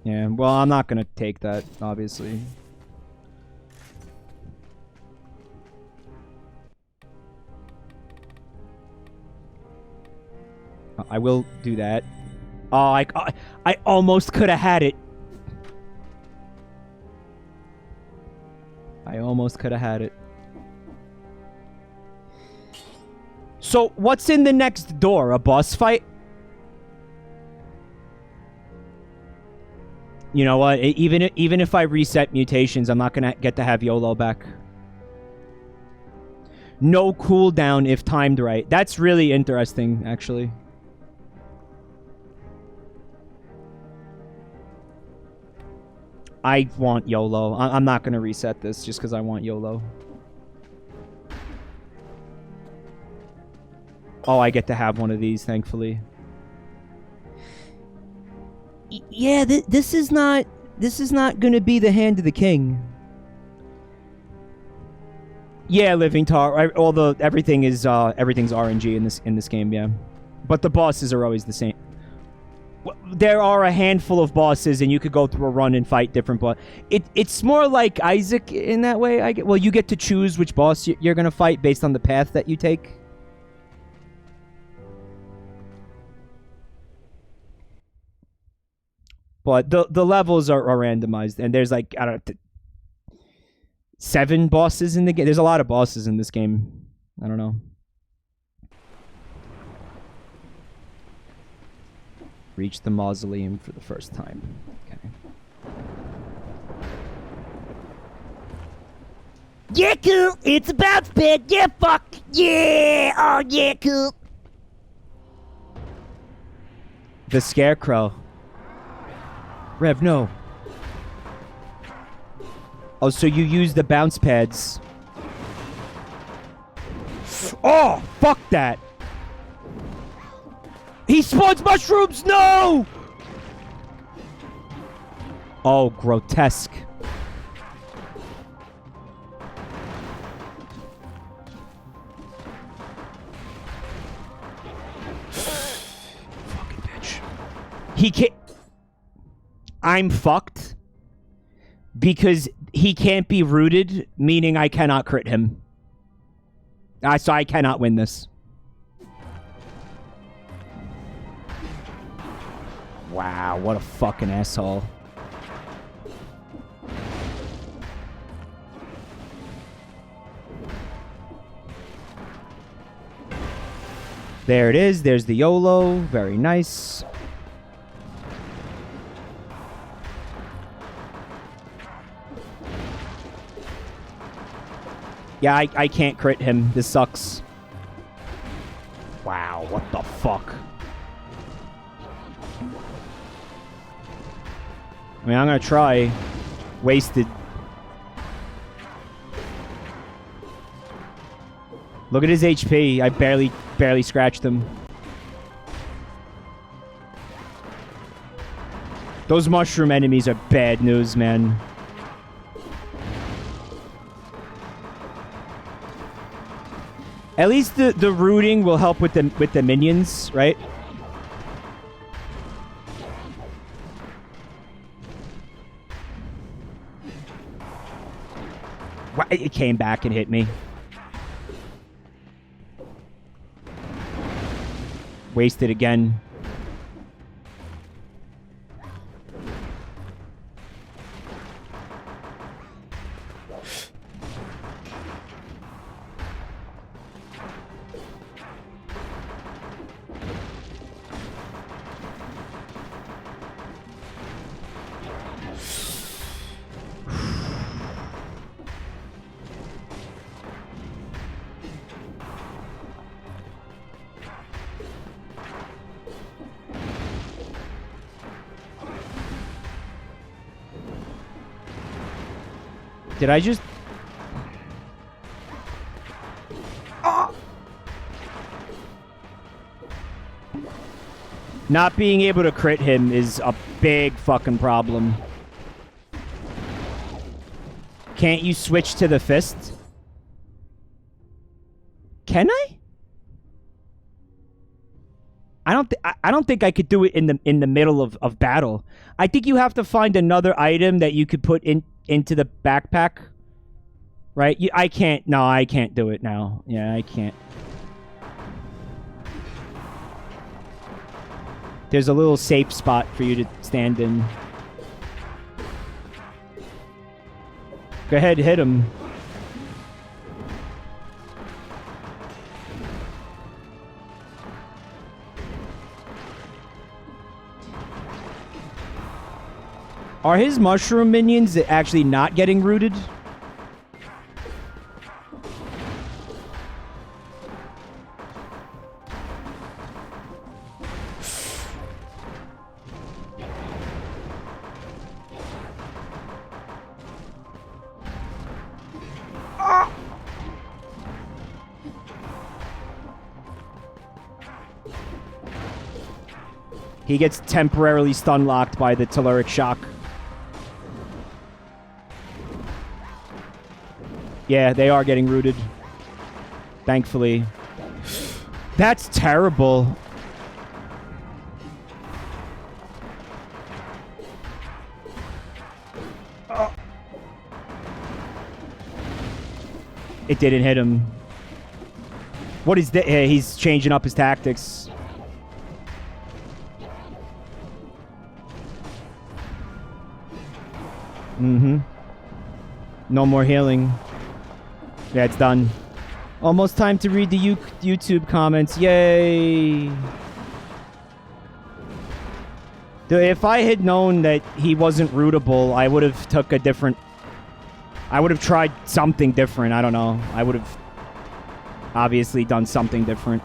Yeah. Well, I'm not gonna take that, obviously. I will do that. Oh, I almost could have had it. I almost could have had it. So, what's in the next door? A boss fight? You know what? Even if I reset mutations, I'm not gonna get to have YOLO back. No cooldown if timed right. That's really interesting, actually. I want YOLO. I'm not going to reset this just because I want YOLO. Oh, I get to have one of these, thankfully. Yeah, this is not gonna be the hand of the king. Yeah, living tar. Everything's RNG in this game. Yeah, but the bosses are always the same. There are a handful of bosses, and you could go through a run and fight different bosses. It's more like Isaac in that way. Well, you get to choose which boss you're gonna fight based on the path that you take. But the levels are randomized, and there's like, I don't know, 7 bosses in the game. There's a lot of bosses in this game. I don't know. Reach the mausoleum for the first time. Okay. Yeah, cool. It's a bounce pad. Yeah, fuck. Yeah. Oh, yeah, cool. The Scarecrow. Rev, no. Oh, so you use the bounce pads. Oh, fuck that. He spawns mushrooms! No! Oh, grotesque. Fucking bitch. He can't... I'm fucked. Because he can't be rooted, meaning I cannot crit him. So I cannot win this. Wow, what a fucking asshole. There it is. There's the YOLO. Very nice. Yeah, I can't crit him. This sucks. Wow, what the fuck? I mean, I'm gonna try. Wasted. Look at his HP. I barely scratched him. Those mushroom enemies are bad news, man. At least the rooting will help with the minions, right? It came back and hit me. Wasted again. Did I just... Not being able to crit him is a big fucking problem. Can't you switch to the fist? Can I? I don't think I could do it in the middle of battle. I think you have to find another item that you could put into the backpack. Right? I can't. No, I can't do it now. Yeah, I can't. There's a little safe spot for you to stand in. Go ahead, hit him. Are his mushroom minions actually not getting rooted? He gets temporarily stun locked by the telluric shock. Yeah, they are getting rooted. Thankfully. That's terrible. Oh. It didn't hit him. What is that? He's changing up his tactics. Mm-hmm. No more healing. Yeah, it's done. Almost time to read the YouTube comments. Yay! If I had known that he wasn't rootable, I would have took a different... I would have tried something different. I don't know. I would have obviously done something different.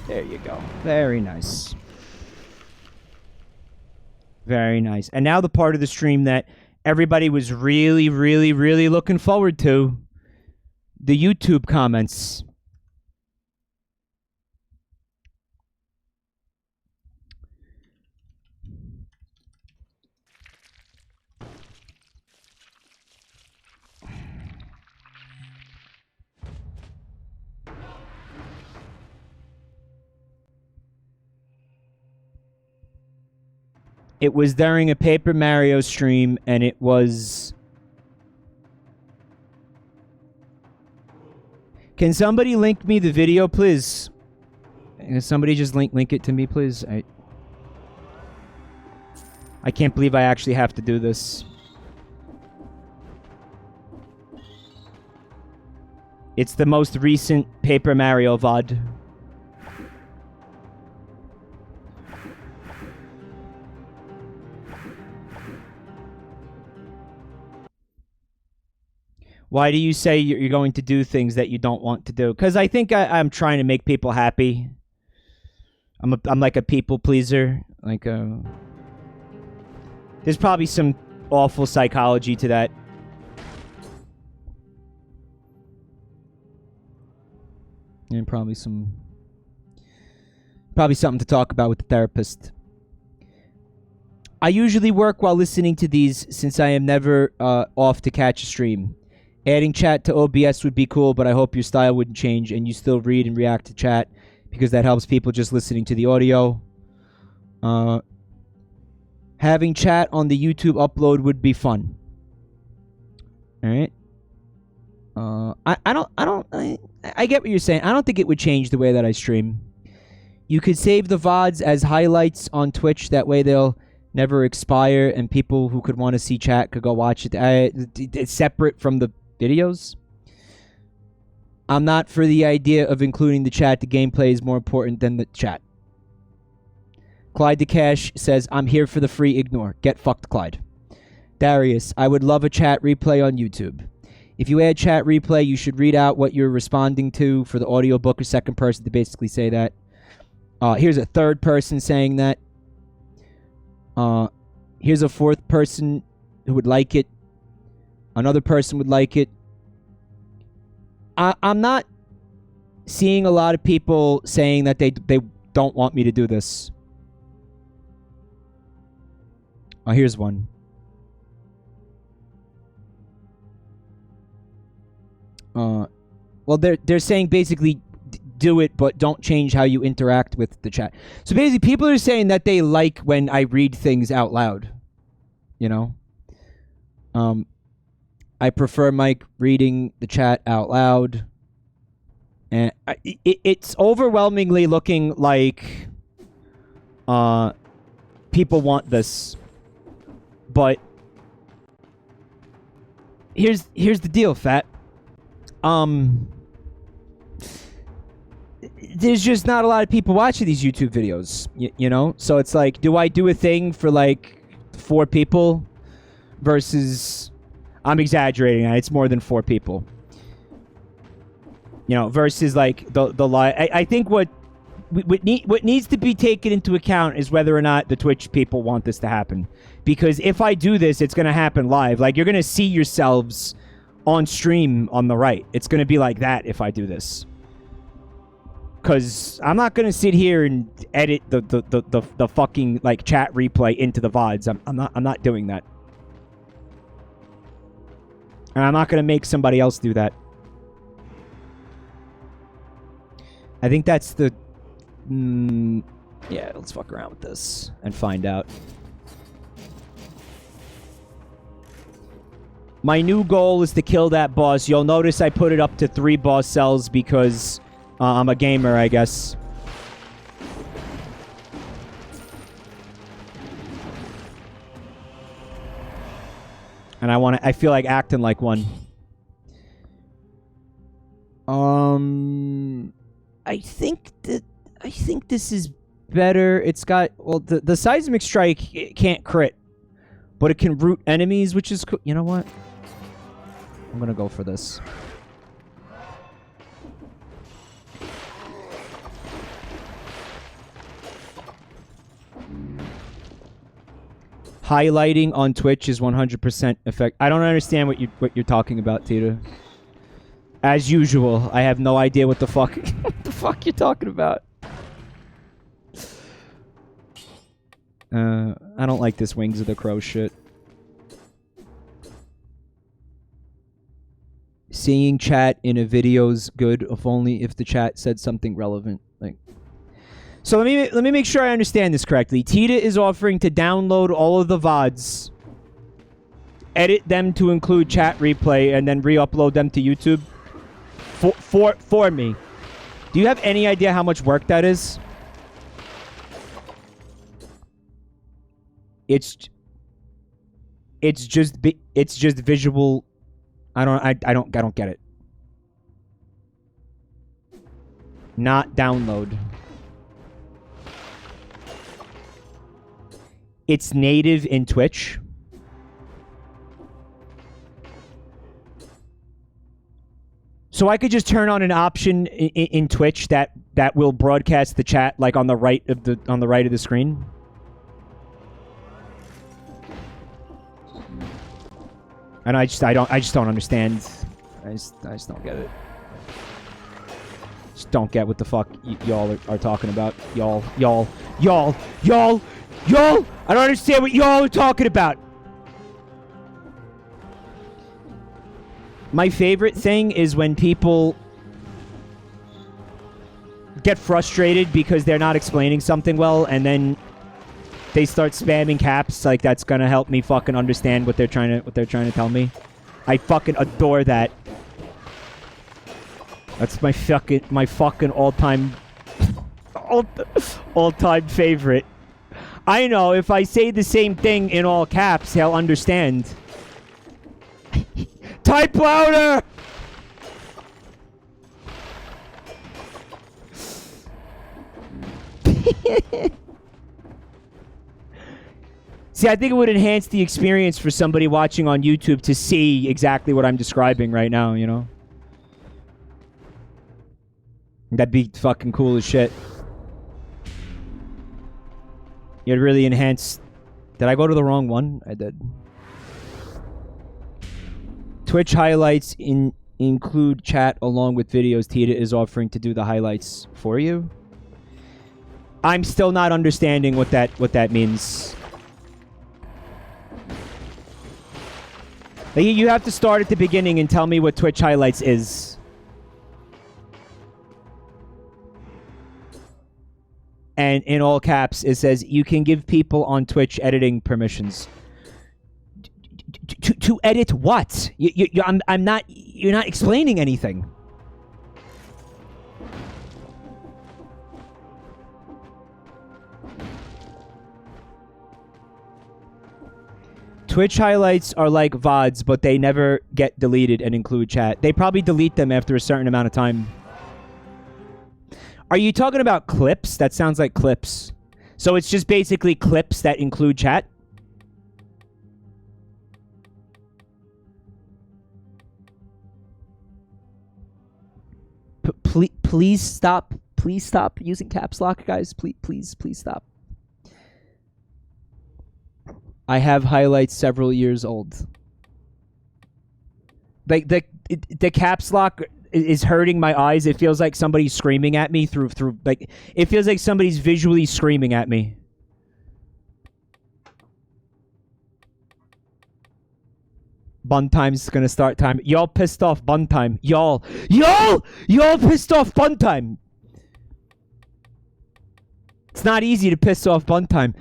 There you go. Very nice. Very nice. And now the part of the stream that everybody was really, really, really looking forward to. The YouTube comments. It was during a Paper Mario stream, and it was... Can somebody link me the video, please? Can somebody just link it to me, please? I can't believe I actually have to do this. It's the most recent Paper Mario VOD. Why do you say you're going to do things that you don't want to do? Because I think I'm trying to make people happy. I'm like a people pleaser. Like there's probably some awful psychology to that. And probably something to talk about with the therapist. I usually work while listening to these since I am never off to catch a stream. Adding chat to OBS would be cool, but I hope your style wouldn't change and you still read and react to chat because that helps people just listening to the audio. Having chat on the YouTube upload would be fun. All right. I get what you're saying. I don't think it would change the way that I stream. You could save the VODs as highlights on Twitch. That way they'll never expire and people who could want to see chat could go watch it. It's separate from the videos. I'm not for the idea of including the chat. The gameplay is more important than the chat. Clyde DeCash says, I'm here for the free ignore. Get fucked, Clyde. Darius, I would love a chat replay on YouTube. If you add chat replay, you should read out what you're responding to for the audiobook or second person to basically say that. Here's a third person saying that. Here's a fourth person who would like it. Another person would like it. I'm not seeing a lot of people saying that they don't want me to do this. Oh, here's one. Well, they're saying basically do it, but don't change how you interact with the chat. So basically, people are saying that they like when I read things out loud. You know? I prefer Mike reading the chat out loud. And it's overwhelmingly looking like people want this. But here's the deal, Fat. There's just not a lot of people watching these YouTube videos, you know? So it's like, do I do a thing for like 4 people versus... I'm exaggerating. It's more than 4 people. You know, versus like the live. I think what needs to be taken into account is whether or not the Twitch people want this to happen. Because if I do this, it's going to happen live. Like, you're going to see yourselves on stream on the right. It's going to be like that if I do this. Because I'm not going to sit here and edit the fucking, like, chat replay into the VODs. I'm not doing that. And I'm not going to make somebody else do that. I think that's the... yeah, let's fuck around with this and find out. My new goal is to kill that boss. You'll notice I put it up to 3 boss cells because I'm a gamer, I guess. And I feel like acting like one. I think this is better. It's got, well, the seismic strike, it can't crit, but it can root enemies, which is cool. You know what? I'm gonna go for this. Highlighting on Twitch is 100% effect. I don't understand what you're talking about, Tita. As usual, I have no idea what the fuck what the fuck you're talking about. I don't like this Wings of the Crow shit. Seeing chat in a video's good, if only if the chat said something relevant. Like, so let me make sure I understand this correctly. Tita is offering to download all of the VODs, edit them to include chat replay, and then re-upload them to YouTube for me. Do you have any idea how much work that is? It's just visual. I don't get it. Not download. It's native in Twitch. So I could just turn on an option in Twitch that will broadcast the chat like on the right of the screen. And I just don't understand. I just don't get it. Just don't get what the fuck y'all are talking about. Y'all. I don't understand what y'all are talking about. My favorite thing is when people get frustrated because they're not explaining something well, and then they start spamming caps like that's gonna help me fucking understand what they're trying to tell me. I fucking adore that. That's my fucking all-time favorite. I know if I say the same thing in all caps, he'll understand. Type louder! See, I think it would enhance the experience for somebody watching on YouTube to see exactly what I'm describing right now, you know? That'd be fucking cool as shit. It'd really enhance... Did I go to the wrong one? I did. Twitch highlights include chat along with videos. Tita is offering to do the highlights for you. I'm still not understanding what that means. Like, you have to start at the beginning and tell me what Twitch highlights is. And in all caps, it says you can give people on Twitch editing permissions. To edit what? I'm not. You're not explaining anything. Twitch highlights are like VODs, but they never get deleted and include chat. They probably delete them after a certain amount of time. Are you talking about clips? That sounds like clips. So it's just basically clips that include chat? Please stop. Please stop using caps lock, guys. Please stop. I have highlights several years old. Like the caps lock is hurting my eyes. It feels like somebody's screaming at me through like it feels like somebody's visually screaming at me. Bun time's gonna start time. Y'all pissed off bun time. Y'all pissed off bun time. It's not easy to piss off bun time.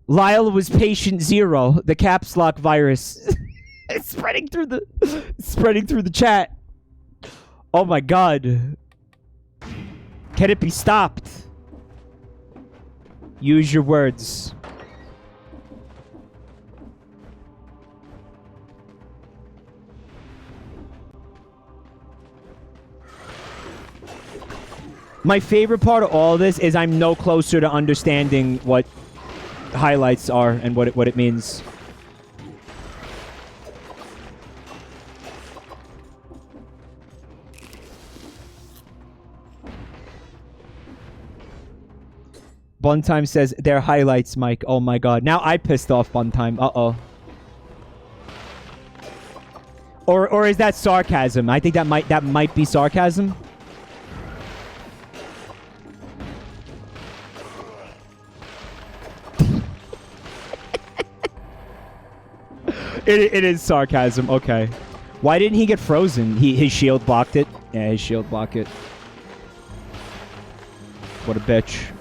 Lyle was patient zero. The caps lock virus. It's spreading through the chat. Oh my god. Can it be stopped? Use your words. My favorite part of all of this is I'm no closer to understanding what highlights are and what it means. Buntime says they're highlights, Mike. Oh my god. Now I pissed off Buntime. Uh-oh. Or is that sarcasm? I think that might be sarcasm. It is sarcasm. Okay. Why didn't he get frozen? His shield blocked it. Yeah, his shield blocked it. What a bitch.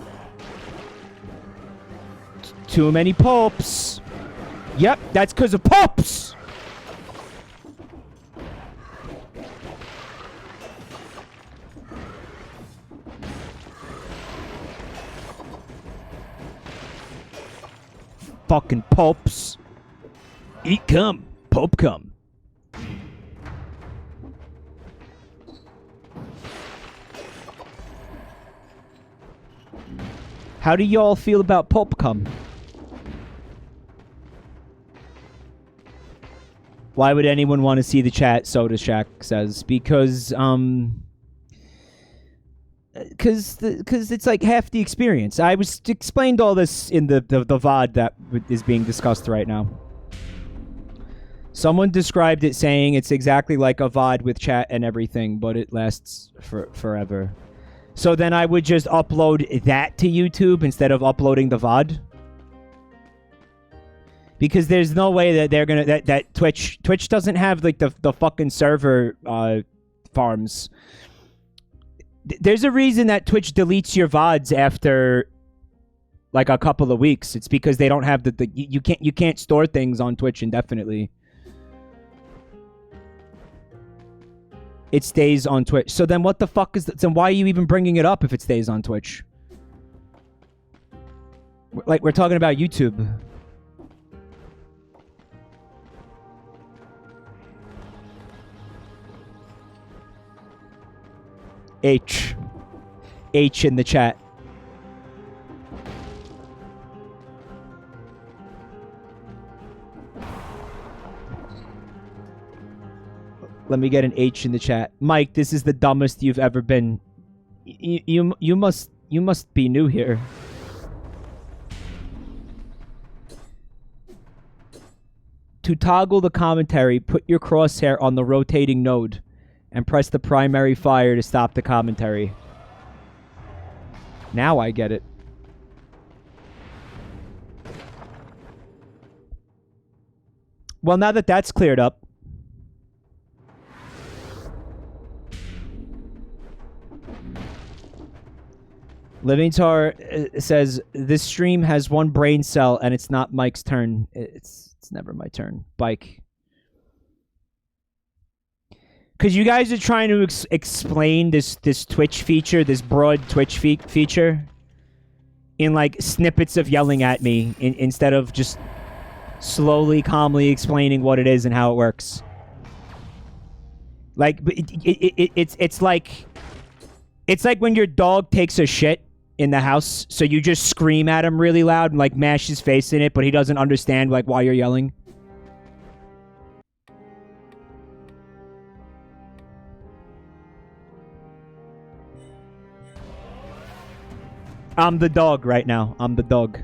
Too many popes. Yep, that's because of popes. Fucking popes. Eat cum. Pope cum. How do y'all feel about Pope cum? Why would anyone want to see the chat? Soda Shack says because it's like half the experience. I was explained all this in the VOD that is being discussed right now. Someone described it saying it's exactly like a VOD with chat and everything, but it lasts forever. So then I would just upload that to YouTube instead of uploading the VOD. Because there's no way that they're gonna that Twitch doesn't have like the fucking server farms. There's a reason that Twitch deletes your VODs after like a couple of weeks. It's because they don't have you can't store things on Twitch indefinitely. It stays on Twitch. So then what the fuck is then why are you even bringing it up if it stays on Twitch? Like, we're talking about YouTube. H in the chat. Let me get an H in the chat. Mike, this is the dumbest you've ever been. You must be new here. To toggle the commentary, put your crosshair on the rotating node and press the primary fire to stop the commentary. Now I get it. Well, now that that's cleared up. Livintar says, this stream has one brain cell and it's not Mike's turn. It's never my turn. Bike. Because you guys are trying to explain this Twitch feature, this broad Twitch feature, in like snippets of yelling at me instead of just slowly, calmly explaining what it is and how it works. Like, it's like when your dog takes a shit in the house, so you just scream at him really loud and like mash his face in it, but he doesn't understand like why you're yelling. I'm the dog right now. I'm the dog.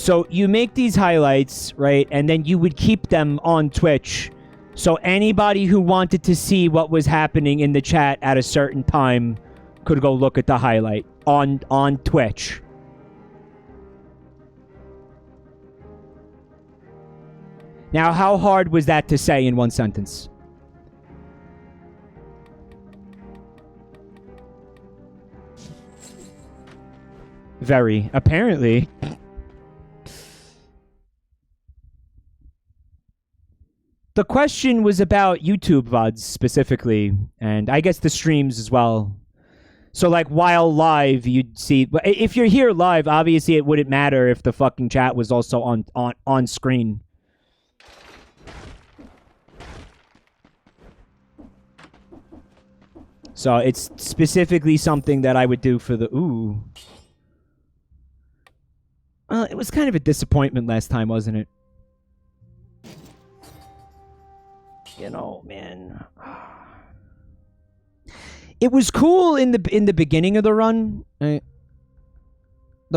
So you make these highlights, right? And then you would keep them on Twitch. So anybody who wanted to see what was happening in the chat at a certain time could go look at the highlight on Twitch. Now, how hard was that to say in one sentence? Very. Apparently. The question was about YouTube VODs specifically, and I guess the streams as well. So, like, while live, you'd see... If you're here live, obviously it wouldn't matter if the fucking chat was also on screen. So, it's specifically something that I would do for the... Ooh. It was kind of a disappointment last time, wasn't it? You know, man. It was cool in the beginning of the run. The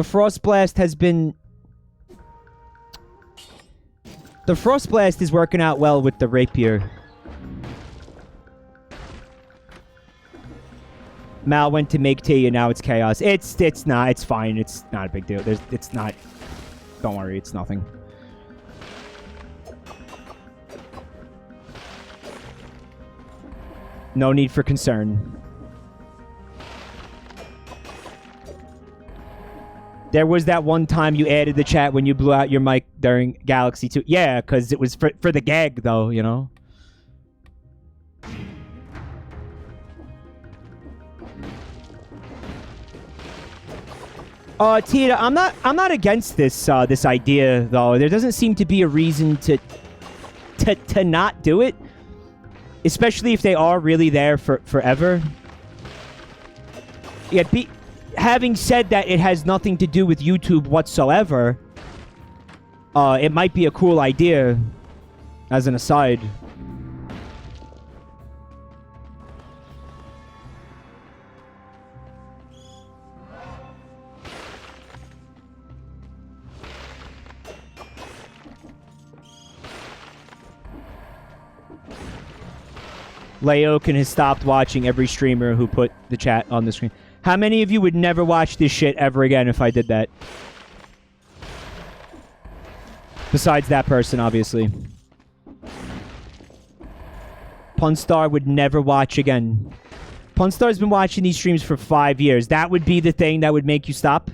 Frost Blast has been... The Frost Blast is working out well with the Rapier. Mal went to make tea and now it's chaos. It's not. It's fine. It's not a big deal. It's not... Don't worry. It's nothing. No need for concern. There was that one time you added the chat when you blew out your mic during Galaxy 2. Yeah, because it was for the gag, though, you know? Tita, I'm not against this idea, though. There doesn't seem to be a reason to not do it. Especially if they are really there for forever. Yeah, having said that, it has nothing to do with YouTube whatsoever. It might be a cool idea, as an aside. Laokin has stopped watching every streamer who put the chat on the screen. How many of you would never watch this shit ever again if I did that? Besides that person, obviously. Punstar would never watch again. Punstar's been watching these streams for 5 years. That would be the thing that would make you stop?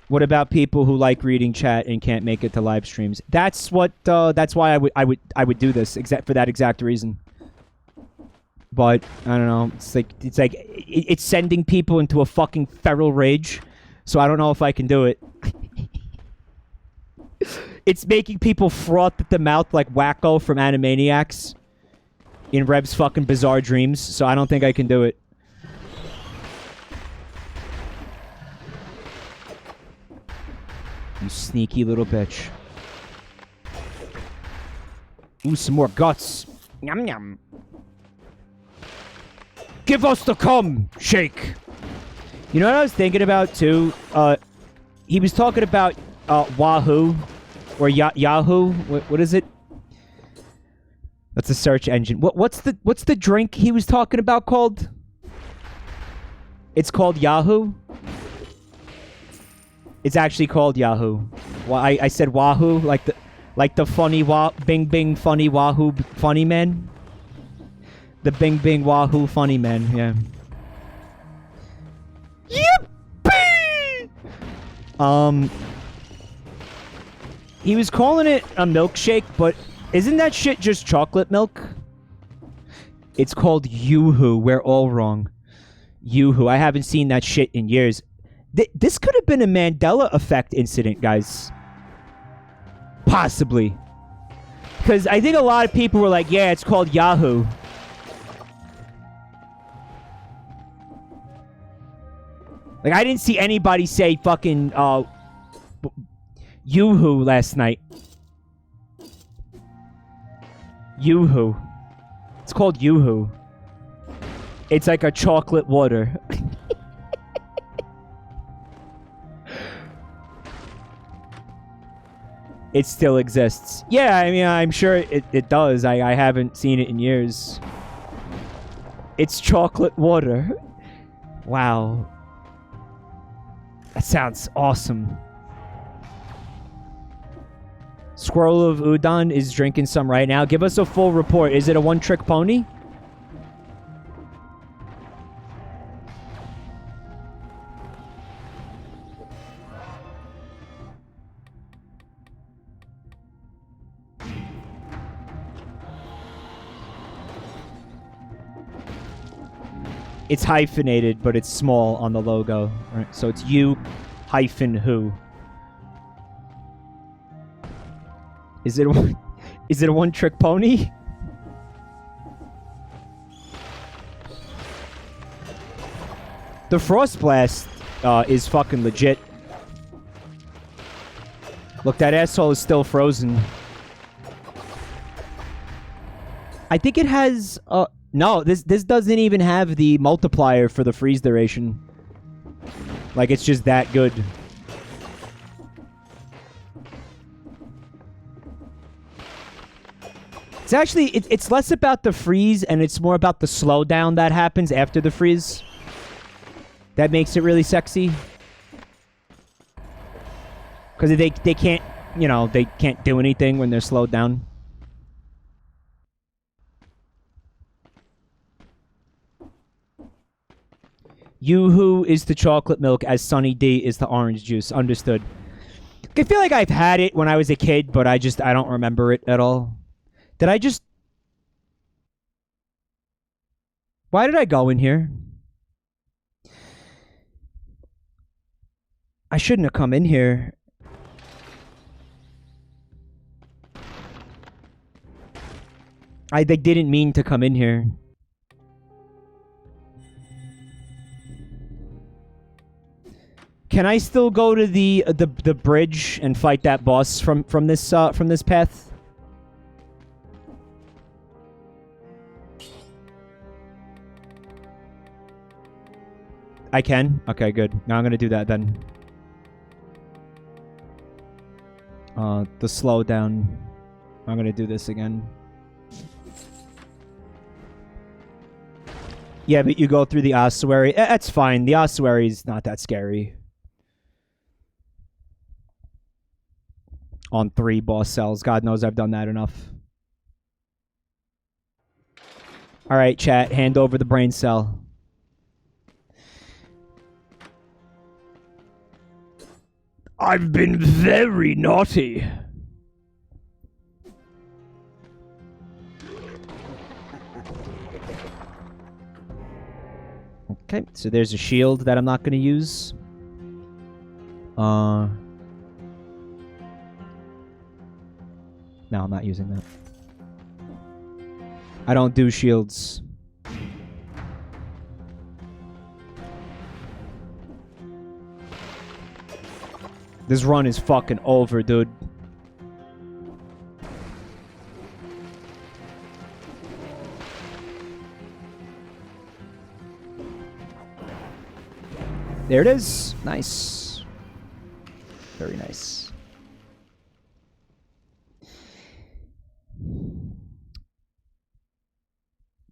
What about people who like reading chat and can't make it to live streams? That's what. That's why I would do this for that exact reason. But I don't know. It's it's sending people into a fucking feral rage. So I don't know if I can do it. It's making people froth at the mouth like Wacko from Animaniacs in Rev's fucking Bizarre Dreams. So I don't think I can do it. You sneaky little bitch. Ooh, some more guts. Yum, yum. Give us the cum, Shake. You know what I was thinking about, too? He was talking about Wahoo. Or Yahoo. What is it? That's a search engine. What's the drink he was talking about called? It's called Yahoo? It's actually called Yahoo. Well, I said Wahoo, like the funny Bing Bing funny Wahoo funny man. The Bing Bing Wahoo funny man, yeah. Yippee! He was calling it a milkshake, but isn't that shit just chocolate milk? It's called Yoo-hoo. We're all wrong. Yoo-hoo. I haven't seen that shit in years. This could have been a Mandela effect incident, guys. Possibly. Because I think a lot of people were like, yeah, it's called Yahoo. Like, I didn't see anybody say fucking, Yoo-hoo last night. Yoo-hoo. It's called Yoo-hoo. It's like a chocolate water. It still exists. Yeah, I mean, I'm sure it does. I haven't seen it in years. It's chocolate water. Wow. That sounds awesome. Squirrel of Udon is drinking some right now. Give us a full report. Is it a one-trick pony? It's hyphenated, but it's small on the logo. Right, so it's U-hyphen-who. Is it a one-trick pony? The Frost Blast is fucking legit. Look, that asshole is still frozen. I think it has... no, this doesn't even have the multiplier for the freeze duration. Like, it's just that good. It's actually... It's less about the freeze, and it's more about the slowdown that happens after the freeze. That makes it really sexy. Because they can't... You know, they can't do anything when they're slowed down. Yoo-hoo is the chocolate milk as Sunny D is the orange juice. Understood. I feel like I've had it when I was a kid, but I don't remember it at all. Did I just... Why did I go in here? I shouldn't have come in here. They didn't mean to come in here. Can I still go to the bridge and fight that boss from this path? I can? Okay, good. Now I'm gonna do that then. The slowdown. I'm gonna do this again. Yeah, but you go through the ossuary. That's fine. The ossuary is not that scary. On 3 boss cells. God knows I've done that enough. Alright, chat. Hand over the brain cell. I've been very naughty. Okay, so there's a shield that I'm not going to use. No, I'm not using that. I don't do shields. This run is fucking over, dude. There it is. Nice. Very nice.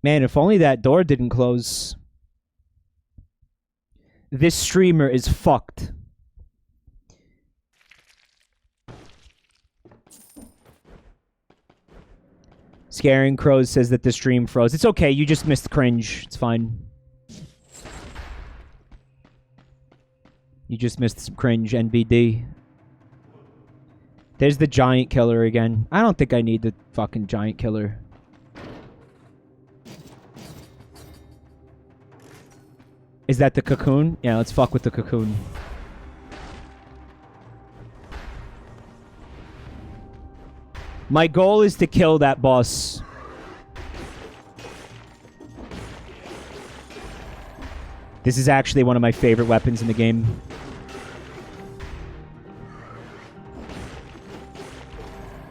Man, if only that door didn't close. This streamer is fucked. Scaring Crows says that the stream froze. It's okay, you just missed cringe. It's fine. You just missed some cringe, NBD. There's the giant killer again. I don't think I need the fucking giant killer. Is that the cocoon? Yeah, let's fuck with the cocoon. My goal is to kill that boss. This is actually one of my favorite weapons in the game.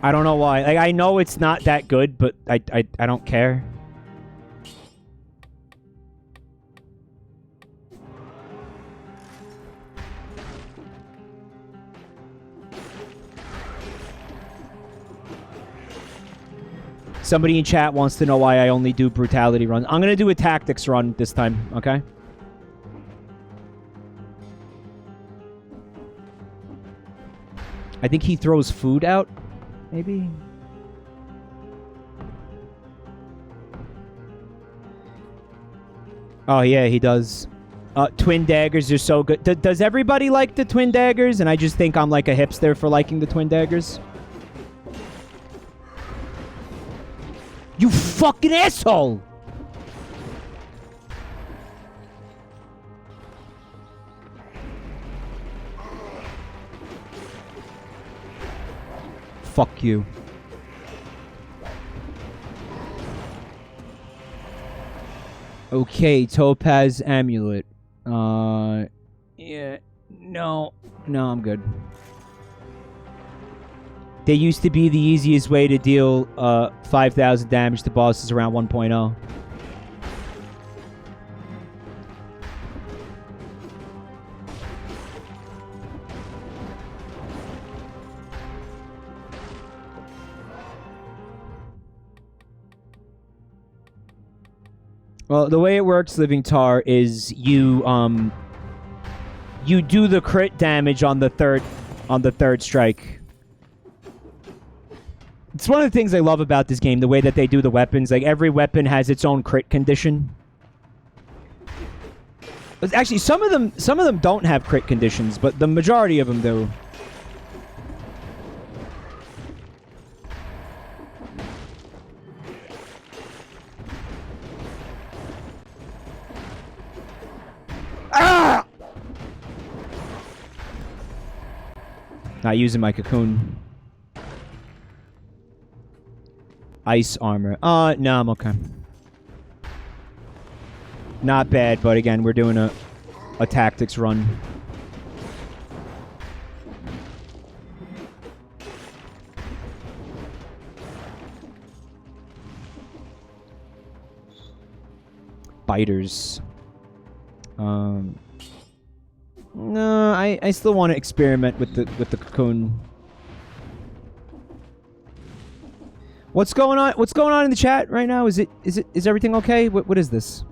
I don't know why. Like, I know it's not that good, but I don't care. Somebody in chat wants to know why I only do brutality runs. I'm going to do a tactics run this time, okay? I think he throws food out, maybe? Oh, yeah, he does. Twin daggers are so good. Does everybody like the twin daggers? And I just think I'm like a hipster for liking the twin daggers? You fucking asshole! Fuck you. Okay, Topaz Amulet. Yeah, no, I'm good. They used to be the easiest way to deal 5,000 damage to bosses around 1.0. Well, the way it works, Living Tar, is you do the crit damage on the third strike. It's one of the things I love about this game, the way that they do the weapons. Like, every weapon has its own crit condition. But actually, some of them don't have crit conditions, but the majority of them do. Ah! Not using my cocoon. Ice armor. No, I'm okay. Not bad, but again, we're doing a tactics run. Biters. No, I still want to experiment with the cocoon. What's going on? What's going on in the chat right now? Is everything okay? What is this?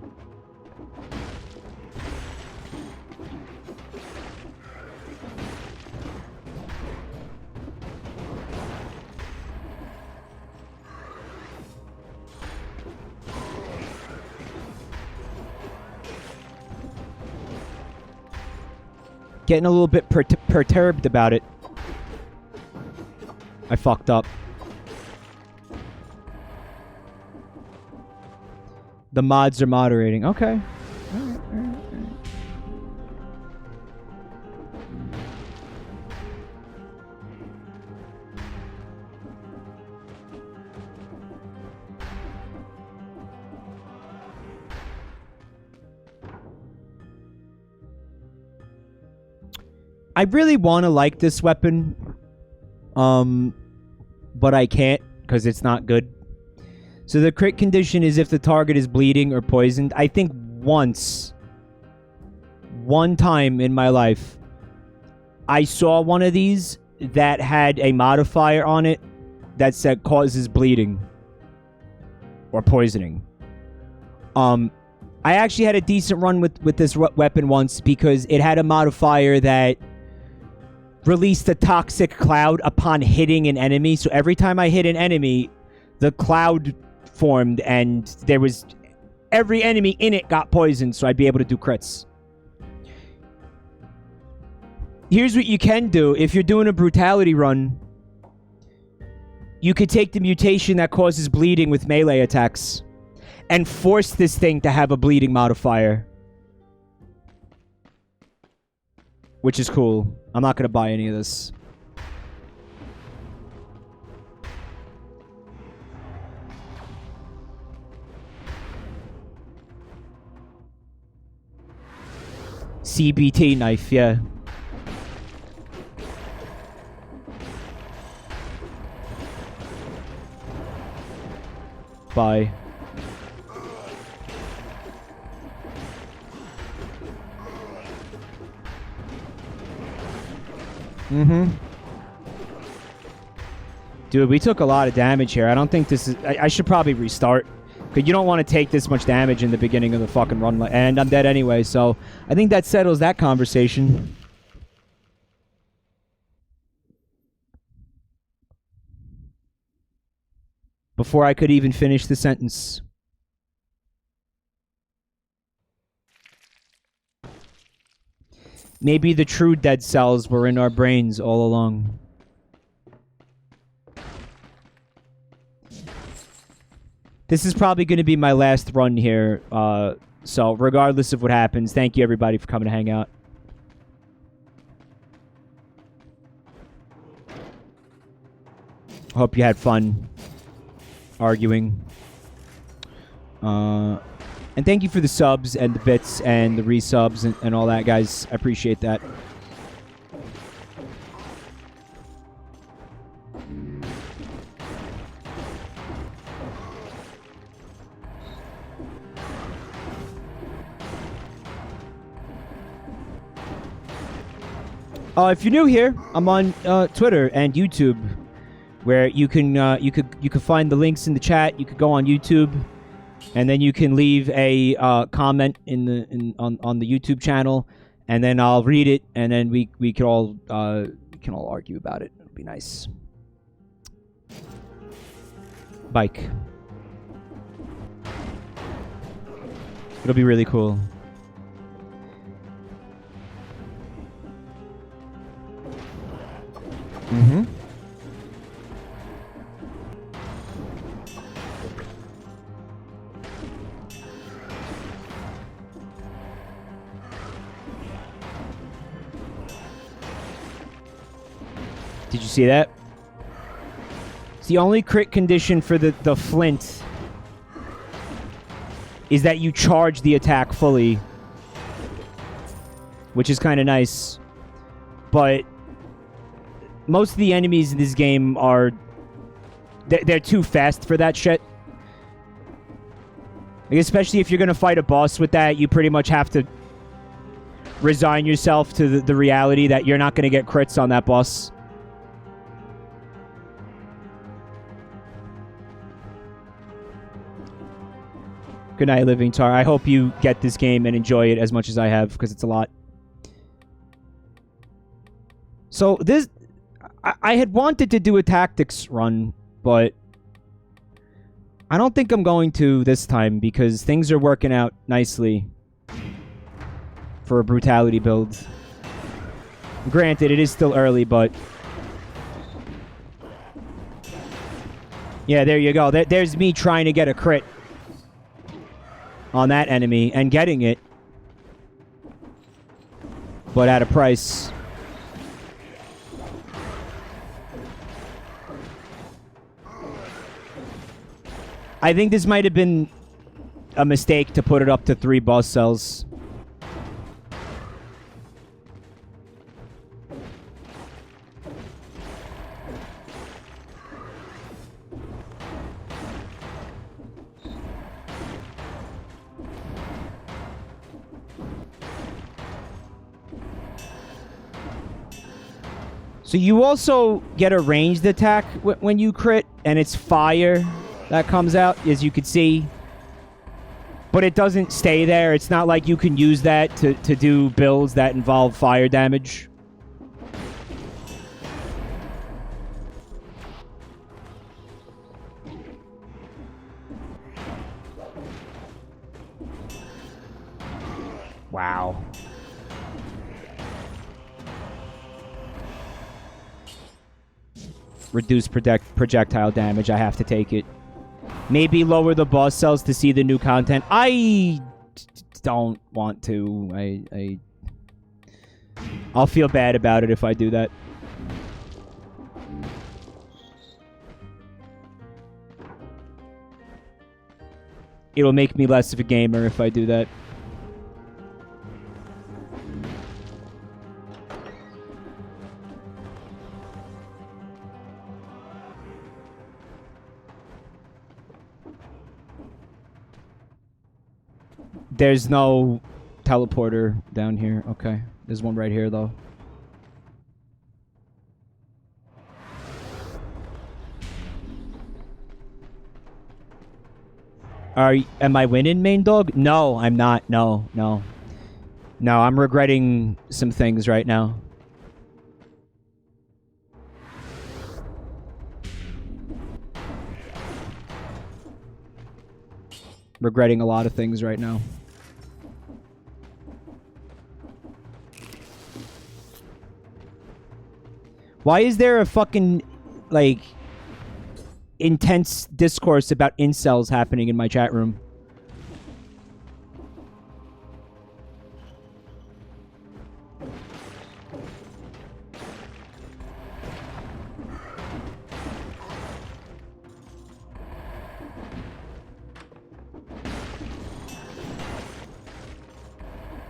Getting a little bit perturbed about it. I fucked up. The mods are moderating. Okay. All right. I really want to like this weapon, but I can't because it's not good. So the crit condition is if the target is bleeding or poisoned. I think one time in my life, I saw one of these that had a modifier on it that said causes bleeding or poisoning. I actually had a decent run with this weapon once because it had a modifier that released a toxic cloud upon hitting an enemy. So every time I hit an enemy, the cloud formed and there was every enemy in it got poisoned, so I'd be able to do crits. Here's what you can do if you're doing a brutality run. You could take the mutation that causes bleeding with melee attacks and force this thing to have a bleeding modifier, which is cool. I'm not gonna buy any of this. CBT knife, yeah. by. Dude, we took a lot of damage here. I don't think this is... I should probably restart. Because you don't want to take this much damage in the beginning of the fucking run. And I'm dead anyway, so... I think that settles that conversation. Before I could even finish the sentence. Maybe the true dead cells were in our brains all along. This is probably going to be my last run here, so regardless of what happens, thank you everybody for coming to hang out. Hope you had fun arguing. And thank you for the subs and the bits and the resubs and all that, guys. I appreciate that. If you're new here, I'm on Twitter and YouTube, where you can you could find the links in the chat. You could go on YouTube, and then you can leave a comment on the YouTube channel, and then I'll read it, and then we can all argue about it. It'll be nice. Bike. It'll be really cool. Did you see that? It's the only crit condition for the flint is that you charge the attack fully, which is kind of nice. But most of the enemies in this game are... They're too fast for that shit. Like, especially if you're going to fight a boss with that, you pretty much have to resign yourself to the reality that you're not going to get crits on that boss. Good night, Living Tar. I hope you get this game and enjoy it as much as I have, because it's a lot. So, this... I had wanted to do a tactics run, but I don't think I'm going to this time, because things are working out nicely for a brutality build. Granted, it is still early, but... Yeah, there you go. There's me trying to get a crit on that enemy and getting it, but at a price. I think this might have been a mistake to put it up to 3 boss cells. So you also get a ranged attack when you crit, and it's fire that comes out, as you can see. But it doesn't stay there. It's not like you can use that to do builds that involve fire damage. Wow. Reduce projectile damage. I have to take it. Maybe lower the boss cells to see the new content. I don't want to. I'll feel bad about it if I do that. It'll make me less of a gamer if I do that. There's no teleporter down here. Okay. There's one right here, though. Am I winning, main dog? No, I'm not. No, no. No, I'm regretting some things right now. Regretting a lot of things right now. Why is there a fucking, like, intense discourse about incels happening in my chat room?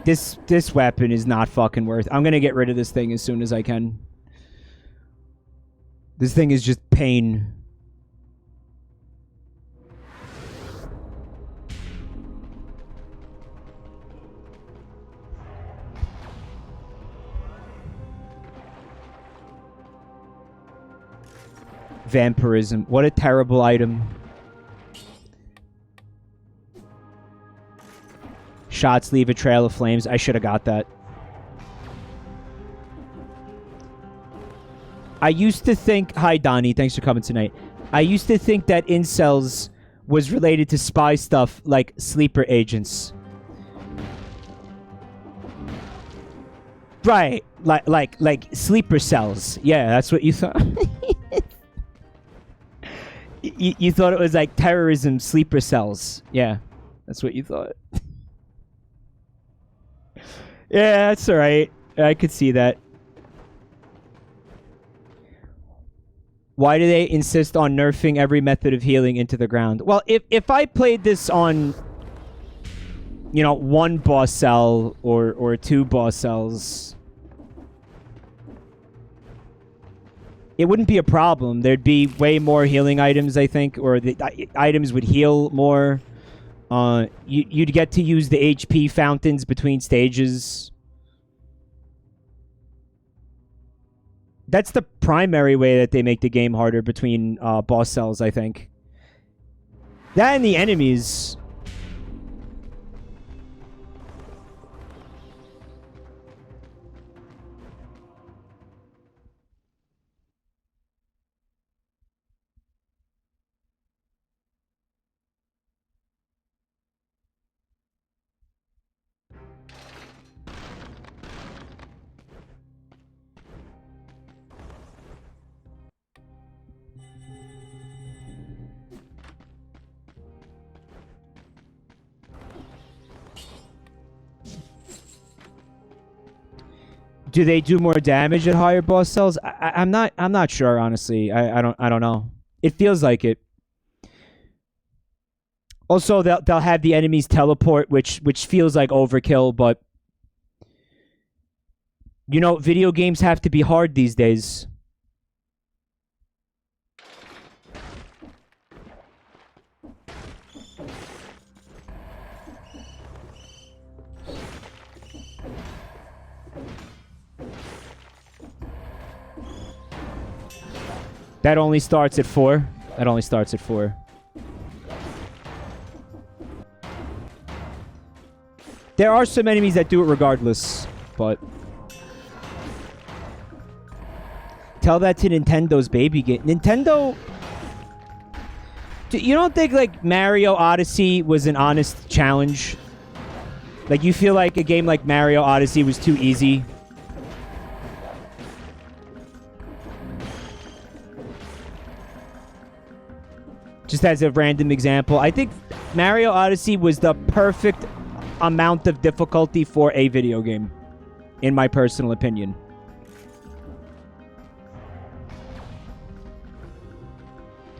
This weapon is not fucking worth. I'm gonna get rid of this thing as soon as I can. This thing is just pain. Vampirism. What a terrible item. Shots leave a trail of flames. I should have got that. I used to think... Hi, Donnie. Thanks for coming tonight. I used to think that incels was related to spy stuff like sleeper agents. Right. Like sleeper cells. Yeah, that's what you thought. You thought it was like terrorism sleeper cells. Yeah, that's what you thought. Yeah, that's alright. I could see that. Why do they insist on nerfing every method of healing into the ground? Well, if I played this on, you know, one boss cell or two boss cells, it wouldn't be a problem. There'd be way more healing items, I think, or the items would heal more. You'd get to use the HP fountains between stages. That's the primary way that they make the game harder between boss cells, I think. That and the enemies. Do they do more damage at higher boss cells? I'm not sure, honestly. I don't know. It feels like it. Also, they'll have the enemies teleport, which feels like overkill, but you know, video games have to be hard these days. That only starts at 4. That only starts at 4. There are some enemies that do it regardless, but... Tell that to Nintendo's baby game. Nintendo... You don't think, like, Mario Odyssey was an honest challenge? Like, you feel like a game like Mario Odyssey was too easy? Just as a random example, I think Mario Odyssey was the perfect amount of difficulty for a video game, in my personal opinion.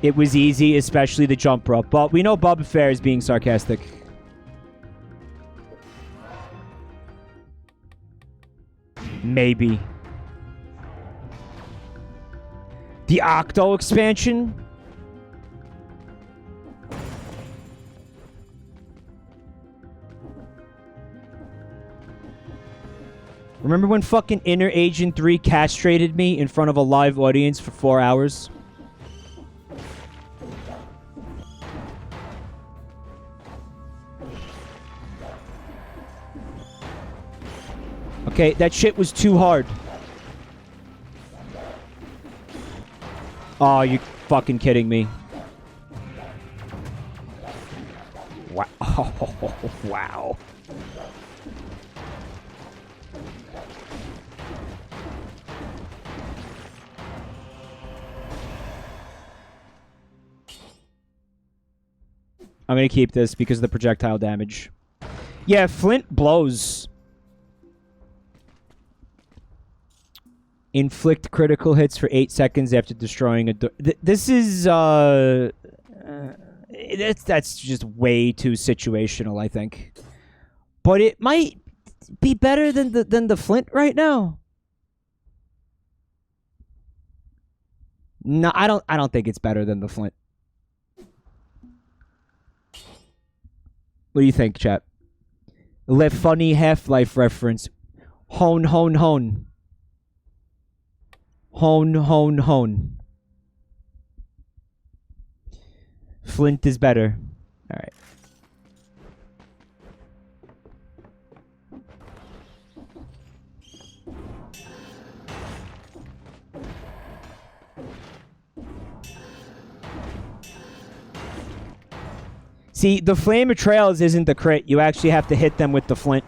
It was easy, especially the jump rope. But we know Bubba Fair is being sarcastic. Maybe. The Octo expansion? Remember when fucking Inner Agent 3 castrated me in front of a live audience for 4 hours? Okay, that shit was too hard. Oh, you fucking kidding me. Wow. Oh, wow. I'm going to keep this because of the projectile damage. Yeah, Flint blows. Inflict critical hits for 8 seconds after destroying a door. This is, that's just way too situational, I think. But it might be better than the Flint right now. No, I don't think it's better than the Flint. What do you think, chat? Le funny Half-Life reference. Hone, hone, hone. Hone, hone, hone. Flint is better. All right. See, the Flame of Trails isn't the crit. You actually have to hit them with the Flint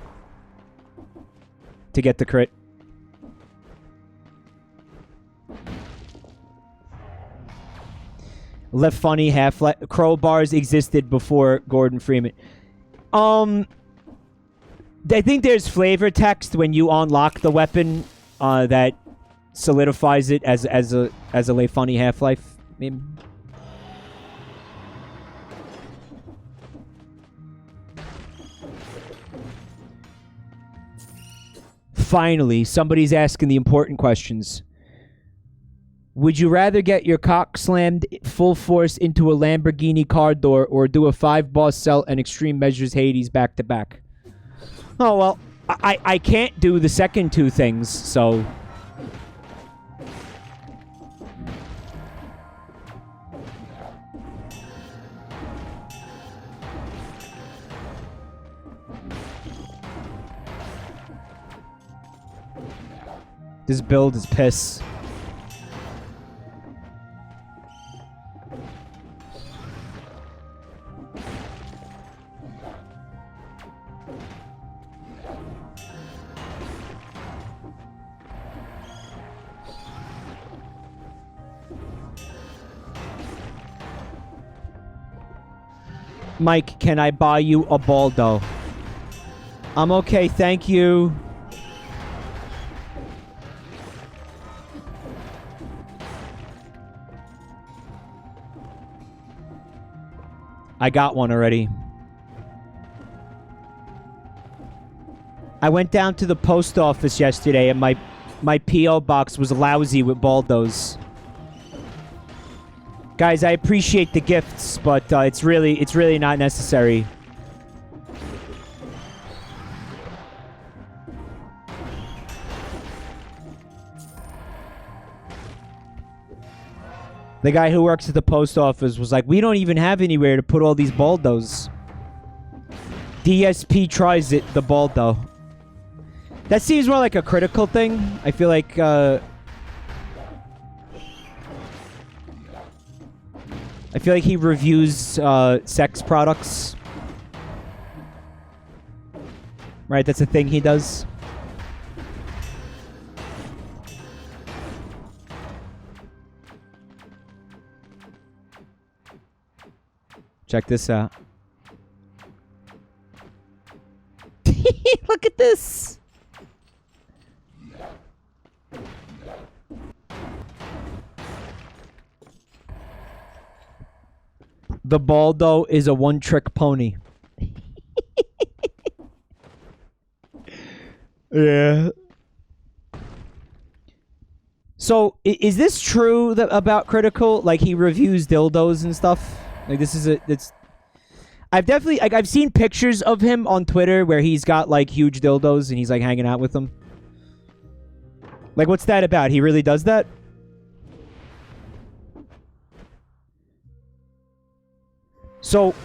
to get the crit. Left funny Half-Life. Crowbars existed before Gordon Freeman. I think there's flavor text when you unlock the weapon that solidifies it as a Le funny Half-Life. Maybe. Finally, somebody's asking the important questions. Would you rather get your cock slammed full force into a Lamborghini car door or do a 5-boss cell and Extreme Measures Hades back to back? Oh, well, I can't do the second two things, so... This build is piss. Mike, can I buy you a Baldo? I'm okay, thank you. I got one already. I went down to the post office yesterday and my P.O. box was lousy with Baldos. Guys, I appreciate the gifts, but it's really not necessary. The guy who works at the post office was like, we don't even have anywhere to put all these Baldos. DSP tries it, the Baldo. That seems more like a critical thing. I feel like, he reviews sex products. Right, that's a thing he does. Check this out. Look at this. The Baldo is a one-trick pony. Yeah. So, is this true about Critical? Like, he reviews dildos and stuff? Like, this is it's... I've seen pictures of him on Twitter where he's got, like, huge dildos and he's, like, hanging out with them. Like, what's that about? He really does that? So,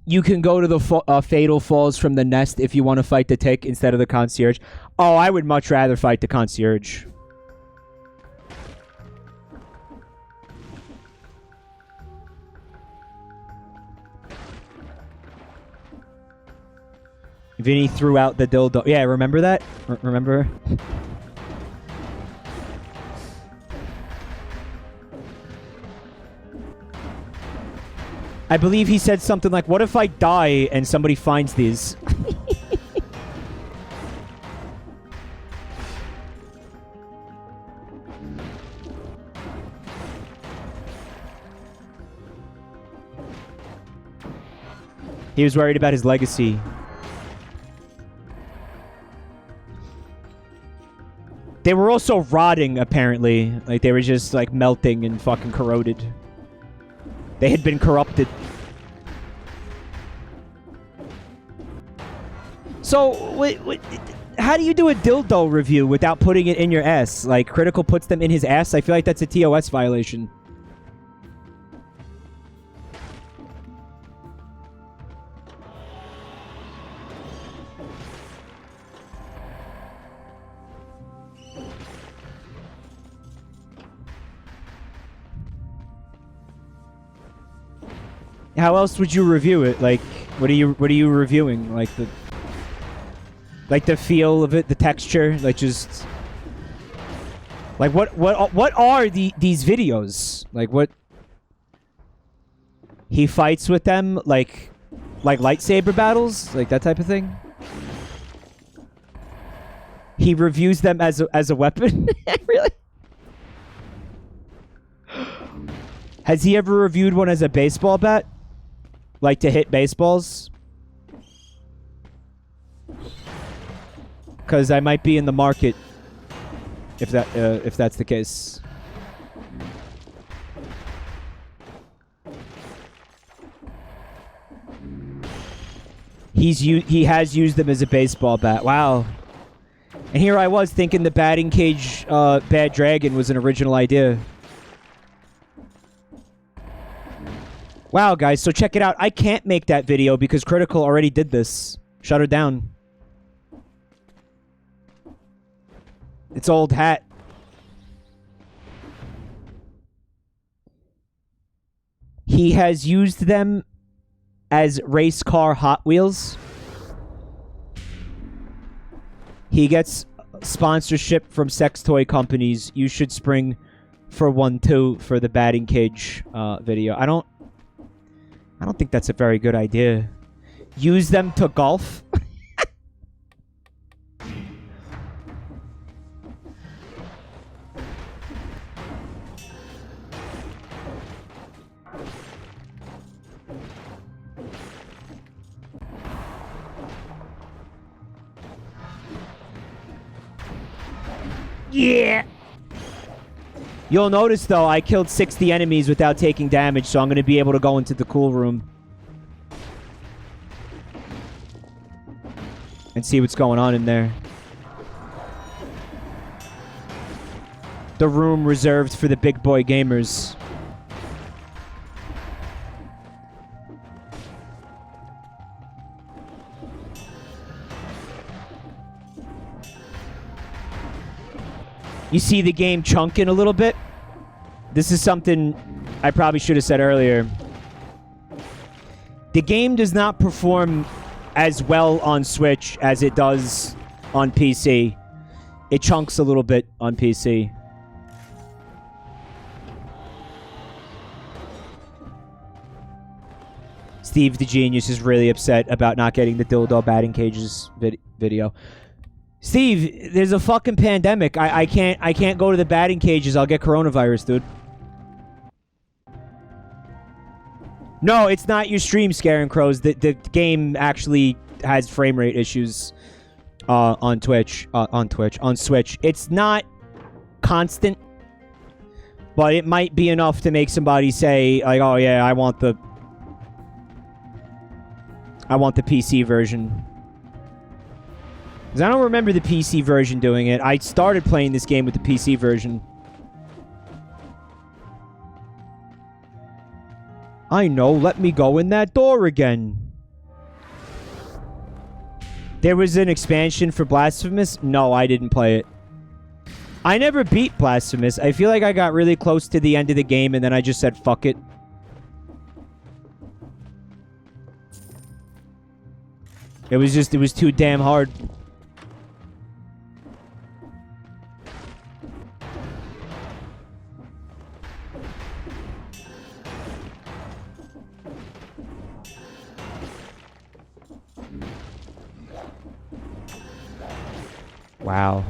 you can go to the Fatal Falls from the Nest if you want to fight the Tick instead of the Concierge. Oh, I would much rather fight the Concierge. Vinny threw out the dildo. Yeah, remember that? Remember? I believe he said something like, what if I die and somebody finds these? He was worried about his legacy. They were also rotting, apparently. Like, they were just, like, melting and fucking corroded. They had been corrupted. So, wait, how do you do a dildo review without putting it in your ass? Like, Critical puts them in his ass? I feel like that's a TOS violation. How else would you review it? Like, what are you reviewing? Like the feel of it, the texture, like just like what are these videos? Like what he fights with them, like lightsaber battles, like that type of thing. He reviews them as a weapon. Really? Has he ever reviewed one as a baseball bat? Like to hit baseballs? Because I might be in the market if that's the case. He has used them as a baseball bat. Wow. And here I was thinking the batting cage Bad Dragon was an original idea. Wow, guys, so check it out. I can't make that video because Critical already did this. Shut her down. It's old hat. He has used them as race car Hot Wheels. He gets sponsorship from sex toy companies. You should spring for one too for the batting cage video. I don't think that's a very good idea. Use them to golf? Yeah! You'll notice, though, I killed 60 enemies without taking damage, so I'm going to be able to go into the cool room and see what's going on in there. The room reserved for the big boy gamers. You see the game chunking a little bit? This is something I probably should have said earlier. The game does not perform as well on Switch as it does on PC. It chunks a little bit on PC. Steve the Genius is really upset about not getting the dildo batting cages video. Steve, there's a fucking pandemic. I can't go to the batting cages. I'll get coronavirus, dude. No, it's not your stream scaring crows. The game actually has frame rate issues on Switch. It's not constant, but it might be enough to make somebody say, like, oh yeah, I want the PC version. Because I don't remember the PC version doing it. I started playing this game with the PC version. I know. Let me go in that door again. There was an expansion for Blasphemous? No, I didn't play it. I never beat Blasphemous. I feel like I got really close to the end of the game and then I just said, fuck it. It was too damn hard. Wow.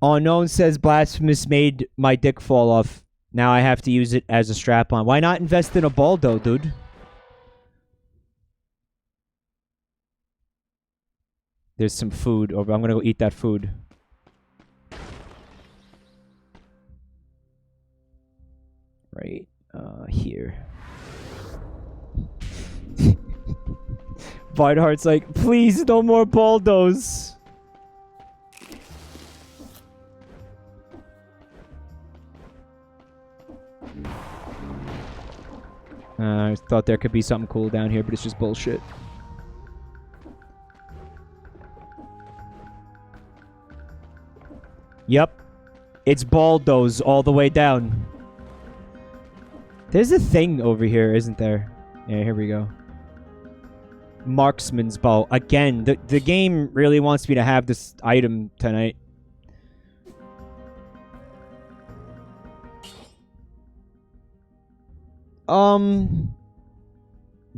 Unknown says Blasphemous made my dick fall off. Now I have to use it as a strap-on. Why not invest in a Baldo, dude? There's some food over. I'm gonna go eat that food. Right here. Vineheart's like, please, no more Baldos. I thought there could be something cool down here, but it's just bullshit. Yep. It's Baldos all the way down. There's a thing over here, isn't there? Yeah, here we go. Marksman's bow. Again, the game really wants me to have this item tonight.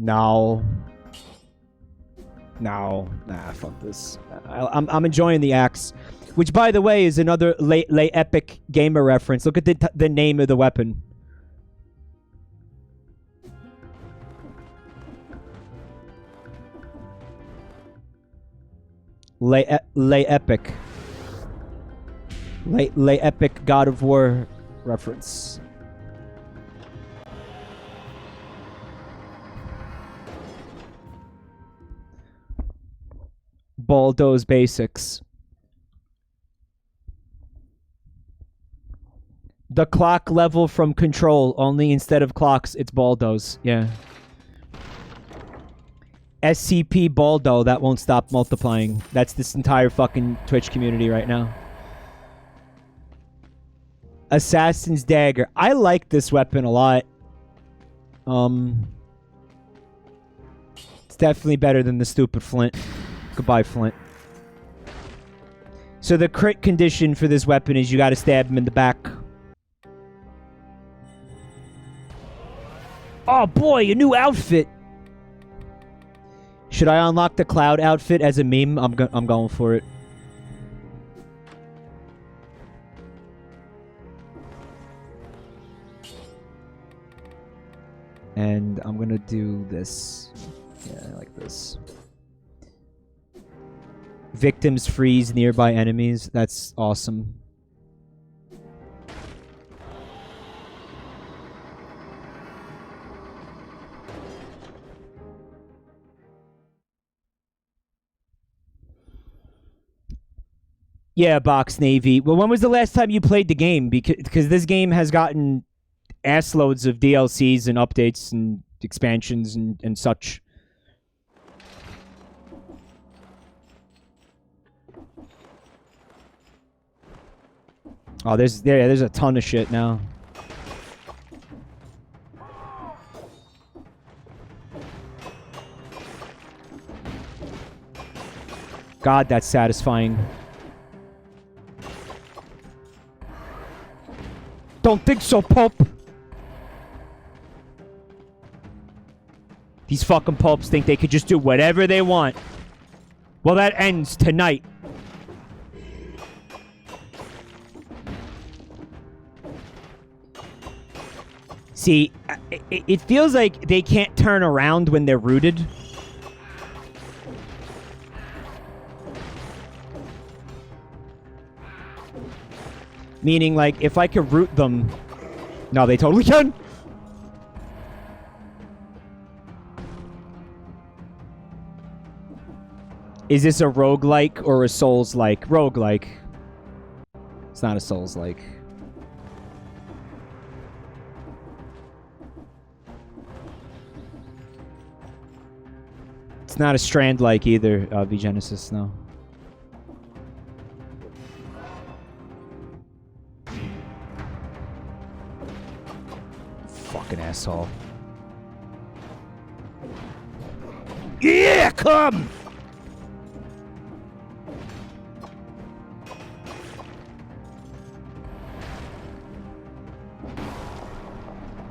No. No. Nah, fuck this. I'm enjoying the axe. Which, by the way, is another late epic gamer reference. Look at the name of the weapon. Lay epic. Lay epic God of War reference. Baldo's basics. The clock level from Control, only instead of clocks, it's Baldo's. Yeah. SCP Baldo, that won't stop multiplying. That's this entire fucking Twitch community right now. Assassin's Dagger. I like this weapon a lot. It's definitely better than the stupid flint. Goodbye, flint. So the crit condition for this weapon is you gotta stab him in the back. Oh boy, a new outfit! Should I unlock the cloud outfit as a meme? I'm going for it. And I'm gonna do this. Yeah, I like this. Victims freeze nearby enemies. That's awesome. Yeah, Box Navy. Well, when was the last time you played the game? Because this game has gotten ass loads of DLCs and updates and expansions and such. Oh, there's a ton of shit now. God, that's satisfying. Don't think so, Pope. These fucking popes think they could just do whatever they want. Well, that ends tonight. See, it feels like they can't turn around when they're rooted. Meaning, like, if I could root them... No, they totally can! Is this a roguelike or a Souls-like? Roguelike. It's not a Souls-like. It's not a Strand-like either, V-Genesis, no. Fucking asshole. Yeah, come!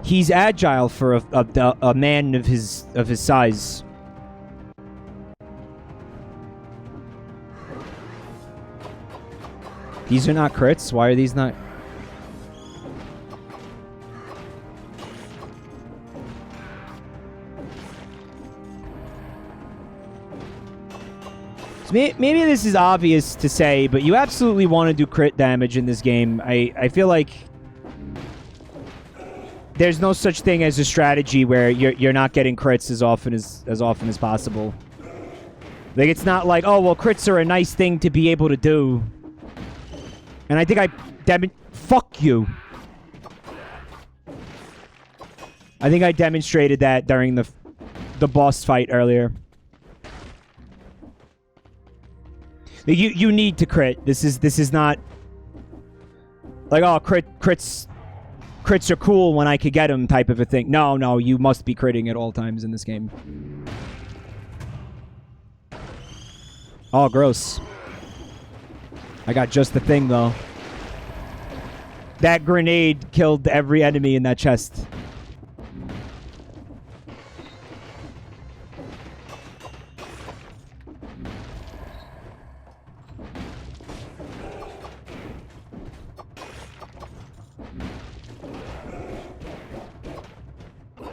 He's agile for a man of his size. These are not crits. Why are these not? So maybe this is obvious to say, but you absolutely want to do crit damage in this game. I feel like there's no such thing as a strategy where you're not getting crits as often as possible. Like, it's not like, oh well, crits are a nice thing to be able to do. And I think fuck you. I think I demonstrated that during the boss fight earlier. You need to crit. This is not like, oh, crits are cool when I could get them type of a thing. No, you must be critting at all times in this game. Oh, gross. I got just the thing, though. That grenade killed every enemy in that chest.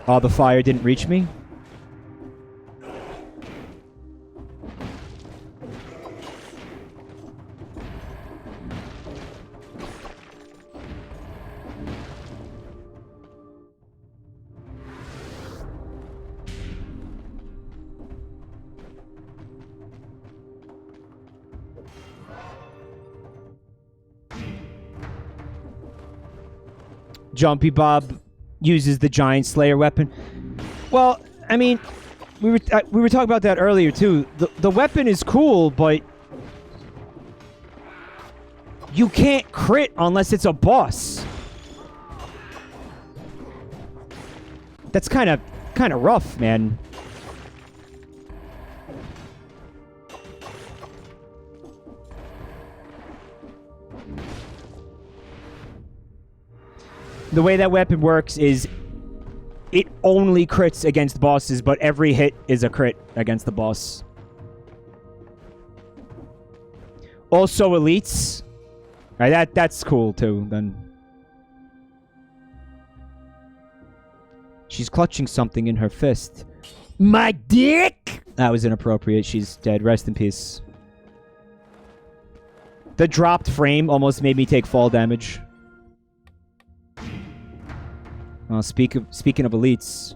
Oh, the fire didn't reach me? Jumpy Bob uses the Giant Slayer weapon. Well, I mean, we were talking about that earlier too. The weapon is cool, but you can't crit unless it's a boss. That's kind of rough, man. The way that weapon works is it only crits against bosses, but every hit is a crit against the boss. Also elites. All right, that's cool too, then. She's clutching something in her fist. My dick? That was inappropriate. She's dead. Rest in peace. The dropped frame almost made me take fall damage. Speaking of elites.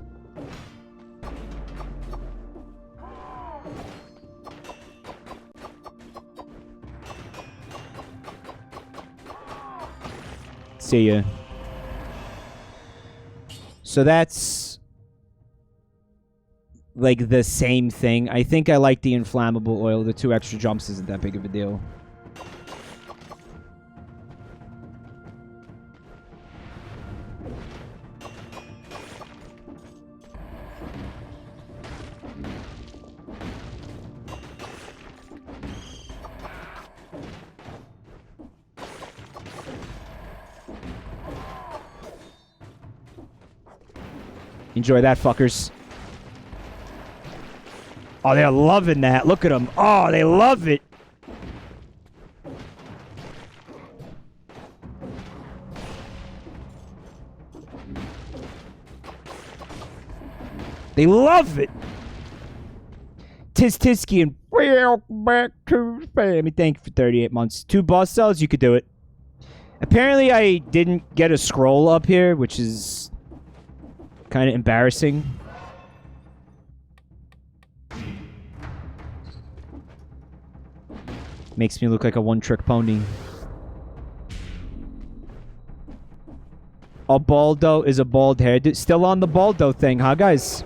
See ya. So that's like the same thing. I think I like the inflammable oil. The 2 extra jumps isn't that big of a deal. Enjoy that, fuckers. Oh, they're loving that. Look at them. Oh, they love it. They love it. Tisky and welcome back to the family. Thank you for 38 months. 2 boss cells, you could do it. Apparently I didn't get a scroll up here, which is kind of embarrassing. Makes me look like a one-trick pony. A baldo is a bald hair. Still on the baldo thing, huh, guys?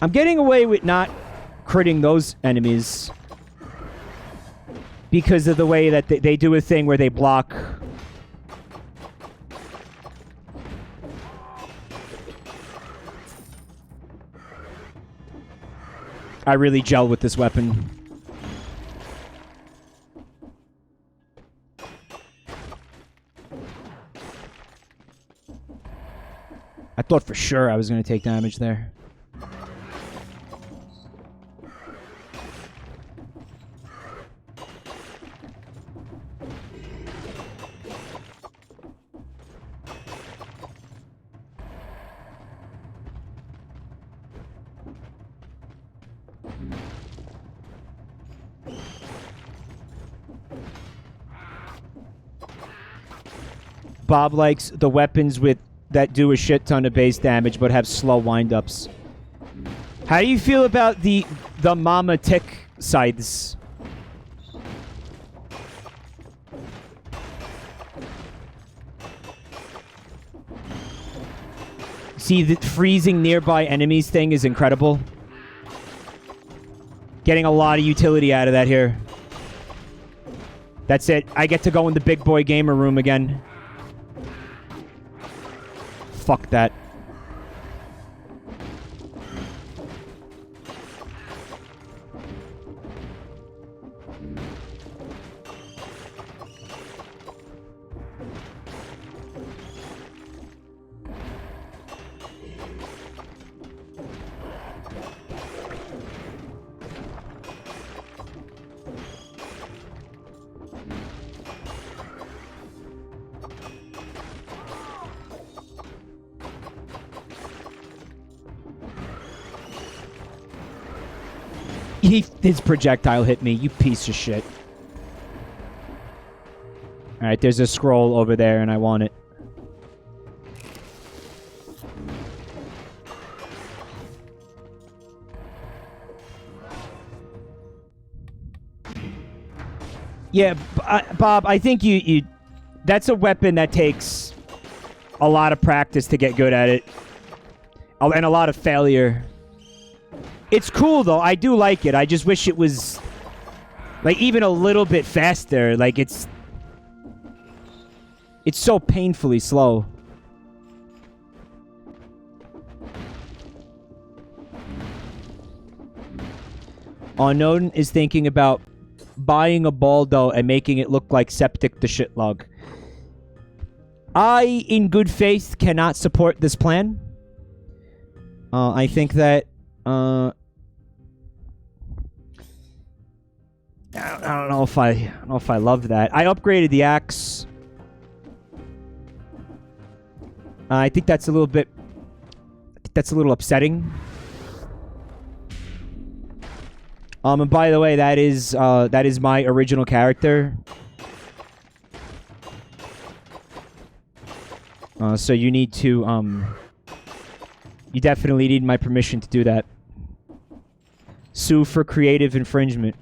I'm getting away with not critting those enemies because of the way that they do a thing where they block. I really gel with this weapon. I thought for sure I was going to take damage there. Bob likes the weapons that do a shit ton of base damage but have slow wind-ups. How do you feel about the Mama Tick scythes? See, the freezing nearby enemies thing is incredible. Getting a lot of utility out of that here. That's it. I get to go in the big boy gamer room again. Fuck that. His projectile hit me, you piece of shit. Alright, there's a scroll over there and I want it. Yeah, Bob, I think you that's a weapon that takes a lot of practice to get good at it. Oh, and a lot of failure. It's cool, though. I do like it. I just wish it was, like, even a little bit faster. Like, it's so painfully slow. Unknown is thinking about buying a baldo and making it look like Septic the Shitlog. I, in good faith, cannot support this plan. I think that I don't know if I love that. I upgraded the axe. I think that's a little bit. That's a little upsetting. And by the way, that is my original character. So you need to you definitely need my permission to do that. Sue for creative infringement.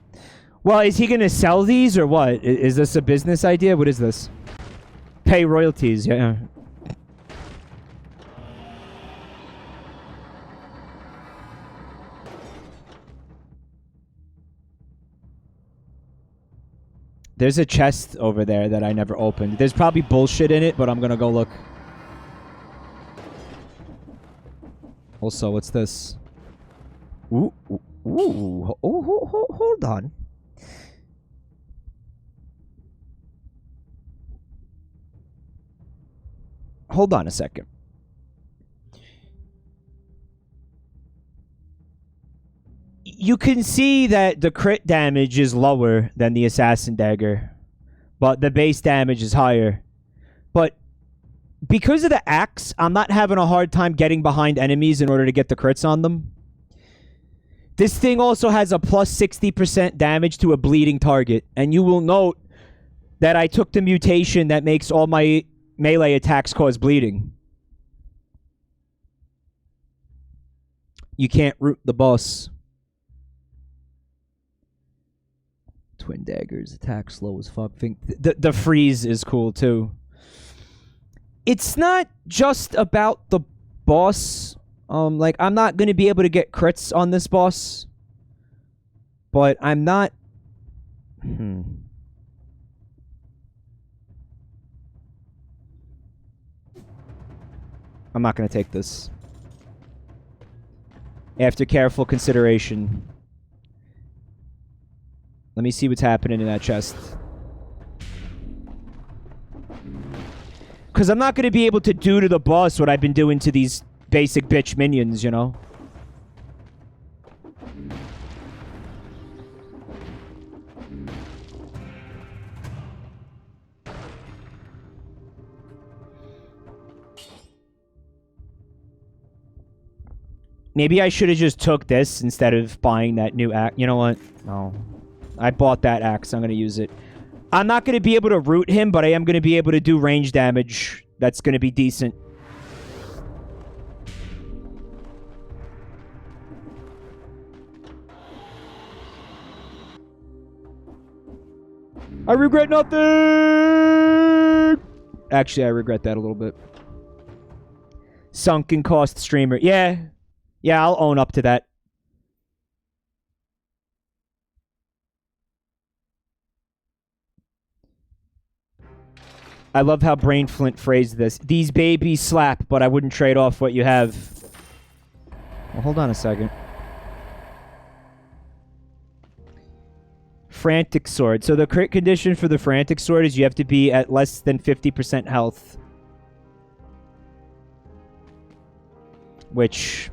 Well, is he going to sell these or what? Is this a business idea? What is this? Pay royalties, yeah. There's a chest over there that I never opened. There's probably bullshit in it, but I'm going to go look. Also, what's this? Ooh, ooh, ooh. Oh, hold on. Hold on a second. You can see that the crit damage is lower than the Assassin Dagger, but the base damage is higher. But because of the axe, I'm not having a hard time getting behind enemies in order to get the crits on them. This thing also has a plus 60% damage to a bleeding target. And you will note that I took the mutation that makes all my melee attacks cause bleeding. You can't root the boss. Twin daggers, attack slow as fuck. The freeze is cool too. It's not just about the boss. Like, I'm not going to be able to get crits on this boss. But I'm not... I'm not going to take this. After careful consideration. Let me see what's happening in that chest. Because I'm not going to be able to do to the boss what I've been doing to these basic bitch minions, you know? Maybe I should have just took this instead of buying that new axe. You know what? No. I bought that axe. I'm going to use it. I'm not going to be able to root him, but I am going to be able to do range damage. That's going to be decent. I regret nothing! Actually, I regret that a little bit. Sunken cost streamer. Yeah. Yeah, I'll own up to that. I love how Brain Flint phrased this. These babies slap, but I wouldn't trade off what you have. Well, hold on a second. Frantic Sword. So the crit condition for the Frantic Sword is you have to be at less than 50% health. Which...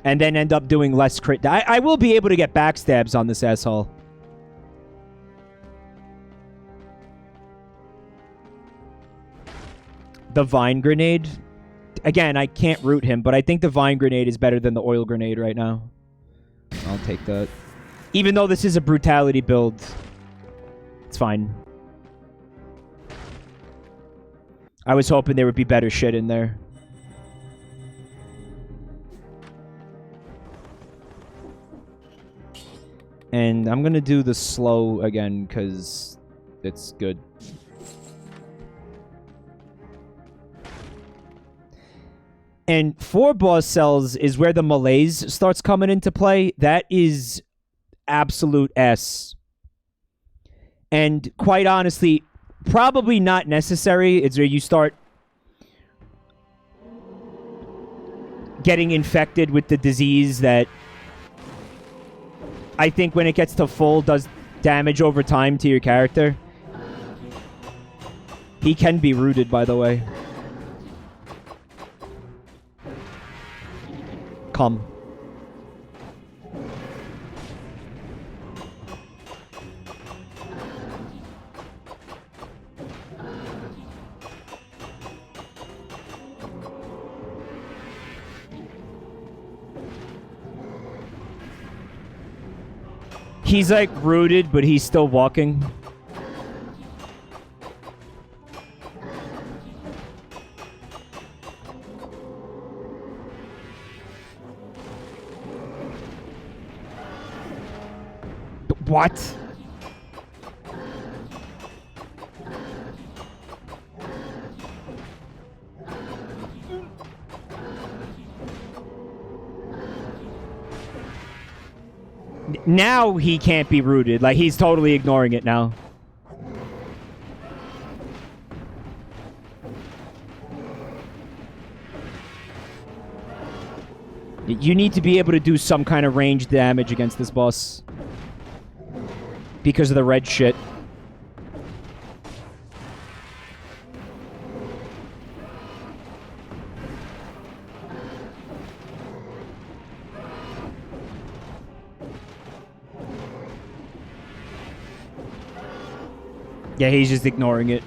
and then end up doing less crit. I will be able to get backstabs on this asshole. The Vine Grenade. Again, I can't root him, but I think the Vine Grenade is better than the Oil Grenade right now. I'll take that. Even though this is a brutality build, it's fine. I was hoping there would be better shit in there. And I'm going to do the slow again because it's good. And 4 boss cells is where the malaise starts coming into play. That is absolute S. And quite honestly, probably not necessary. It's where you start getting infected with the disease that I think when it gets to full does damage over time to your character. He can be rooted, by the way. Come. He's like rooted, but he's still walking. What? Now he can't be rooted. Like, he's totally ignoring it now. You need to be able to do some kind of range damage against this boss. Because of the red shit. Yeah, he's just ignoring it.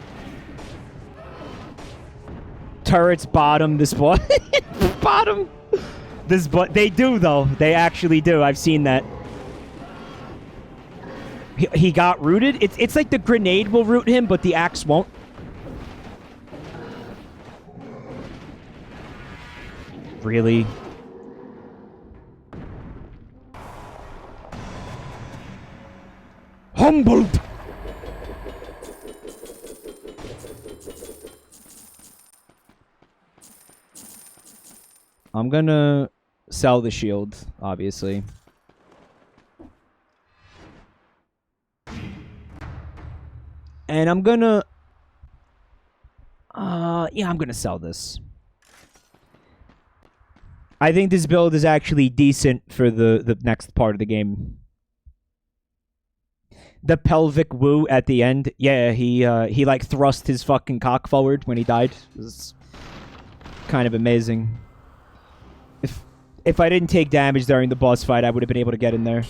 Turrets bottom this boy. Bottom. This but they do though. They actually do. I've seen that. He got rooted. It's like the grenade will root him, but the axe won't. Really? Humbled. I'm gonna sell the shield, obviously. And I'm gonna... yeah, I'm gonna sell this. I think this build is actually decent for the next part of the game. The pelvic woo at the end. Yeah, he like thrust his fucking cock forward when he died. It was kind of amazing. If I didn't take damage during the boss fight, I would have been able to get in there.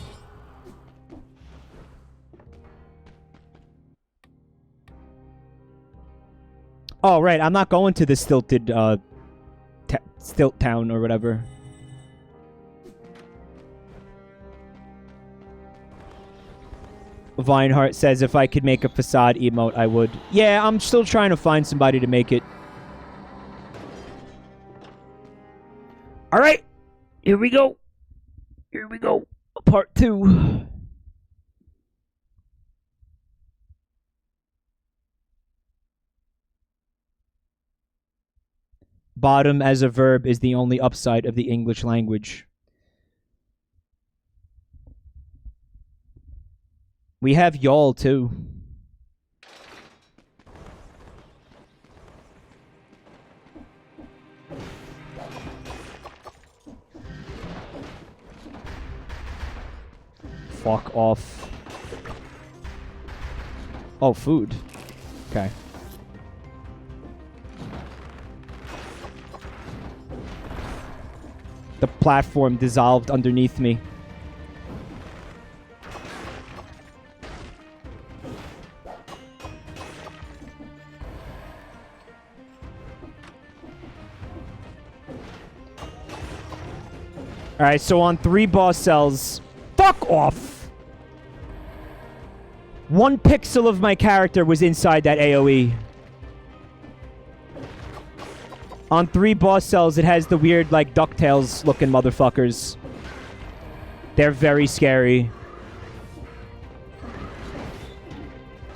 Oh, right. I'm not going to the stilted, Stilt Town or whatever. Vineheart says if I could make a facade emote, I would. Yeah, I'm still trying to find somebody to make it. All right. Here we go. Here we go. Part 2. Bottom as a verb is the only upside of the English language. We have y'all too. Fuck off. Oh, food. Okay. The platform dissolved underneath me. Alright, so on 3 boss cells... Fuck off! 1 pixel of my character was inside that AoE. On 3 boss cells, it has the weird, like, DuckTales-looking motherfuckers. They're very scary.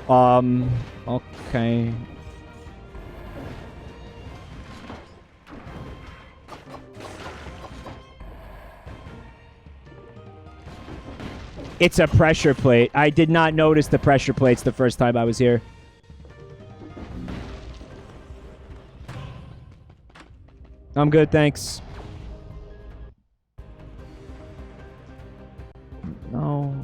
Okay. It's a pressure plate. I did not notice the pressure plates the first time I was here. I'm good, thanks. No.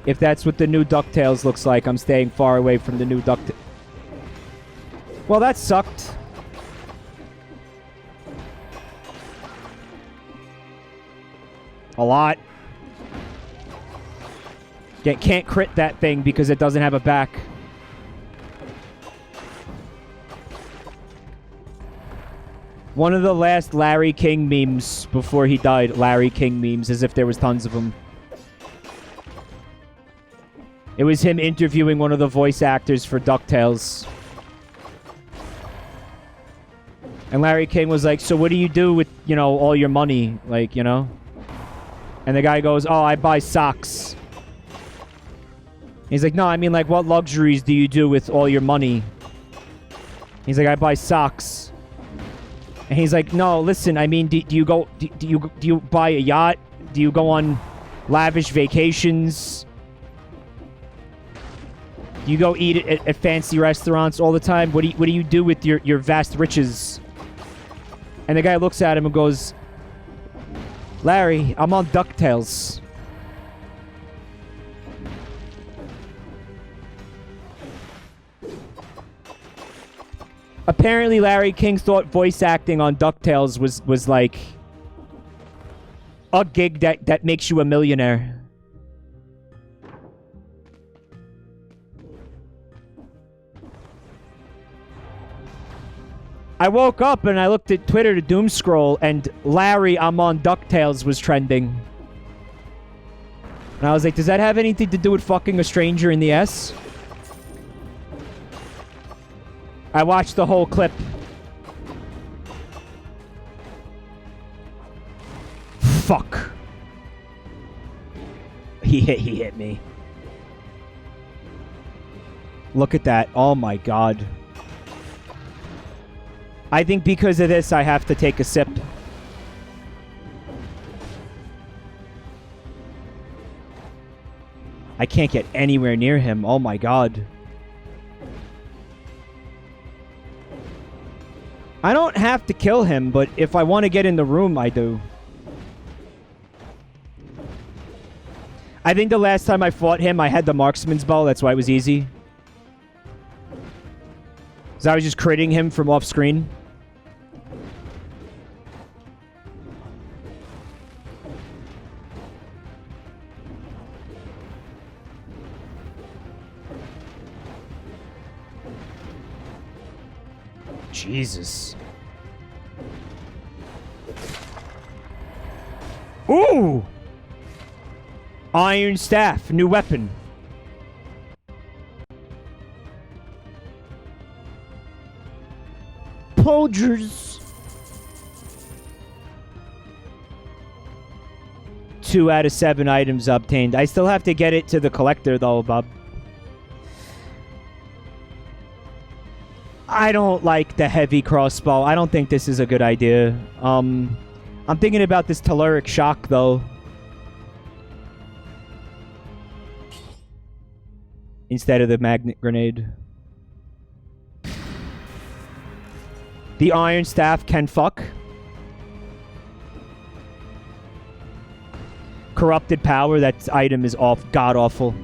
If that's what the new DuckTales looks like, I'm staying far away from the new DuckTales. Well, that sucked. A lot. Can't crit that thing because it doesn't have a back. One of the last Larry King memes before he died, Larry King memes, as if there was tons of them. It was him interviewing one of the voice actors for DuckTales. And Larry King was like, so what do you do with, you know, all your money? Like, you know? And the guy goes, oh, I buy socks. He's like, no, I mean, like, what luxuries do you do with all your money? He's like, I buy socks. And he's like, no, listen, I mean, do you buy a yacht? Do you go on lavish vacations? Do you go eat at fancy restaurants all the time? What do you do with your vast riches? And the guy looks at him and goes, Larry, I'm on DuckTales. Apparently, Larry King thought voice acting on DuckTales was like a gig that makes you a millionaire. I woke up and I looked at Twitter to doom scroll, and Larry, I'm on DuckTales was trending. And I was like, does that have anything to do with fucking a stranger in the S? I watched the whole clip. Fuck. He hit me. Look at that. Oh my god. I think because of this, I have to take a sip. I can't get anywhere near him. Oh my god. I don't have to kill him, but if I want to get in the room, I do. I think the last time I fought him, I had the marksman's bow. That's why it was easy. So I was just critting him from off screen. Jesus. Ooh! Iron staff, new weapon. Podgers. 2 out of 7 items obtained. I still have to get it to the collector, though, Bob. I don't like the heavy crossbow. I don't think this is a good idea. I'm thinking about this telluric shock, though. Instead of the magnet grenade. The iron staff can fuck. Corrupted power. That item is god-awful.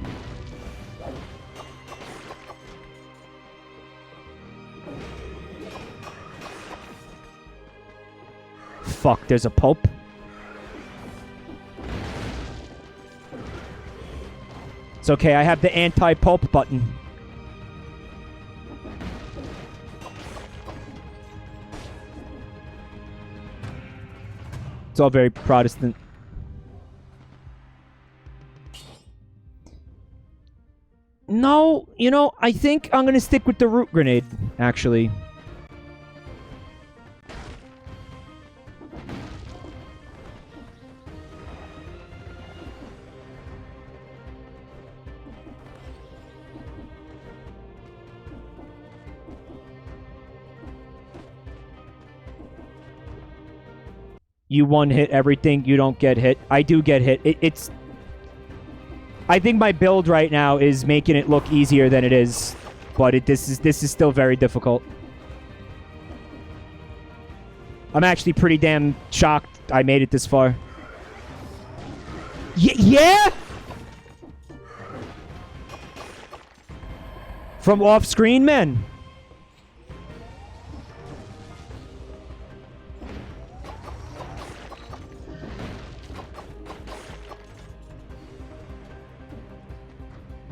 Fuck, there's a Pope. It's okay, I have the anti-Pope button. It's all very Protestant. No, you know, I think I'm gonna stick with the root grenade, actually. You one hit everything, you don't get hit. I do get hit. It's... I think my build right now is making it look easier than it is. But this is still very difficult. I'm actually pretty damn shocked I made it this far. Yeah? From off screen, man.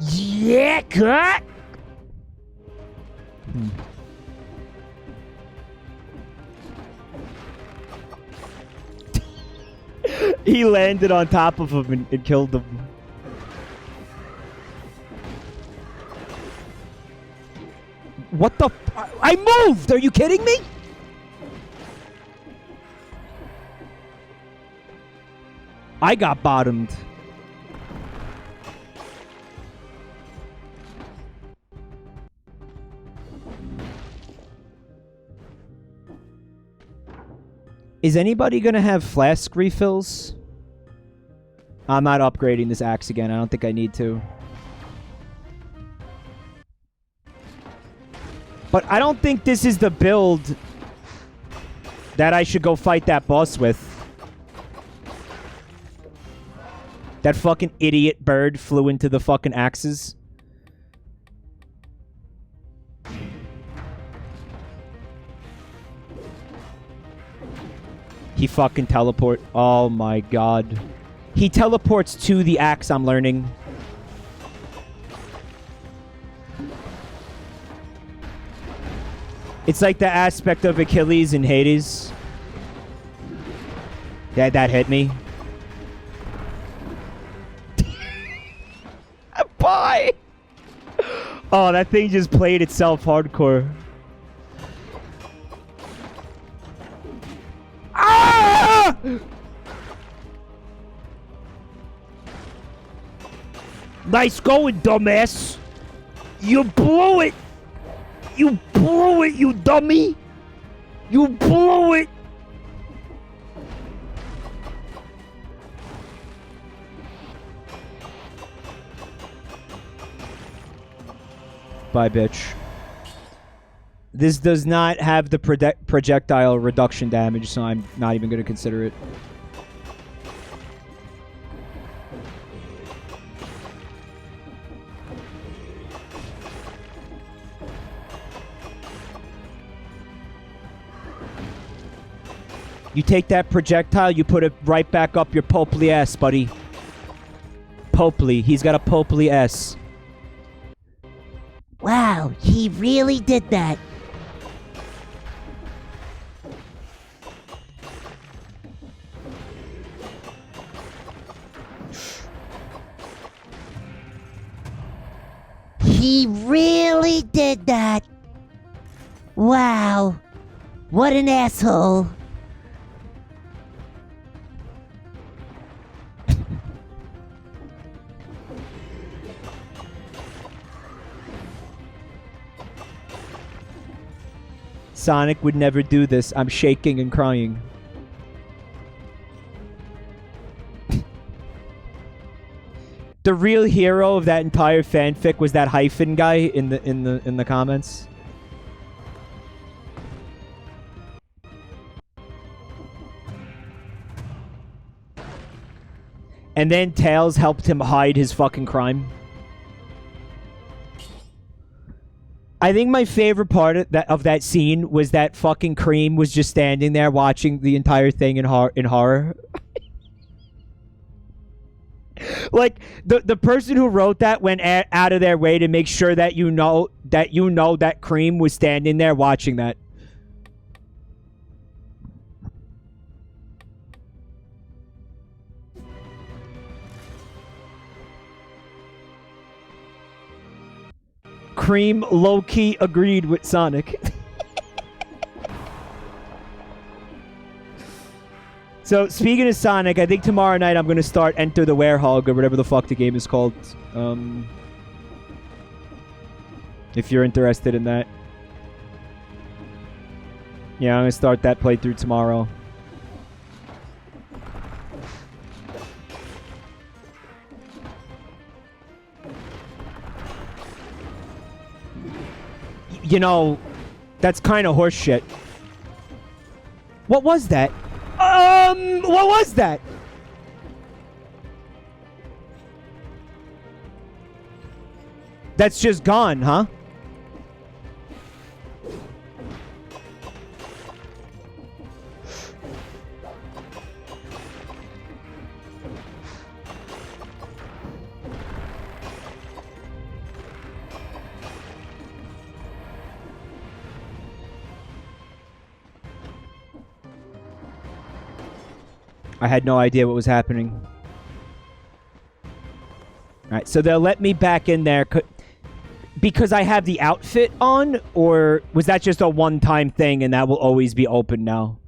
Yeah, cut. He landed on top of him and killed him. What the f- I moved! Are you kidding me? I got bottomed. Is anybody gonna have flask refills? I'm not upgrading this axe again. I don't think I need to. But I don't think this is the build that I should go fight that boss with. That fucking idiot bird flew into the fucking axes. He fucking teleport. Oh my god. He teleports to the axe, I'm learning. It's like the aspect of Achilles in Hades. Yeah, that hit me. Bye! Oh, that thing just played itself hardcore. Ah! Nice going, dumbass. You blew it. You blew it, you dummy. You blew it. Bye, bitch. This does not have the projectile reduction damage, so I'm not even going to consider it. You take that projectile, you put it right back up your popely ass, buddy. Popely. He's got a popely ass. Wow, he really did that. He really did that. Wow. What an asshole. Sonic would never do this. I'm shaking and crying. The real hero of that entire fanfic was that hyphen guy in the comments. And then Tails helped him hide his fucking crime. I think my favorite part of that scene was that fucking Cream was just standing there watching the entire thing in horror. Like the person who wrote that went out of their way to make sure that you know that Cream was standing there watching that. Cream low-key agreed with Sonic. So, speaking of Sonic, I think tomorrow night I'm going to start Enter the Werehog, or whatever the fuck the game is called. If you're interested in that. Yeah, I'm going to start that playthrough tomorrow. You know, that's kind of horseshit. What was that? What was that? That's just gone, huh? I had no idea what was happening. Alright, so they'll let me back in there because I have the outfit on, or was that just a one-time thing and that will always be open now?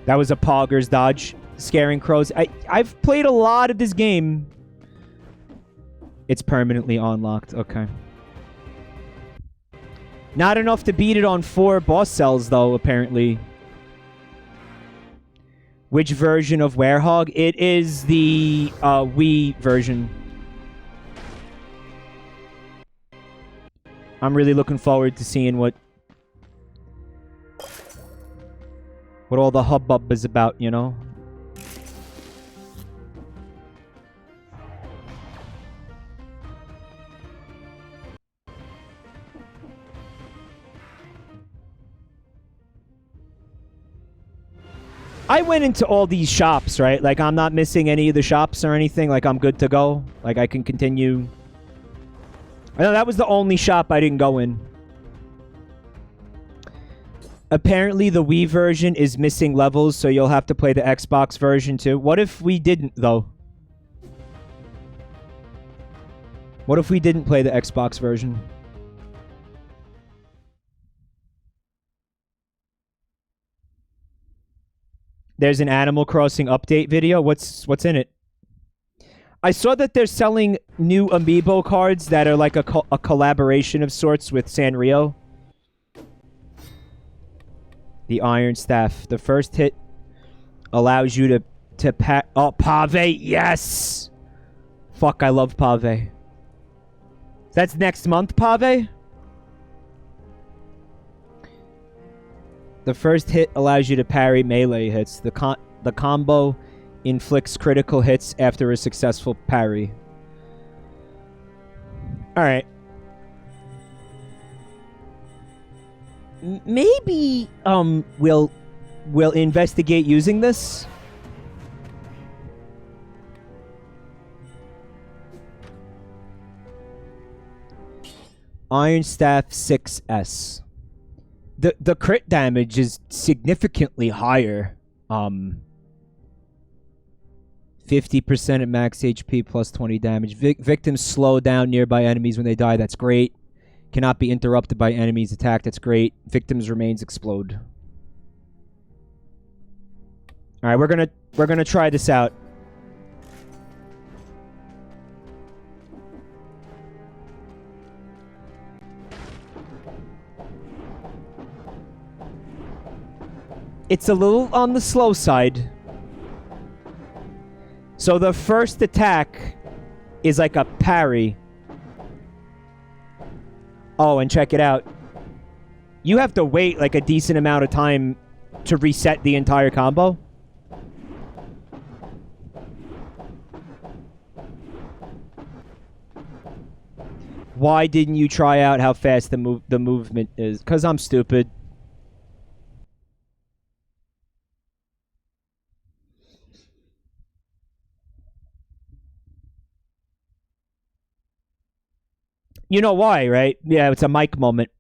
That was a Pogger's dodge. Scaring crows. I've played a lot of this game. It's permanently unlocked. Okay. Not enough to beat it on 4 boss cells, though, apparently. Which version of Werehog? It is the Wii version. I'm really looking forward to seeing what all the hubbub is about, you know? I went into all these shops, right? Like, I'm not missing any of the shops or anything. Like, I'm good to go. Like, I can continue. I know that was the only shop I didn't go in. Apparently, the Wii version is missing levels, so you'll have to play the Xbox version, too. What if we didn't, though? What if we didn't play the Xbox version? There's an Animal Crossing update video. What's in it? I saw that they're selling new amiibo cards that are like a collaboration of sorts with Sanrio. The Iron Staff. The first hit allows you to oh, Pave. Yes! Fuck, I love Pave. That's next month, Pave? The first hit allows you to parry melee hits. The combo inflicts critical hits after a successful parry. Alright. Maybe, we'll investigate using this. Iron Staff 6S. The crit damage is significantly higher. 50% at max HP plus 20 damage. Victims slow down nearby enemies when they die. That's great. Cannot be interrupted by enemies' attack. That's great. Victims' remains explode. All right, we're gonna try this out. It's a little on the slow side. So the first attack is like a parry. Oh, and check it out. You have to wait like a decent amount of time to reset the entire combo. Why didn't you try out how fast the movement is? 'Cause I'm stupid. You know why, right? Yeah, it's a mic moment.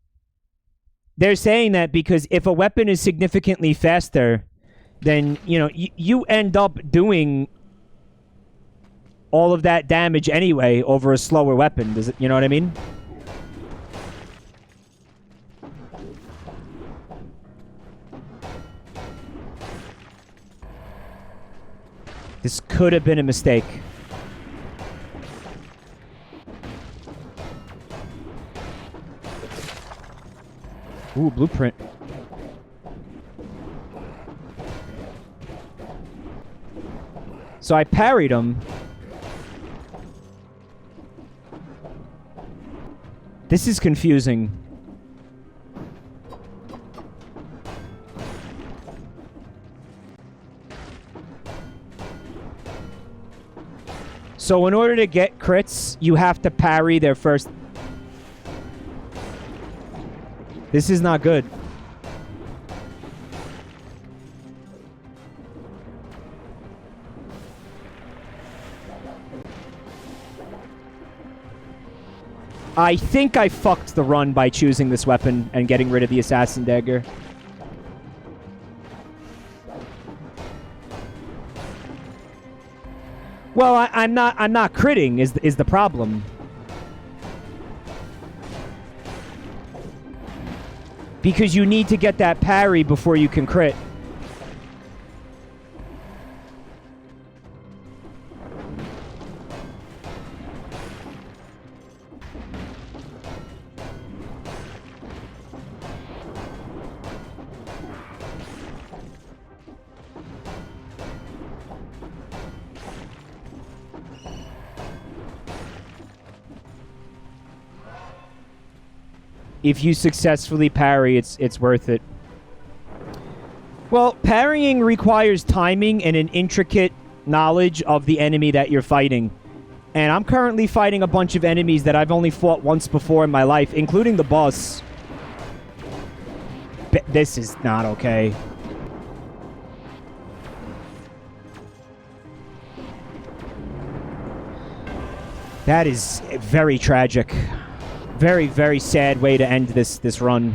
They're saying that because if a weapon is significantly faster, then, you know, you end up doing all of that damage anyway over a slower weapon. Does it, you know what I mean? This could have been a mistake. Ooh, blueprint. So I parried him. This is confusing. So in order to get crits, you have to parry their first... This is not good. I think I fucked the run by choosing this weapon and getting rid of the Assassin Dagger. Well, I'm not critting is the problem. Because you need to get that parry before you can crit. If you successfully parry, it's worth it. Well, parrying requires timing and an intricate knowledge of the enemy that you're fighting. And I'm currently fighting a bunch of enemies that I've only fought once before in my life, including the boss. This is not okay. That is very tragic. Very, very sad way to end this run.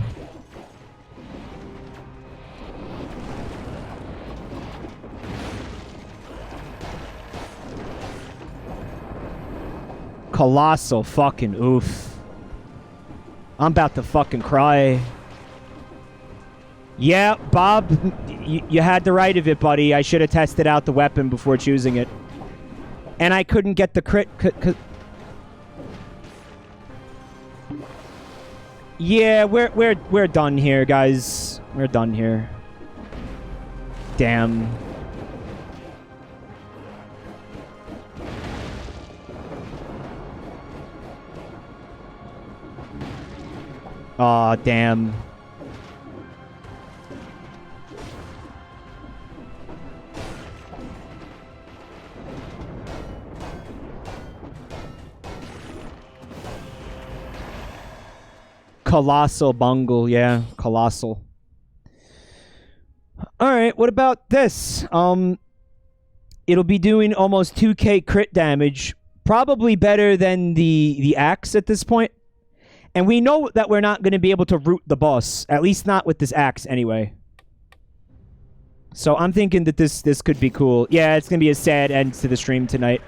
Colossal fucking oof. I'm about to fucking cry. Yeah, Bob, you had the right of it, buddy. I should have tested out the weapon before choosing it. And I couldn't get the crit... Yeah, we're done here, guys. We're done here. Damn. Aw, damn. Colossal bungle, yeah. Colossal. Alright, what about this? It'll be doing almost 2k crit damage. Probably better than the axe at this point. And we know that we're not going to be able to root the boss. At least not with this axe, anyway. So I'm thinking that this could be cool. Yeah, it's going to be a sad end to the stream tonight.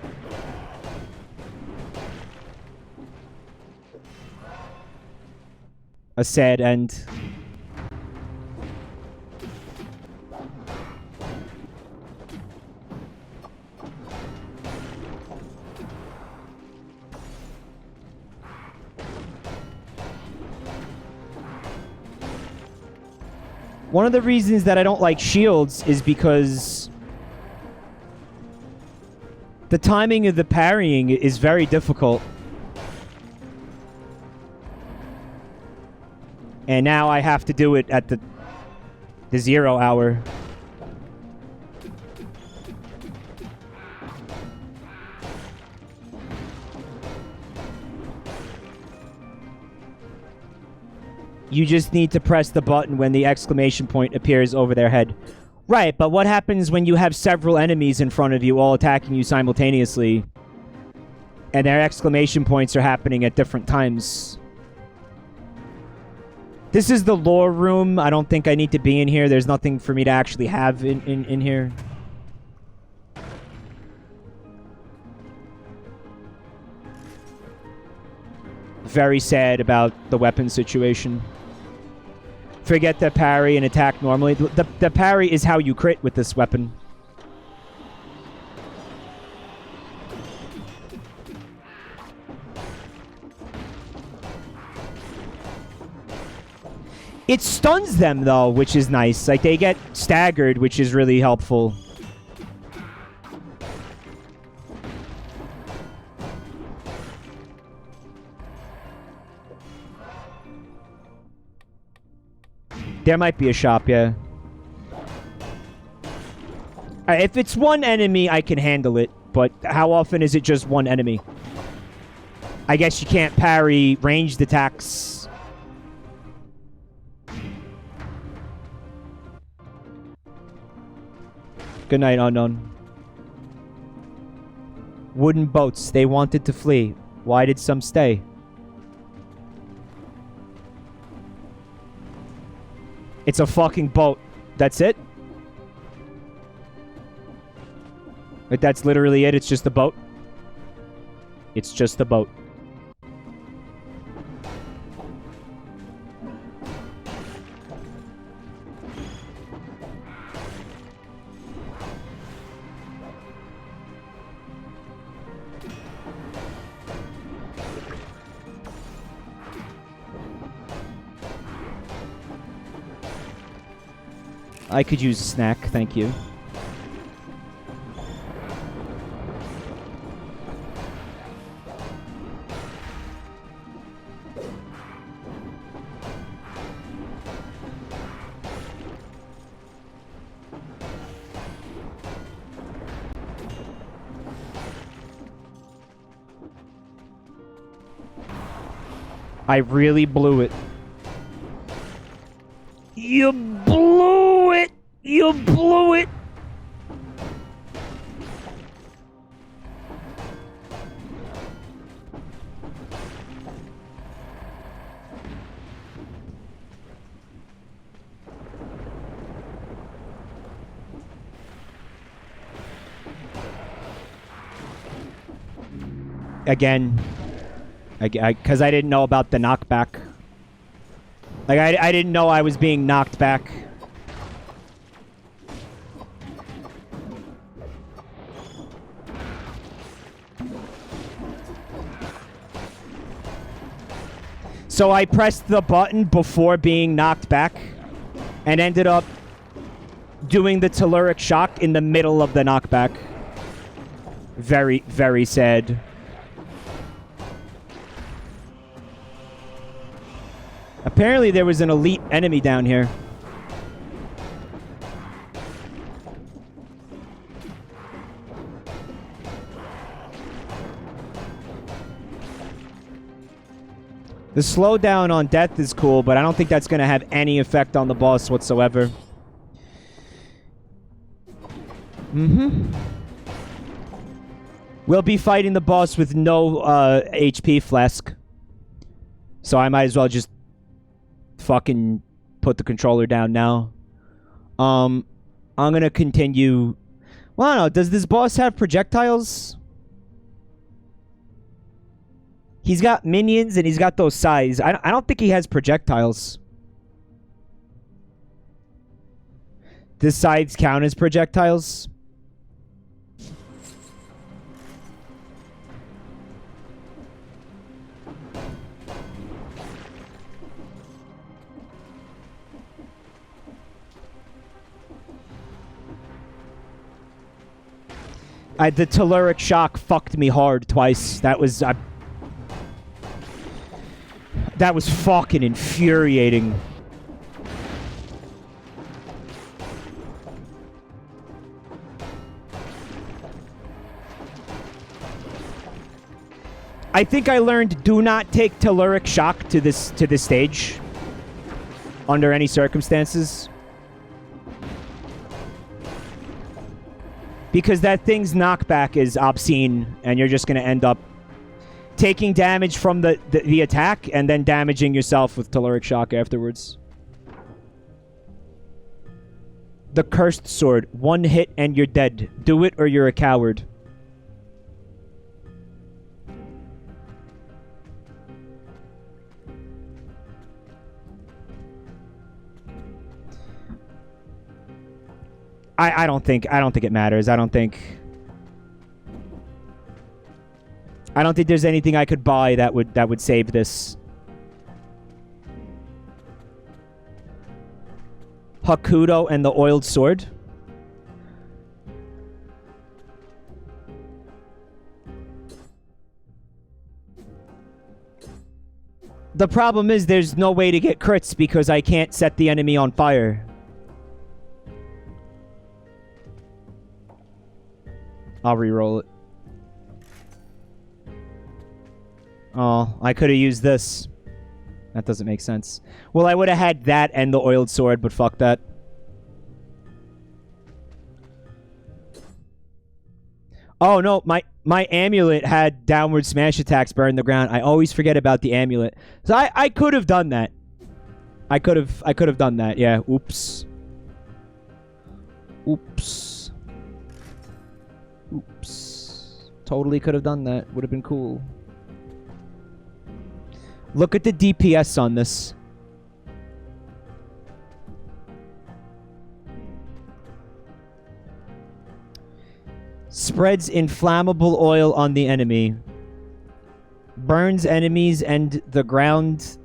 A sad end. One of the reasons that I don't like shields is because the timing of the parrying is very difficult. And now I have to do it at the 0 hour. You just need to press the button when the exclamation point appears over their head. Right, but what happens when you have several enemies in front of you all attacking you simultaneously? And their exclamation points are happening at different times? This is the lore room. I don't think I need to be in here. There's nothing for me to actually have in here. Very sad about the weapon situation. Forget the parry and attack normally. The parry is how you crit with this weapon. It stuns them, though, which is nice. Like, they get staggered, which is really helpful. There might be a shop, yeah. If it's one enemy, I can handle it. But how often is it just one enemy? I guess you can't parry ranged attacks. Good night, unknown. Wooden boats. They wanted to flee. Why did some stay? It's a fucking boat. That's it? Like, that's literally it? It's just a boat? It's just a boat. I could use a snack, thank you. I really blew it. You blew it! You blew it! again. Because I didn't know about the knockback. Like, I didn't know I was being knocked back. So I pressed the button before being knocked back and ended up doing the telluric shock in the middle of the knockback. Very, very sad. Apparently there was an elite enemy down here. The slowdown on death is cool, but I don't think that's going to have any effect on the boss whatsoever. We'll be fighting the boss with no HP flask. So I might as well just fucking put the controller down now. I'm going to continue. Well, I don't know. Does this boss have projectiles? He's got minions and he's got those scythes. I don't think he has projectiles. Does scythes count as projectiles? The telluric shock fucked me hard twice. That was fucking infuriating. I think I learned do not take telluric shock to this stage under any circumstances. Because that thing's knockback is obscene, and you're just going to end up taking damage from the attack and then damaging yourself with telluric shock afterwards. The cursed sword. One hit and you're dead. Do it or you're a coward. I don't think it matters. I don't think there's anything I could buy that would save this. Hakudo and the oiled sword. The problem is there's no way to get crits because I can't set the enemy on fire. I'll re-roll it. Oh, I could have used this. That doesn't make sense. Well, I would have had that and the oiled sword, but fuck that. Oh, no. My amulet had downward smash attacks burn the ground. I always forget about the amulet. So I could have done that. I could have done that. Yeah. Oops. Oops. Oops. Totally could have done that. Would have been cool. Look at the DPS on this. Spreads inflammable oil on the enemy. Burns enemies and the ground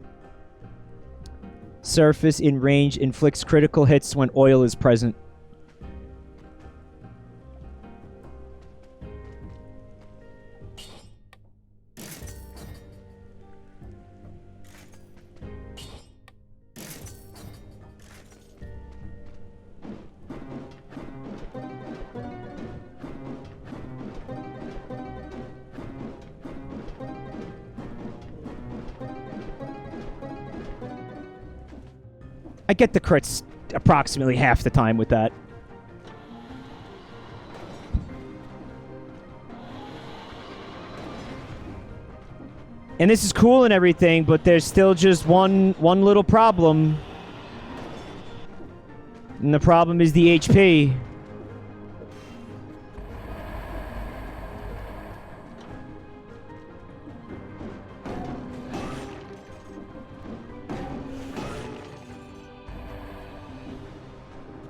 surface in range. Inflicts critical hits when oil is present. I get the crits approximately half the time with that. And this is cool and everything, but there's still just one little problem. And the problem is the HP.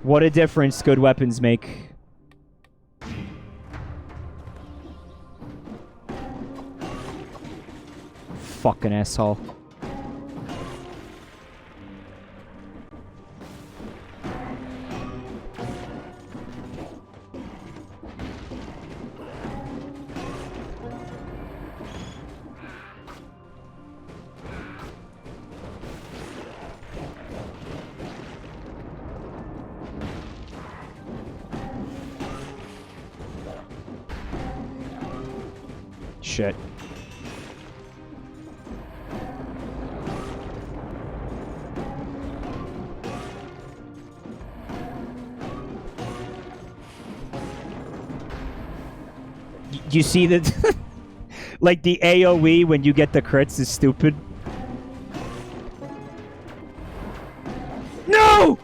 What a difference good weapons make. Fucking asshole. Shit. You see that? Like the AoE when you get the crits is stupid. No!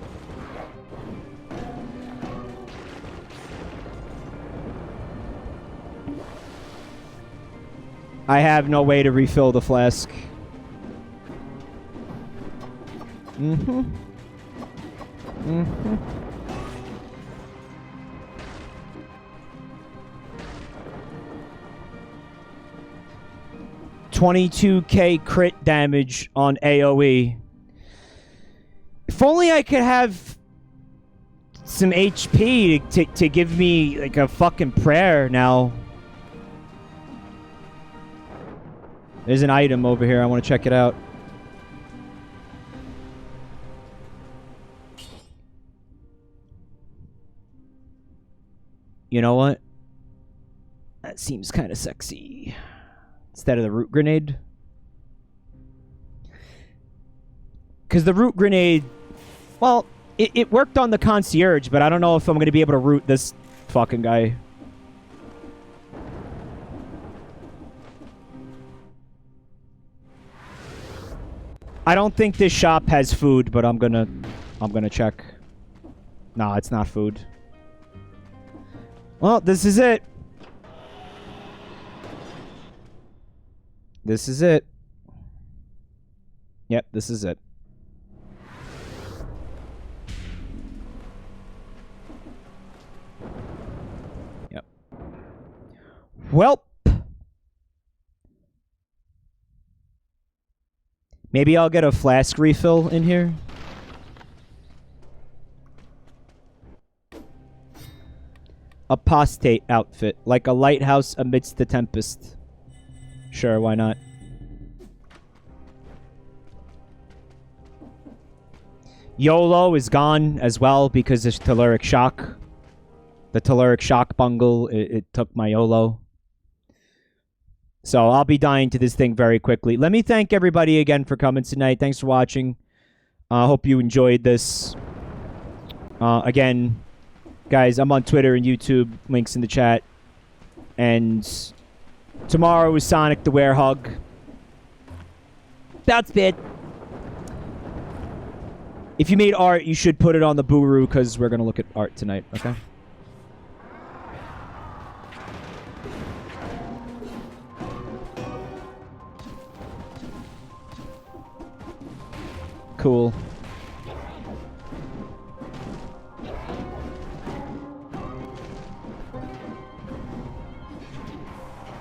I have no way to refill the flask. Mm-hmm. Mm-hmm. $22,000 crit damage on AoE. If only I could have some HP to give me like a fucking prayer now. There's an item over here. I want to check it out. You know what? That seems kind of sexy. Instead of the root grenade. Because the root grenade... Well, it worked on the concierge, but I don't know if I'm going to be able to root this fucking guy. I don't think this shop has food, but I'm gonna check. Nah, it's not food. Well, this is it. This is it. Yep, this is it. Yep. Welp. Maybe I'll get a flask refill in here. Apostate outfit. Like a lighthouse amidst the tempest. Sure, why not? YOLO is gone as well because of Telluric Shock. The Telluric Shock bungle, it took my YOLO. So I'll be dying to this thing very quickly. Let me thank everybody again for coming tonight. Thanks for watching. I hope you enjoyed this. Again, guys, I'm on Twitter and YouTube. Links in the chat. And tomorrow is Sonic the Werehog. That's bad. If you made art, you should put it on the Boo-roo because we're going to look at art tonight, okay? Cool.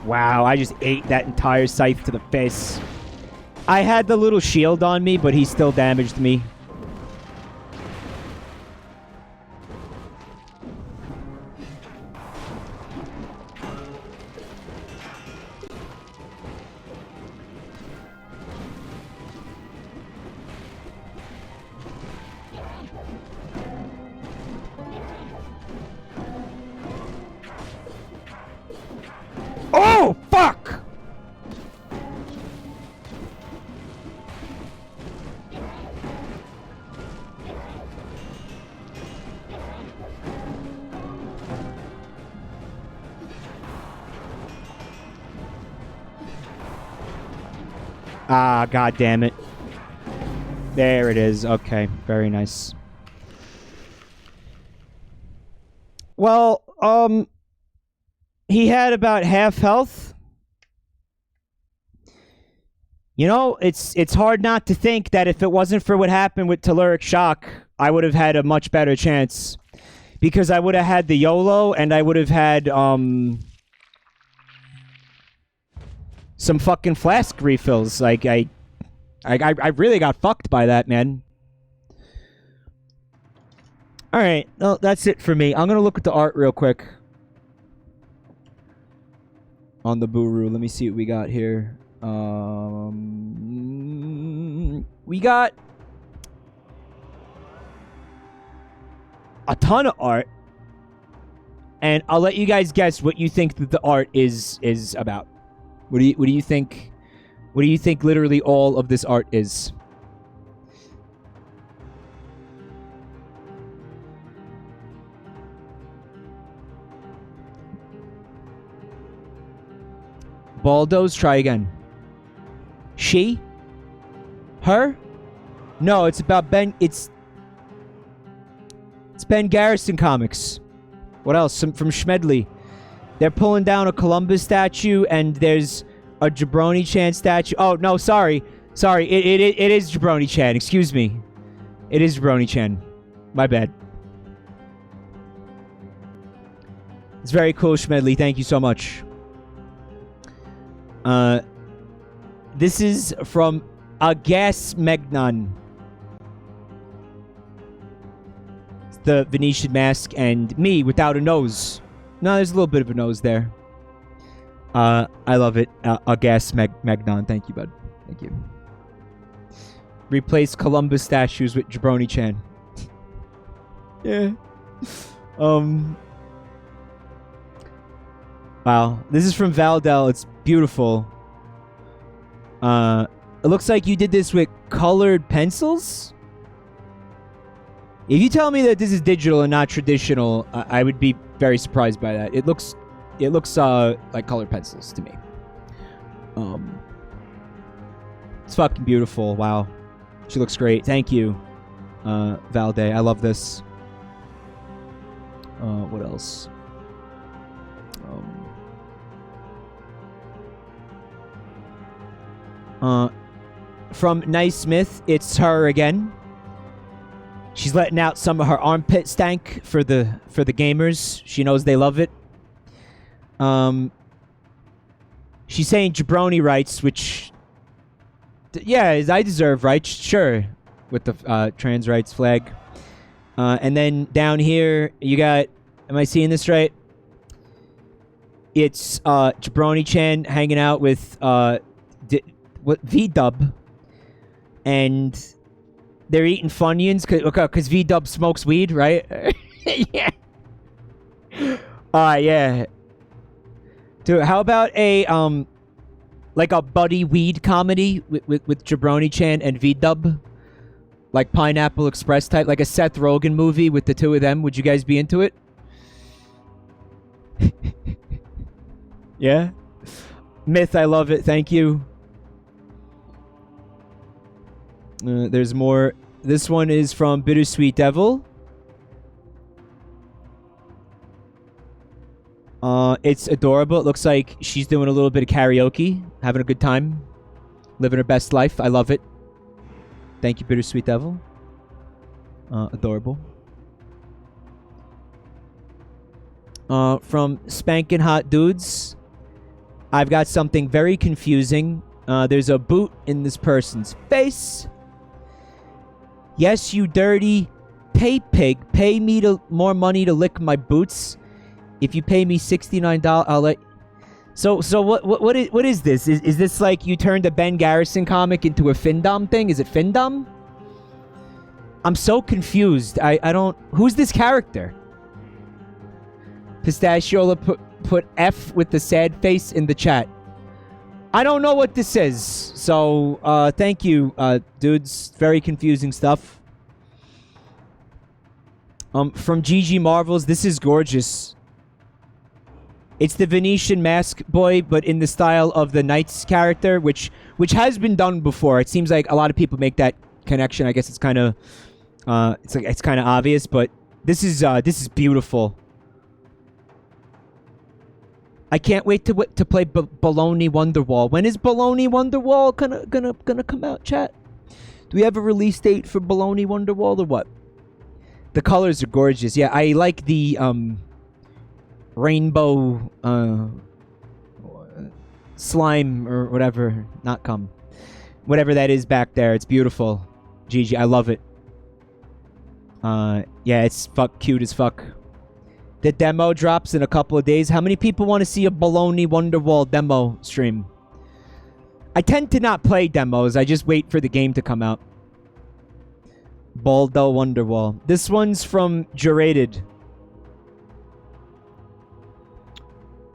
Wow, I just ate that entire scythe to the face. I had the little shield on me, but he still damaged me. Oh, fuck! Ah, god damn it. There it is. Okay, very nice. Well, he had about half health. You know, it's hard not to think that if it wasn't for what happened with Telluric Shock, I would have had a much better chance. Because I would have had the YOLO, and I would have had, some fucking flask refills. Like, I really got fucked by that, man. Alright, well, that's it for me. I'm gonna look at the art real quick. On the Buru. Let me see what we got here. We got a ton of art. And I'll let you guys guess what you think that the art is about. What do you think? What do you think literally all of this art is? Baldos, try again. She? Her? No, it's about Ben. It's Ben Garrison comics. What else? Some from Schmedley. They're pulling down a Columbus statue, and there's a Jabroni Chan statue. Oh no, sorry. It is Jabroni Chan. Excuse me. It is Jabroni Chan. My bad. It's very cool, Schmedley. Thank you so much. This is from Agas Megnan. It's the Venetian mask and me without a nose. No, there's a little bit of a nose there. I love it. Agas Megnan. Thank you, bud. Thank you. Replace Columbus statues with Jabroni Chan. Yeah. Wow. This is from Valdel. It's beautiful. It looks like you did this with colored pencils? If you tell me that this is digital and not traditional, I would be very surprised by that. It looks like colored pencils to me. It's fucking beautiful. Wow. She looks great. Thank you, Valde. I love this. What else? From Nice Smith, it's her again. She's letting out some of her armpit stank for the gamers. She knows they love it. She's saying jabroni rights, which yeah, I deserve rights, sure, with the trans rights flag. And then down here you got, am I seeing this right? It's Jabroni Chan hanging out with V-Dub, and they're eating Funyuns because V-Dub smokes weed, right? Yeah. Yeah. Dude, how about a like a buddy weed comedy with Jabroni Chan and V-Dub, like Pineapple Express type, like a Seth Rogen movie with the two of them? Would you guys be into it? Yeah. Myth, I love it. Thank you. There's more. This one is from Bittersweet Devil. It's adorable. It looks like she's doing a little bit of karaoke, having a good time, living her best life. I love it. Thank you, Bittersweet Devil. Adorable. From Spankin' Hot Dudes, I've got something very confusing. There's a boot in this person's face. Yes, you dirty pay pig. Pay me more money to lick my boots. If you pay me $69, I'll let... So what is this? Is this like you turned a Ben Garrison comic into a Findom thing? Is it Findom? I'm so confused. I don't... Who's this character? Pistachiola put F with the sad face in the chat. I don't know what this is. So, thank you, dudes. Very confusing stuff. From GG Marvels, this is gorgeous. It's the Venetian mask boy, but in the style of the Knights character, which has been done before. It seems like a lot of people make that connection. I guess it's kind of, it's kind of obvious, but this is beautiful. I can't wait to play Baloney Wonderwall. When is Baloney Wonderwall gonna come out, chat? Do we have a release date for Baloney Wonderwall or what? The colors are gorgeous. Yeah, I like the rainbow slime or whatever. Not cum. Whatever that is back there. It's beautiful. GG, I love it. Yeah, it's cute as fuck. The demo drops in a couple of days. How many people want to see a Baloney Wonderwall demo stream? I tend to not play demos. I just wait for the game to come out. Baldo Wonderwall. This one's from Jurated.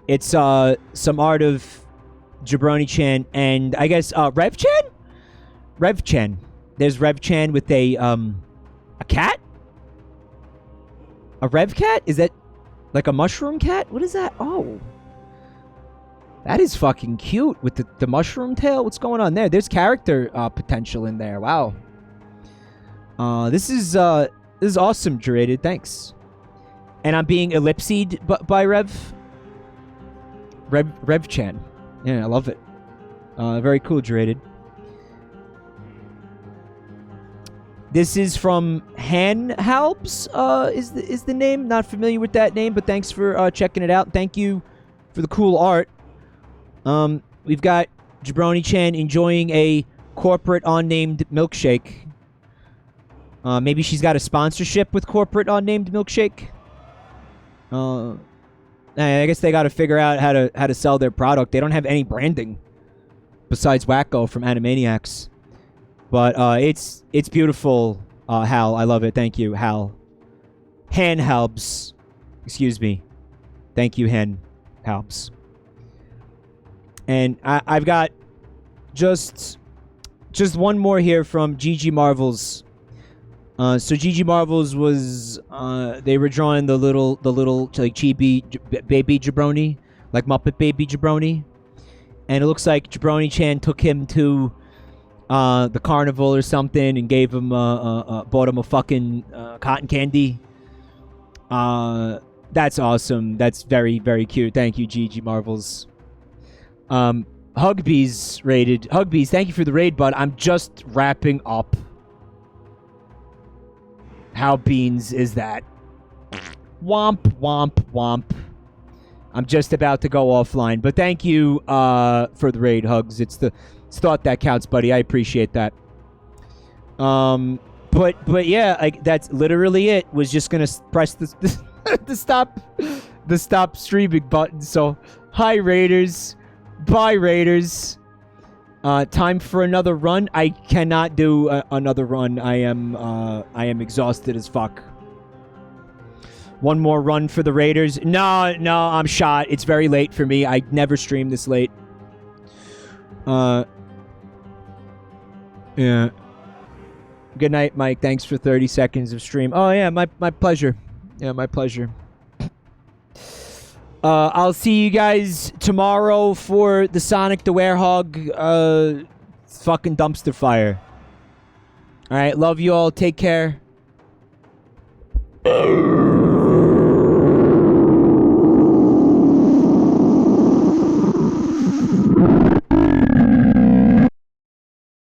It's some art of Jabroni-chan and I guess Rev-chan? Rev-chan. There's Rev-chan with a cat? A Rev cat? Is that like a mushroom cat? What is that? Oh. That is fucking cute with the mushroom tail. What's going on there? There's character potential in there. Wow. This is awesome, Jurated. Thanks. And I'm being ellipsed by Rev-chan. Yeah, I love it. Very cool, Jurated. This is from Halbs, is the name. Not familiar with that name, but thanks for checking it out. Thank you for the cool art. We've got Jabroni-chan enjoying a corporate unnamed milkshake. Maybe she's got a sponsorship with corporate unnamed milkshake. I guess they got to figure out how to sell their product. They don't have any branding besides Wacko from Animaniacs. But it's beautiful, Hal. I love it. Thank you, Hal. Han Halbs. Excuse me. Thank you, Han Halbs. And I've got just one more here from GG Marvels. So GG Marvels was they were drawing the little like chibi baby Jabroni, like Muppet Baby Jabroni, and it looks like Jabroni-chan took him to the carnival or something and gave him bought him a fucking cotton candy. That's awesome. That's very, very cute. Thank you, GG Marvels. Hugbees raided. Hugbees, thank you for the raid, bud. I'm just wrapping up. How beans is that? Womp, womp, womp. I'm just about to go offline, but thank you for the raid, Hugs. It's thought that counts, buddy. I appreciate that. But yeah, like that's literally it. Was just gonna press the stop streaming button. So, hi Raiders, bye Raiders. Time for another run. I cannot do another run. I am exhausted as fuck. One more run for the Raiders. No, I'm shot. It's very late for me. I never stream this late. Yeah. Good night, Mike. Thanks for 30 seconds of stream. Oh, yeah, my pleasure. Yeah, my pleasure. I'll see you guys tomorrow for the Sonic the Werehog fucking dumpster fire. All right, love you all. Take care.